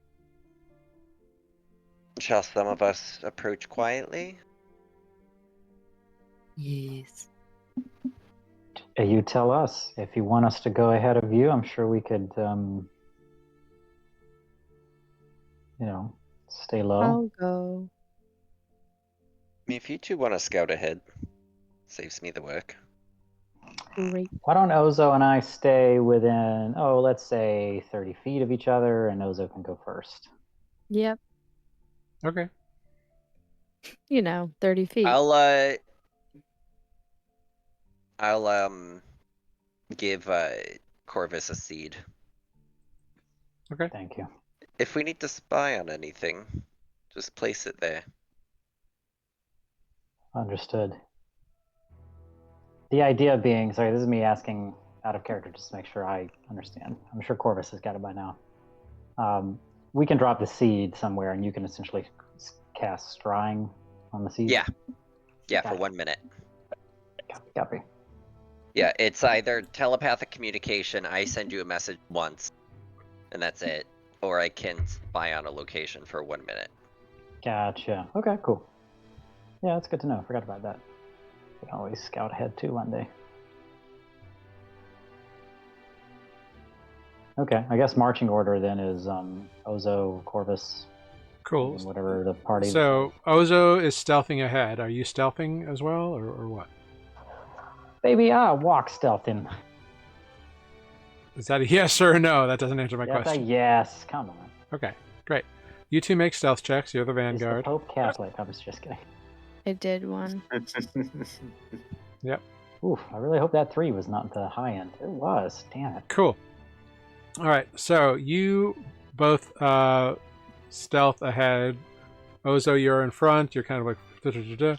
Shall some of us approach quietly? Yes. You tell us if you want us to go ahead of you. I'm sure we could, stay low. I'll go. I mean, if you two want to scout ahead, saves me the work. Great. Why don't Ozo and I stay within, let's say 30 feet of each other, and Ozo can go first. Yep. Okay. 30 feet. I'll give Corvus a seed. Okay. Thank you. If we need to spy on anything, just place it there. Understood. The idea being, sorry, this is me asking out of character just to make sure I understand. I'm sure Corvus has got it by now. We can drop the seed somewhere, and you can essentially cast Scrying on the seed. Yeah, for Got it. 1 minute. Copy. Yeah, it's either telepathic communication, I send you a message once, and that's it, or I can spy on a location for 1 minute. Gotcha. Okay, cool. Yeah, that's good to know. Forgot about that. We can always scout ahead too one day. Okay, I guess marching order then is Ozo, Corvus, Cool. and whatever the party. So Ozo is stealthing ahead. Are you stealthing as well, or what? Baby, I walk stealthing. Is that a yes or a no? That doesn't answer my That's a question. yes. Come on. Okay, great. You two make stealth checks. You're the Is the vanguard. Pope Catholic? I was just kidding. I did one. Oof, I really hope that 3 was not the high end. It was. Damn it. Cool. All right, so you both stealth ahead. Ozo, you're in front. You're kind of like da-da-da-da.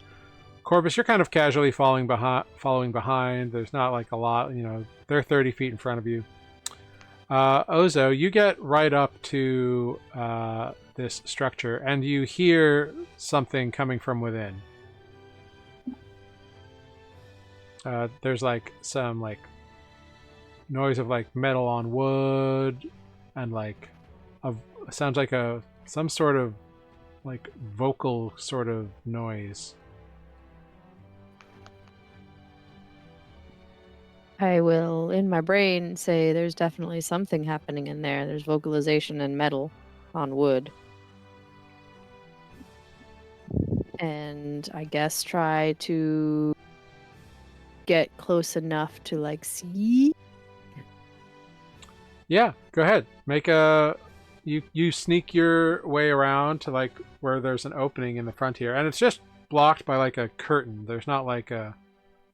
Corvus, you're kind of casually following behind. There's not like a lot, they're 30 feet in front of you. Ozo, you get right up to this structure, and you hear something coming from within. There's like some like noise of like metal on wood, and like sounds like some sort of like vocal sort of noise. I will, in my brain, say there's definitely something happening in there. There's vocalization and metal on wood. And I guess try to get close enough to like see. Yeah, go ahead. Make a you sneak your way around to like where there's an opening in the front here, and it's just blocked by like a curtain. There's not like a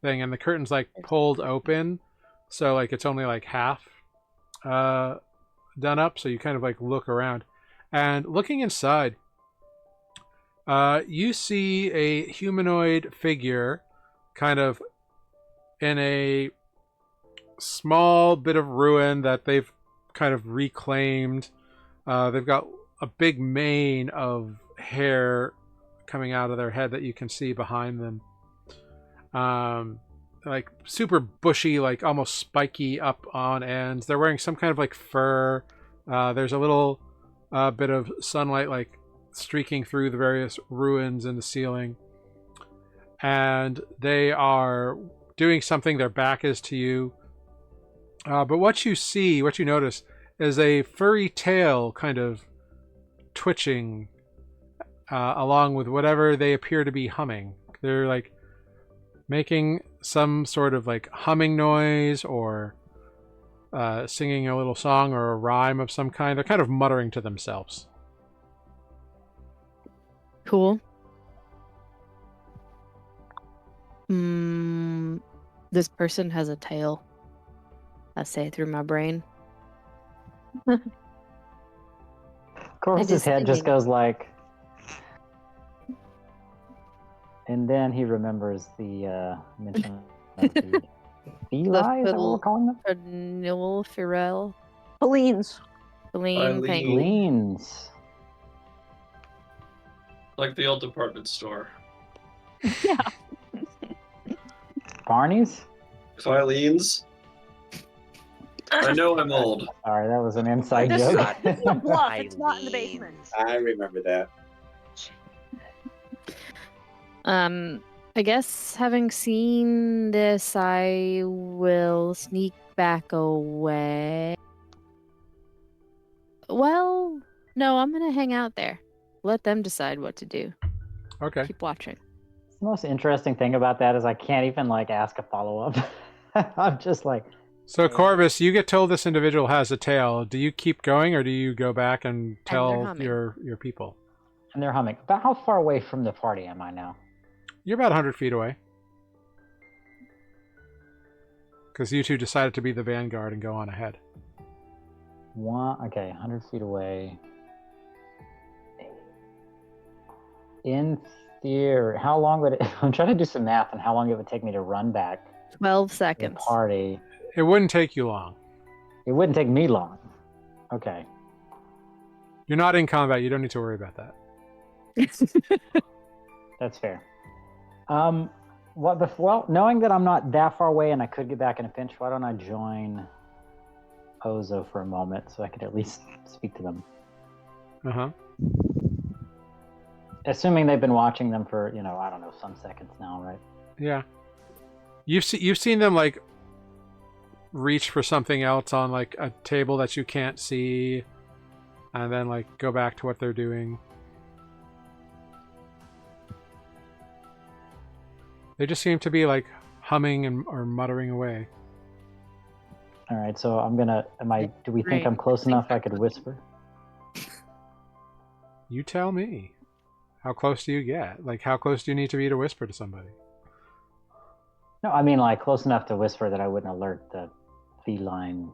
thing, and the curtain's like pulled open, so like it's only like half done up. So you kind of like look around, and looking inside, you see a humanoid figure, kind of in a small bit of ruin that they've kind of reclaimed. They've got a big mane of hair coming out of their head that you can see behind them. Like super bushy, like almost spiky up on ends. They're wearing some kind of like fur. There's a little bit of sunlight like streaking through the various ruins in the ceiling. And they are doing something. Their back is to you. But what you notice is a furry tail kind of twitching along with whatever they appear to be humming. They're like making some sort of like humming noise or singing a little song or a rhyme of some kind. They're kind of muttering to themselves. Cool. This person has a tail. I say through my brain. Corvus's head just goes like, and then he remembers the mention of the Eli, is that what we're calling them? Nuuli Forged. Hellenes. Helene, thank you. Leans. Like the old department store. Yeah. Barney's? Filene's. I know I'm old. Sorry, that was an inside This joke. is a bluff. It's not in the basement. I remember that. I guess having seen this, I will sneak back away. Well, no, I'm gonna hang out there. Let them decide what to do. Okay. Keep watching. The most interesting thing about that is I can't even like ask a follow-up. I'm just like, So Corvus, you get told this individual has a tail. Do you keep going, or do you go back and tell humming. your people? and they're humming. About how far away from the party am I now? You're about 100 feet away. Because you two decided to be the vanguard and go on ahead. Okay, 100 feet away. In theory, how long would it... I'm trying to do some math on how long it would take me to run back 12 to the seconds. party. It wouldn't take you long. It wouldn't take me long. Okay. You're not in combat. You don't need to worry about that. That's fair. Well, knowing that I'm not that far away and I could get back in a pinch, why don't I join Ozo for a moment so I could at least speak to them? Uh-huh. Assuming they've been watching them for, I don't know, some seconds now, right? Yeah. You've seen them, like, reach for something else on, like, a table that you can't see, and then, like, go back to what they're doing. They just seem to be, like, humming or muttering away. All right, so do we think I'm close enough I could whisper? You tell me. How close do you get? Like, how close do you need to be to whisper to somebody? No, I mean, like, close enough to whisper that I wouldn't alert the feline.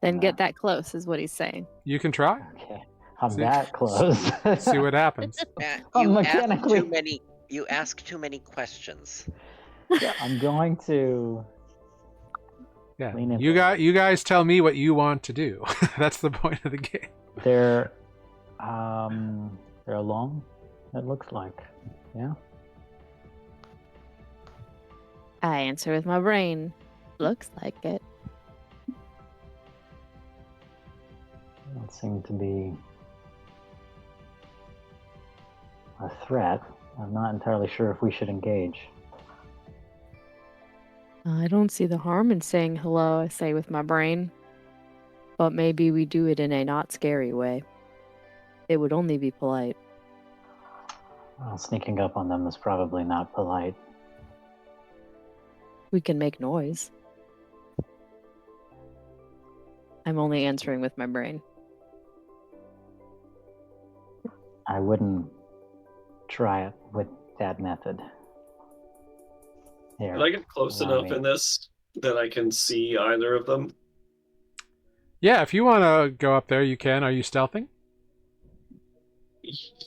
Then get that close, is what he's saying. You can try. Okay, I'm See- that close. See what happens. You ask too many questions. I'm going to... Yeah. Lean in You for it. guys tell me what you want to do. That's the point of the game. They're They're alone, it looks like. Yeah. I answer with my brain. Looks like it. Don't seem to be a threat. I'm not entirely sure if we should engage. I don't see the harm in saying hello, I say with my brain. But maybe we do it in a not scary way. It would only be polite. Well, sneaking up on them is probably not polite. We can make noise. I'm only answering with my brain. I wouldn't try it with that method. Here, Can I get close allow enough me. in this that I can see either of them? Yeah, if you want to go up there, you can. Are you stealthing?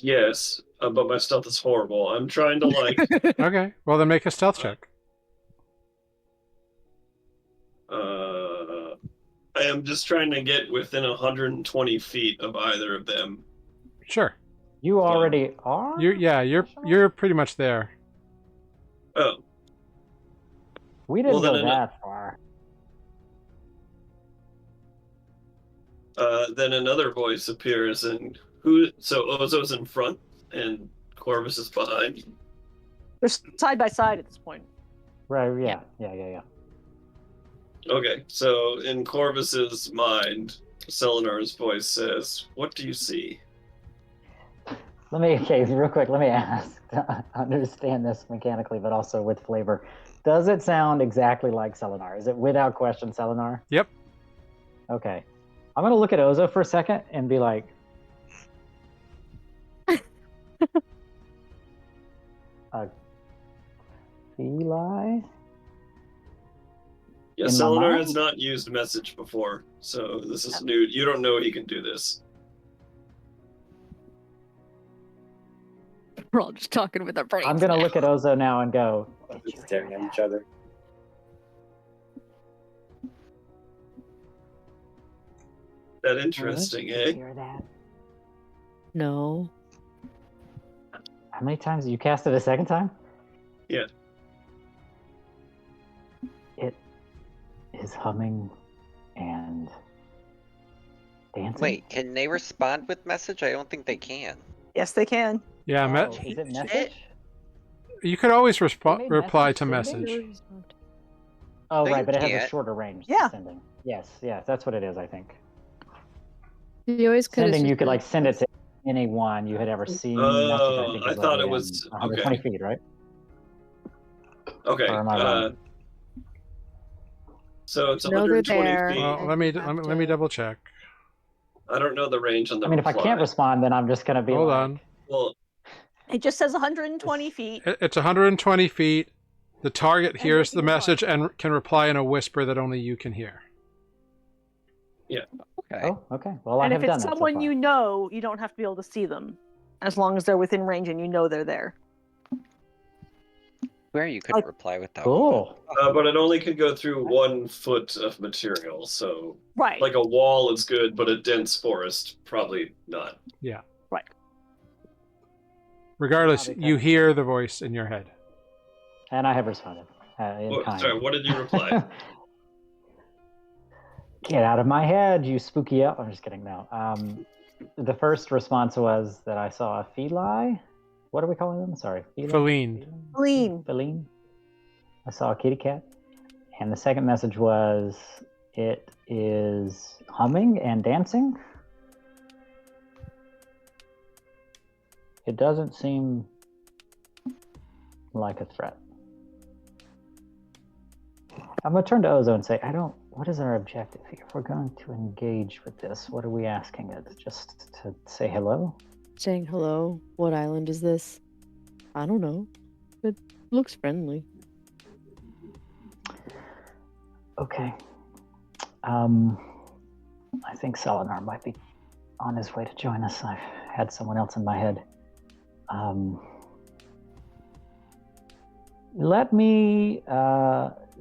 Yes, but my stealth is horrible. I'm trying to like. Okay, well then make a stealth check. I am just trying to get within 120 feet of either of them. Sure. You already are? You're pretty much there. Oh, We didn't Well, then go ano- that far. then another voice appears, and who? So Ozo's in front, and Corvus is behind. They're side by side at this point. Right, yeah. Okay, so in Corvus's mind, Selenar's voice says, "What do you see?" Real quick, let me ask to understand this mechanically, but also with flavor. Does it sound exactly like Selenar? Is it without question Selenar? Yep. Okay. I'm going to look at Ozo for a second and be like, Feli? Yeah, In my Selenar mind? has not used message before, so this is new. You don't know he can do this. We're all just talking with our brains. I'm going to now. look at Ozo now and go, Just "Did you staring hear at that?" each other. That interesting, Did you eh? hear that? No. How many times? You cast it a second time? Yeah. It is humming and dancing. Wait, can they respond with message? I don't think they can. Yes, they can. Yeah, Oh, is it message? you could always They made reply to message message. Oh, They right, but it has a can't. shorter range Yeah. than sending. Yes, that's what it is, I think. You always could. Sending, you could like send it to anyone you had ever seen. Message, I think, I is thought like it was 120 okay. feet, right? Okay. Or am I wrong? So it's No, they're 120 there. feet. Well, And let me you have let me to- double check. I don't know the range on the I mean, if I reply. can't respond, then I'm just gonna be Hold like, on. Well, It just says 120 feet. It's 120 feet. The target And hears they the can reply. message and can reply in a whisper that only you can hear. Okay. "Oh, okay. Well, I And have if done it's that so someone far." you know, you don't have to be able to see them. As long as they're within range and you know they're there. Where you could Like- reply without. Cool. but it only could go through 1 foot of material. So, Right. like a wall is good, but a dense forest probably not. Yeah. Right. Regardless, Because- you hear the voice in your head. And I have responded in What, kind. sorry, what did you reply? Get out of my head, you spooky elf. I'm just kidding. No. The first response was that I saw a Feli. What are we calling them? Sorry. Feline. Feline. Feline. I saw a kitty cat. And the second message was it is humming and dancing. It doesn't seem like a threat. I'm going to turn to Ozo and say, what is our objective? If we're going to engage with this, what are we asking it? Just to say hello? Saying hello. What island is this? I don't know. It looks friendly. Okay. I think Selenar might be on his way to join us. I've had someone else in my head. Let me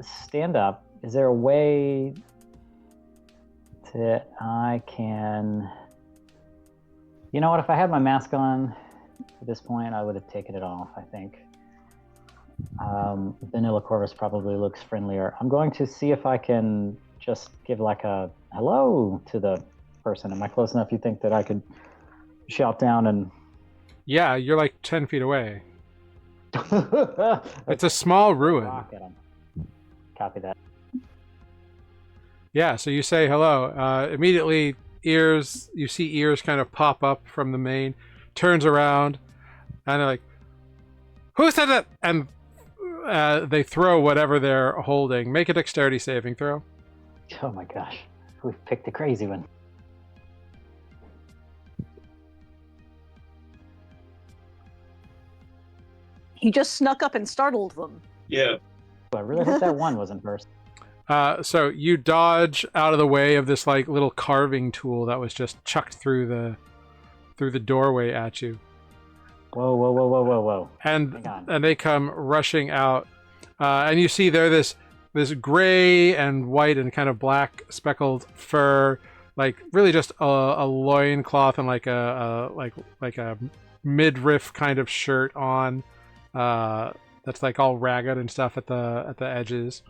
stand up. Is there a way that I can You know what? If I had my mask on at this point, I would have taken it off, I think. Vanilla Corvus probably looks friendlier. I'm going to see if I can just give like a hello to the person. Am I close enough, you think, that I could shout down and... Yeah, you're like 10 feet away. It's It's a small ruin. rock at him. Copy that. Yeah, so you say hello. Immediately, you see ears kind of pop up from the main, turns around, and they're like, "Who said that?" And they throw whatever they're holding. Make a dexterity saving throw. Oh my gosh. We've picked a crazy one. He just snuck up and startled them. Yeah. I really hope that one wasn't first. So you dodge out of the way of this like little carving tool that was just chucked through the doorway at you. Whoa, whoa, whoa, whoa, whoa, whoa. Hang on. And they come rushing out, and you see there this gray and white and kind of black speckled fur, like really just a loincloth and like a midriff kind of shirt on, that's like all ragged and stuff at the edges,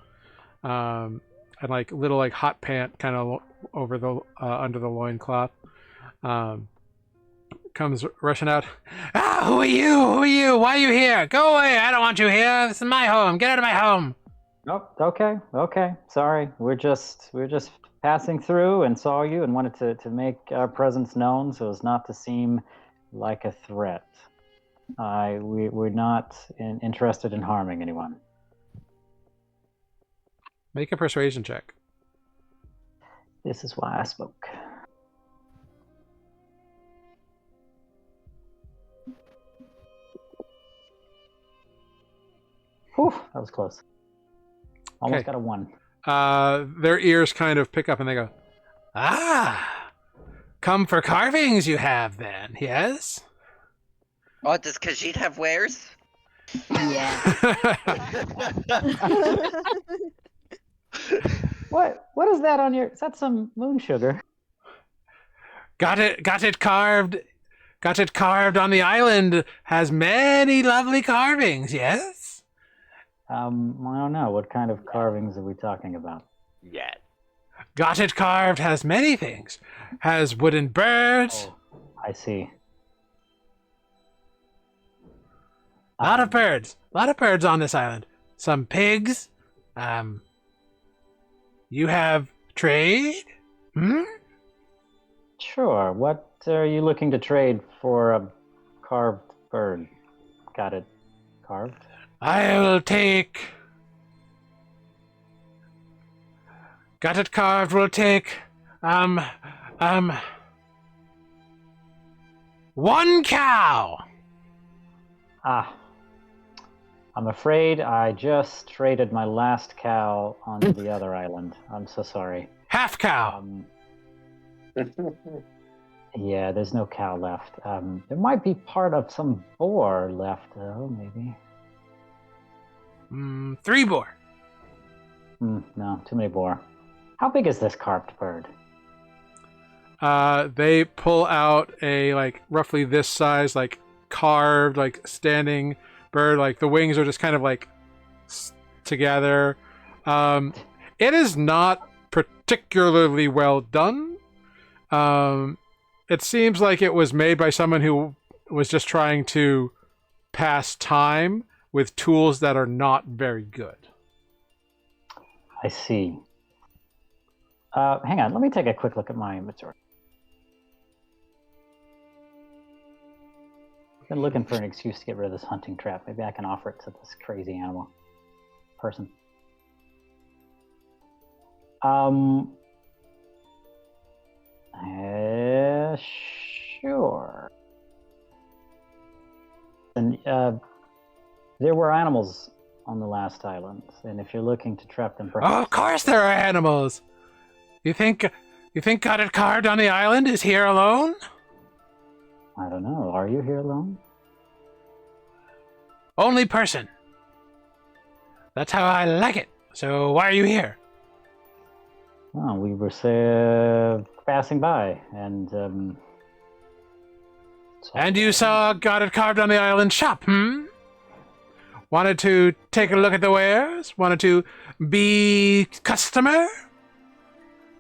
and like little like hot pant kind of over the under the loincloth. Comes rushing out. Ah, who are you? Who are you? Why are you here? Go away! I don't want you here. This is my home. Get out of my home. Nope. Okay. Sorry. We're just passing through and saw you and wanted to make our presence known so as not to seem like a threat. We're not interested in harming anyone. Make a persuasion check. This is why I spoke. Whew, that was close. Almost Okay. got a 1. Their ears kind of pick up and they go, "Ah, come for carvings you have then, yes?" Oh, does Khajiit have wares? Yeah. What is that on your... Is that some moon sugar? Got it carved on the island. Has many lovely carvings, yes? I don't know. What kind of carvings are we talking about? Yeah. Got it carved has many things. Has wooden birds. Oh, I see. Lot of birds on this island. Some pigs. You have trade? Hmm? Sure. What are you looking to trade for a carved bird? Got it carved? I'll take... Got it carved, we'll take... 1 cow! Ah. I'm afraid I just traded my last cow onto the other island. I'm so sorry. Half cow! Yeah, there's no cow left. There might be part of some boar left, though, maybe. 3 boar. No, too many boar. How big is this carved bird? They pull out a, like, roughly this size, like, carved, like, standing bird. Like, the wings are just kind of, like, together. It is not particularly well done. It seems like it was made by someone who was just trying to pass time with tools that are not very good. I see. Hang on, let me take a quick look at my inventory. I've been looking for an excuse to get rid of this hunting trap. Maybe I can offer it to this crazy animal person. Sure. And there were animals on the last island, and if you're looking to trap them, perhaps... Oh, of course there are animals. You think Got It Carved on the island is here alone? I don't know. Are you here alone? Only person. That's how I like it. So why are you here? Well, we were passing by, and And you saw Got It Carved on the Island shop, hmm? Wanted to take a look at the wares? Wanted to be customer?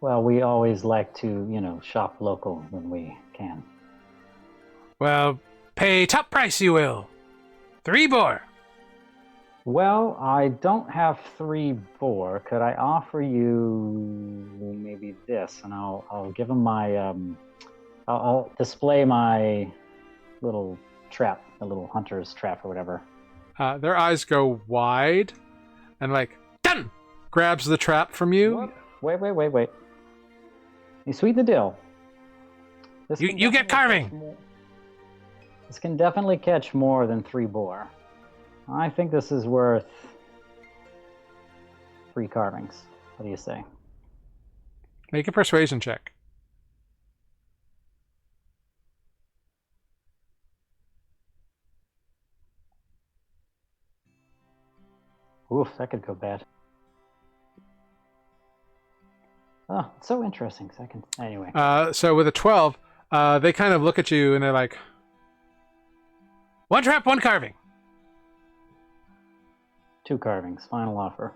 Well, we always like to, shop local when we can. Well, pay top price you will. 3 boar. Well, I don't have 3 boar. Could I offer you maybe this? And I'll give him my I'll display my little trap, the little hunter's trap or whatever. Their eyes go wide, and like, done! Grabs the trap from you. What? Wait. You sweeten the deal. You get carving! This can definitely catch more than 3 boar. I think this is worth 3 carvings. What do you say? Make a persuasion check. Oof, that could go bad. Oh, it's so interesting. Anyway. So with a 12, they kind of look at you and they're like, 1 trap, 1 carving. 2 carvings, final offer.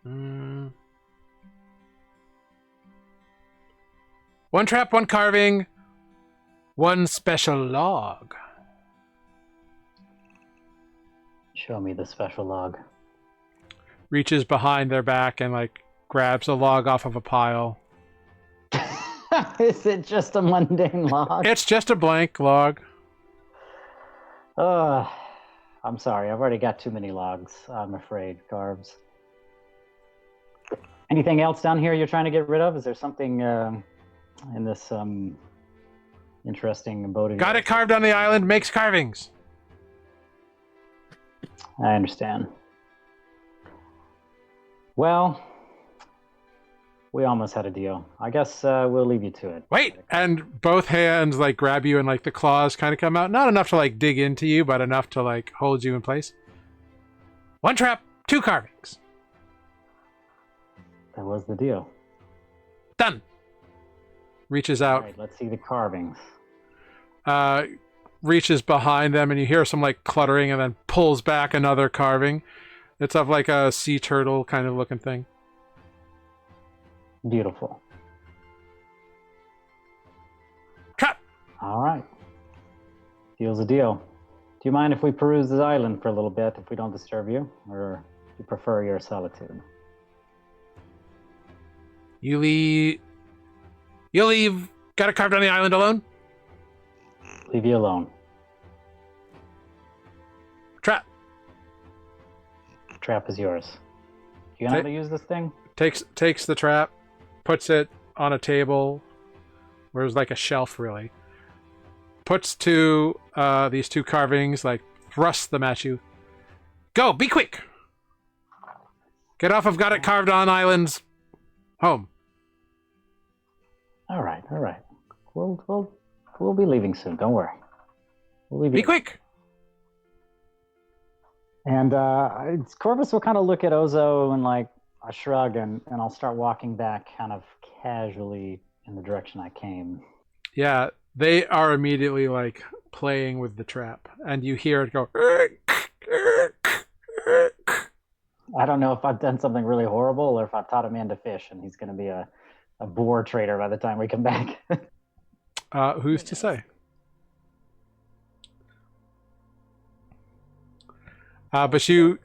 Mm. 1 trap, 1 carving, 1 special log. Show me the special log. Reaches behind their back and like grabs a log off of a pile. Is it just a mundane log? It's just a blank log. I'm sorry. I've already got too many logs, I'm afraid, Carbs. Anything else down here you're trying to get rid of? Is there something in this interesting abode? Got It Carved on the Island makes carvings. I understand. Well, we almost had a deal. I guess we'll leave you to it. Wait, and both hands like grab you and like the claws kind of come out. Not enough to like dig into you, but enough to like hold you in place. 1 trap, 2 carvings. That was the deal. Done. Reaches All out. right, let's see the carvings. Reaches behind them and you hear some like cluttering and then pulls back another carving. It's of like a sea turtle kind of looking thing. Beautiful. Trap! All right. Deal's a deal. Do you mind if we peruse this island for a little bit if we don't disturb you? Or do you prefer your solitude? You leave Got It Carved on the Island alone? Leave you alone. Trap. Trap is yours. Do you know how to use this thing? Takes the trap, puts it on a table, where there's like a shelf really. Puts these 2 carvings, like thrusts them at you. Go, be quick! Get off of Got It Carved on Island's home. All right. We'll be leaving soon. Don't worry. We'll leave you. Be quick! And Corvus will kind of look at Ozo and like a shrug, and I'll start walking back kind of casually in the direction I came. Yeah, they are immediately like playing with the trap, and you hear it go. I don't know if I've done something really horrible or if I've taught a man to fish, and he's going to be a boar trader by the time we come back. Who's to say? But you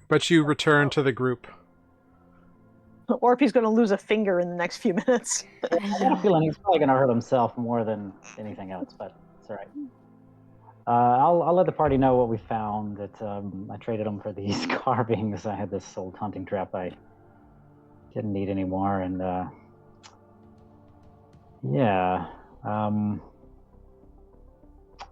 return to the group. Or if he's going to lose a finger in the next few minutes. I have a feeling he's probably going to hurt himself more than anything else, but it's all right. I'll let the party know what we found. That I traded them for these carvings. I had this old hunting trap I didn't need anymore, and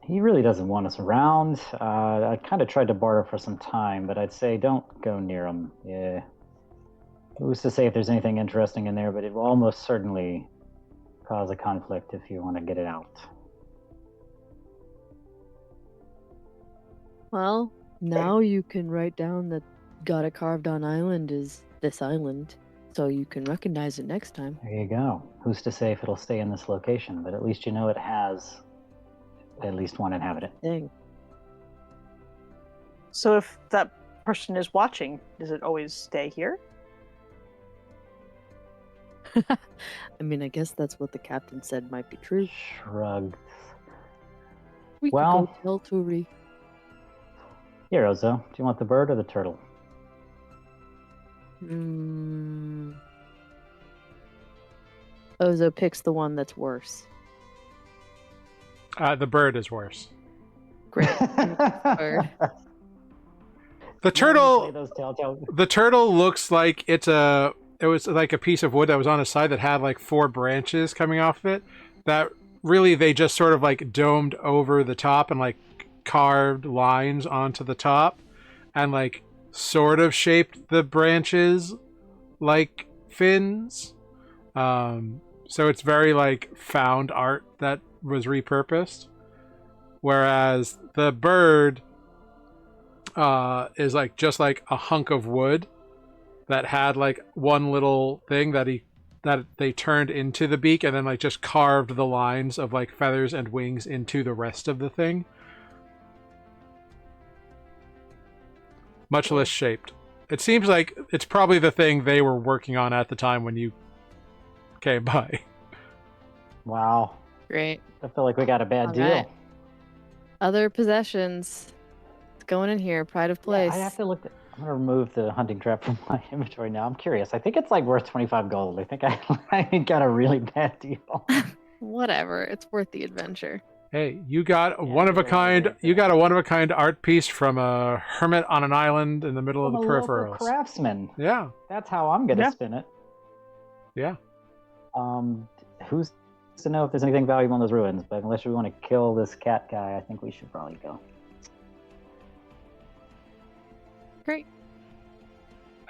he really doesn't want us around. I kind of tried to barter for some time, but I'd say don't go near him. Yeah. Who's to say if there's anything interesting in there, but it will almost certainly cause a conflict if you want to get it out. Well, now you can write down that Got It Carved on Island is this island. So you can recognize it next time. There you go. Who's to say if it'll stay in this location? But at least you know it has at least one inhabitant. Thing. So if that person is watching, does it always stay here? I mean, I guess that's what the captain said might be true. Shrugs. We Well- could go tell Turi. Here, Ozo. Do you want the bird or the turtle? Ozo picks the one that's worse. The bird is worse. Great. Bird. The Play turtle. those telltale. The turtle looks like it was like a piece of wood that was on a side that had like 4 branches coming off of it. That really they just sort of like domed over the top and like carved lines onto the top and like sort of shaped the branches like fins. So it's very like found art that was repurposed. Whereas the bird is like just like a hunk of wood that had like one little thing that they turned into the beak and then like just carved the lines of like feathers and wings into the rest of the thing. Much less shaped. It seems like it's probably the thing they were working on at the time when you came by. Wow. Great. I feel like we got a bad All deal. right. Other possessions. It's going in here. Pride of place. Yeah, I have to look. I'm gonna remove the hunting trap from my inventory now. I'm curious. I think it's like worth 25 gold. I think I got a really bad deal. Whatever. It's worth the adventure. Hey, you got a Yeah, one of a yeah, kind. yeah. You got a one of a kind art piece from a hermit on an island in the middle I'm of a the local Peripherals. craftsman. Yeah, That's how I'm gonna Yeah. spin it. yeah. Who's to know if there's anything valuable in those ruins? But unless we want to kill this cat guy, I think we should probably go. Great.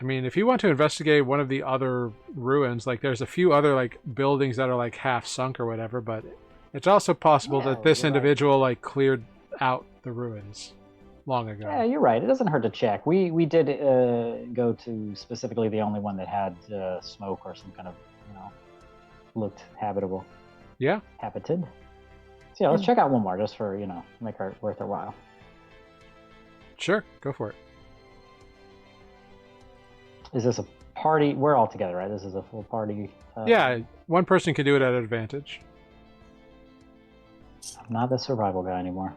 I mean, if you want to investigate one of the other ruins, like there's a few other like buildings that are like half sunk or whatever, but it's also possible Yeah, that this you're right. individual like cleared out the ruins long ago. Yeah, you're right. It doesn't hurt to check. We did go to specifically the only one that had smoke or some kind of, looked habitable. Yeah. Habited. So yeah, let's check out one more just for, make it worth our while. Sure, go for it. Is this a party? We're all together, right? This is a full party. Yeah, one person can do it at an advantage. I'm not the survival guy anymore.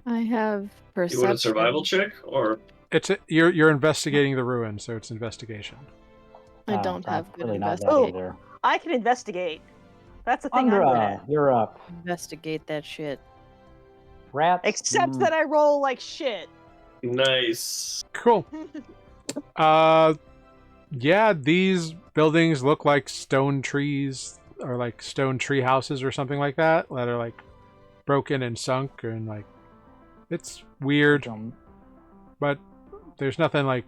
I have You perception. want a survival check or You're investigating the ruin, so it's investigation. I don't I'm have good really not that investigation. either. I can investigate. That's the thing I'm good Andra, at. you're up. Investigate that shit. Rats. Except that I roll like shit. nice? Cool. Yeah, these buildings look like stone trees or like stone tree houses or something like that are like broken and sunk and like it's weird, but there's nothing like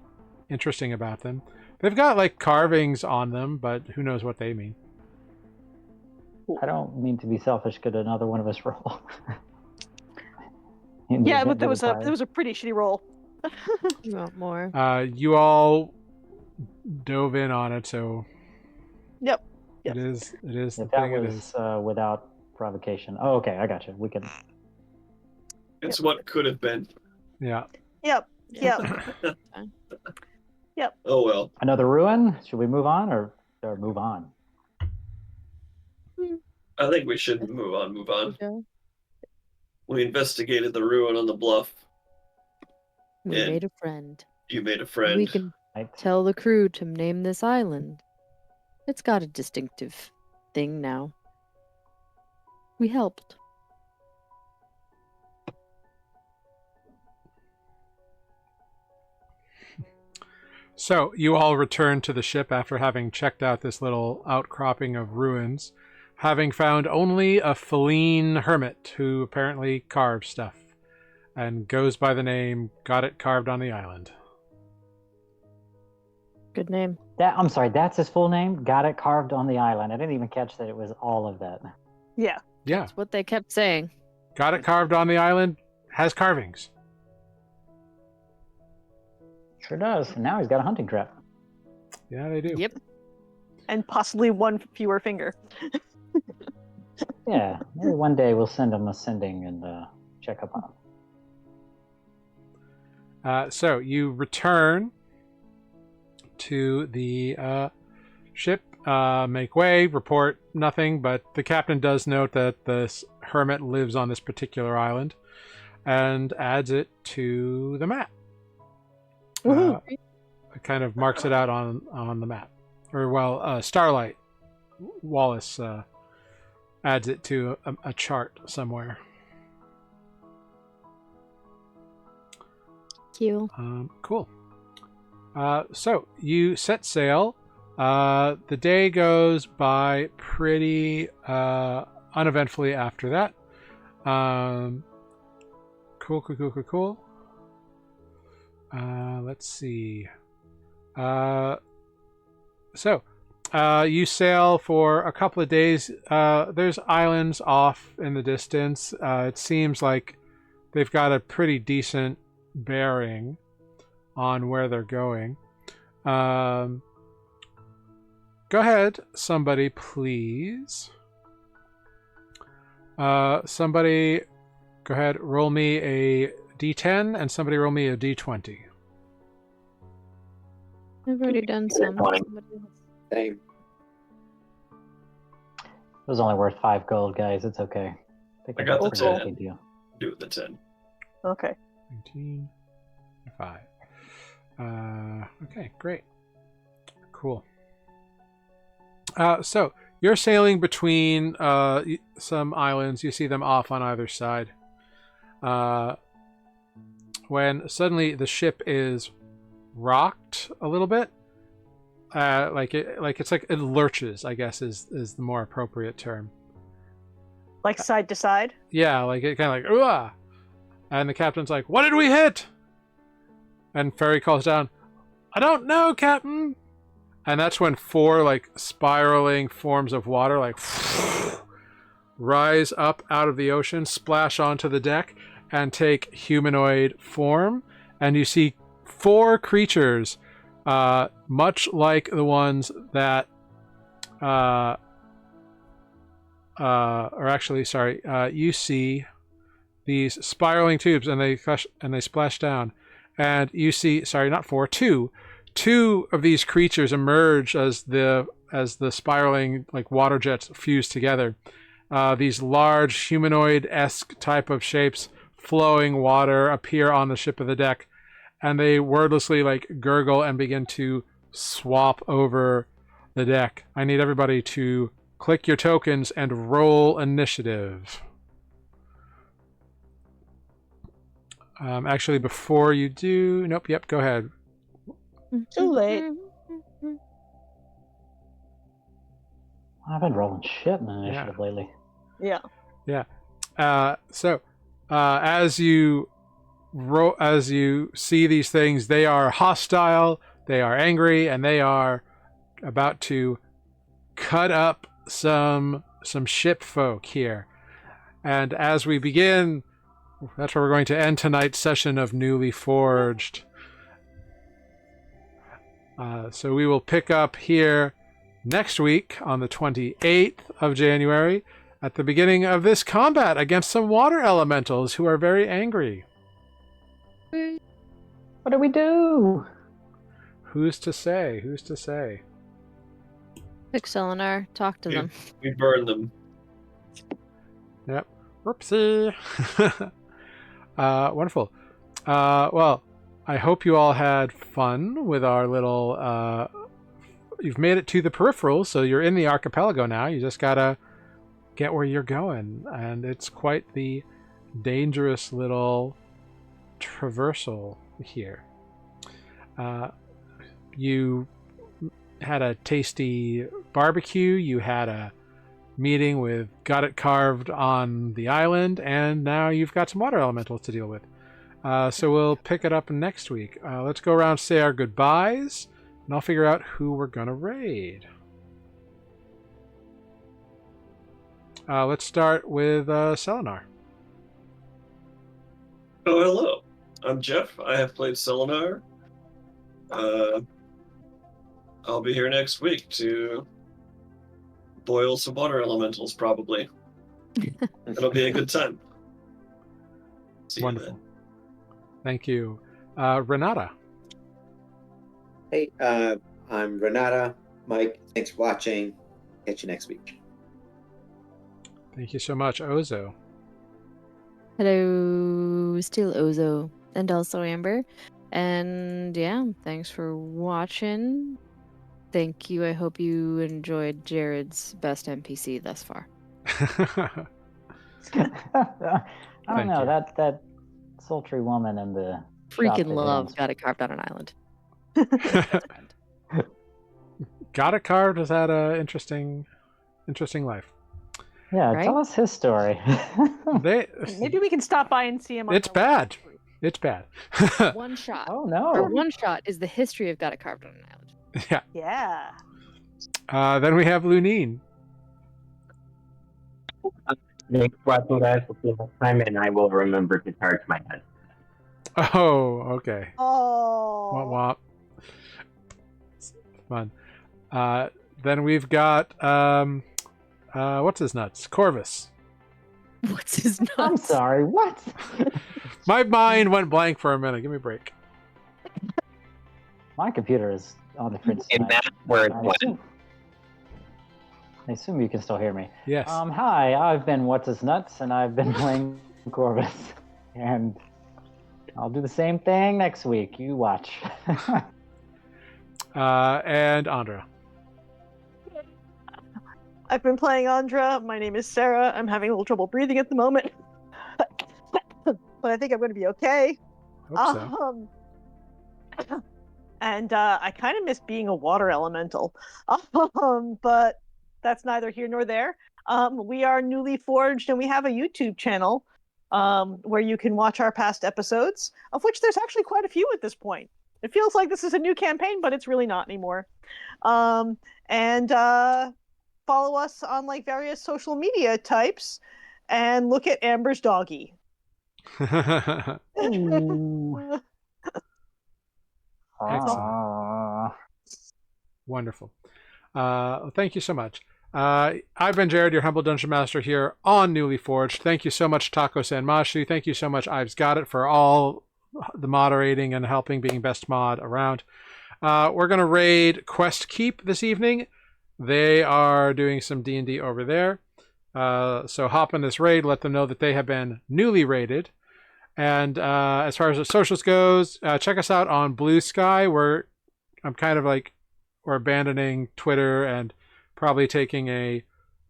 interesting about them. They've got like carvings on them, but who knows what they mean. I don't mean to be selfish. Could another one of us roll? Yeah, but there was a pretty shitty roll. You want more? You all dove in on it, so Yep. it is the If thing that it was is. without provocation. Oh, okay, I got you. We can. It's what could have been. Yeah. Yep. Yep. Oh well. Another ruin? Should we move on or move on? I think we should move on. Okay. We investigated the ruin on the bluff. We And- made a friend. You made a friend. We can Right. tell the crew to name this island. It's got a distinctive thing now. We helped. So you all return to the ship after having checked out this little outcropping of ruins, having found only a feline hermit who apparently carves stuff and goes by the name Got It Carved on the Island. Good name. I'm sorry, that's his full name? Got it carved on the island. I didn't even catch that it was all of that. Yeah. Yeah, That's what they kept saying. Got It Carved on the Island has carvings. Sure does. And now he's got a hunting trap. Yeah, they do. Yep. And possibly one fewer finger. Yeah, maybe one day we'll send them a sending and check up on them. So you return to the ship, make way, report nothing, but the captain does note that this hermit lives on this particular island and adds it to the map. Woohoo! It kind of marks it out on the map. Or, well, Starlight Wallace adds it to a chart somewhere. Cute. Cool. So you set sail. The day goes by pretty uneventfully after that. Cool. Let's see. So you sail for a couple of days. There's islands off in the distance. It seems like they've got a pretty decent bearing on where they're going. Go ahead, somebody, please. Somebody, go ahead, roll me a d10, and somebody roll me a d20. I've already done some. Same. It was only worth 5 gold, guys. It's okay. I got the it's a 10. big deal. Do it the 10. Okay. 19, 5. Okay, great. Cool. So you're sailing between some islands. You see them off on either side. When suddenly the ship is rocked a little bit, it lurches, I guess is the more appropriate term. Like side to side? Yeah, like it kind of like ooh, and the captain's like, "What did we hit?" And Ferry calls down, "I don't know, Captain." And that's when 4 like spiraling forms of water like rise up out of the ocean, splash onto the deck, and take humanoid form. And you see 4 creatures, much like the ones that, you see these spiraling tubes, and they splash down. And you see, sorry, not 4, 2. 2 of these creatures emerge as the spiraling like water jets fuse together. These large humanoid-esque type of shapes, flowing water, appear on the ship of the deck, and they wordlessly like gurgle and begin to swap over the deck. I need everybody to click your tokens and roll initiative. Actually, before you do, nope, yep, go ahead. Too late. I've been rolling shit in initiative lately. Yeah. So as you see these things, they are hostile, they are angry, and they are about to cut up some ship folk here. And as we begin, that's where we're going to end tonight's session of Nuuli Forged. So we will pick up here next week on the 28th of January at the beginning of this combat against some water elementals who are very angry. What do we do? Who's to say? Pick Selenar, talk to them. We burn them. Yep. Whoopsie. Wonderful. Well, I hope you all had fun with our little... you've made it to the Peripherals, so you're in the archipelago now. You just gotta get where you're going. And it's quite the dangerous little traversal here. You had a tasty barbecue. You had a meeting with Got It Carved on the island. And now you've got some water elementals to deal with. So we'll pick it up next week. Let's go around, say our goodbyes, and I'll figure out who we're going to raid. Let's start with Selenar. Oh, hello. I'm Jeff. I have played Selenar. I'll be here next week to boil some water elementals, probably. It'll be a good time. See you Wonderful. then. Thank you. Renata. Hey, I'm Renata. Mike, thanks for watching. Catch you next week. Thank you so much. Ozo. Hello, still Ozo, and also Amber. And yeah, thanks for watching. Thank you. I hope you enjoyed Jared's best NPC thus far. I don't Thank know you. that sultry woman in the shop Freaking they love dance. got it carved on an island. Best friend. Got it carved has had a interesting life. Yeah, Right? tell us his story. Maybe we can stop by and see him. On It's the bad. It's bad. One shot. Oh Or no! one shot is the history of got it carved on an island. Yeah. Yeah. Then we have Lunine. Thanks for watching, guys. We'll see you next time, and I will remember to charge my head. Oh, okay. Oh. Womp womp. Fun. Then we've got what's his nuts? Corvus. What's his nuts? I'm sorry. What? My mind went blank for a minute. Give me a break. My computer is on the fritz And tonight. that's where it I went. assume you can still hear me. Yes. Hi, I've been What's His Nuts, and I've been playing Corvus. And I'll do the same thing next week. You watch. And Andra. I've been playing Andra. My name is Sarah. I'm having a little trouble breathing at the moment. But I think I'm going to be okay. Hope so. And I kind of miss being a water elemental. But that's neither here nor there. We are Nuuli Forged, and we have a YouTube channel where you can watch our past episodes, of which there's actually quite a few at this point. It feels like this is a new campaign, but it's really not anymore. And follow us on like various social media types, and look at Amber's doggy. Ooh. Excellent. Wonderful. Thank you so much. I've been Jared, your humble dungeon master here on Nuuli Forged. Thank you so much, Tacos and Mashu. Thank you so much, I've Got It, for all the moderating and helping, being best mod around. We're going to raid Quest Keep this evening. They are doing some D&D over there. So hop in this raid, let them know that they have been newly raided. And as far as the socials goes, check us out on Blue Sky, where I'm kind of like, we're abandoning Twitter and probably taking a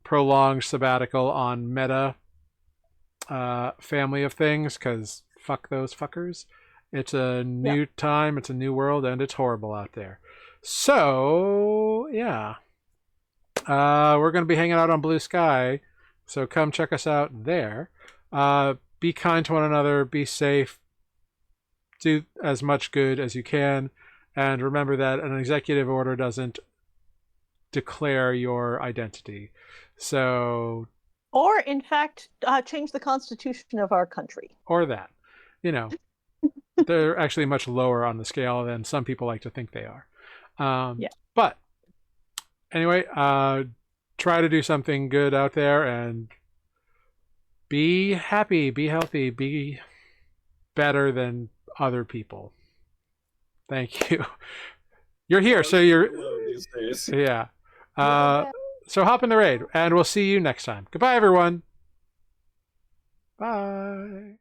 prolonged sabbatical on Meta family of things, because fuck those fuckers. It's a new time, it's a new world, and it's horrible out there. So, yeah. We're going to be hanging out on Blue Sky, so come check us out there. Be kind to one another, be safe, do as much good as you can, and remember that an executive order doesn't declare your identity. So, Or, in fact, change the constitution of our country. or that. You know, they're actually much lower on the scale than some people like to think they are. But anyway, try to do something good out there and be happy, be healthy, be better than other people. Thank you. You're here, so you're... These days. Yeah. So hop in the raid, and we'll see you next time. Goodbye, everyone. Bye.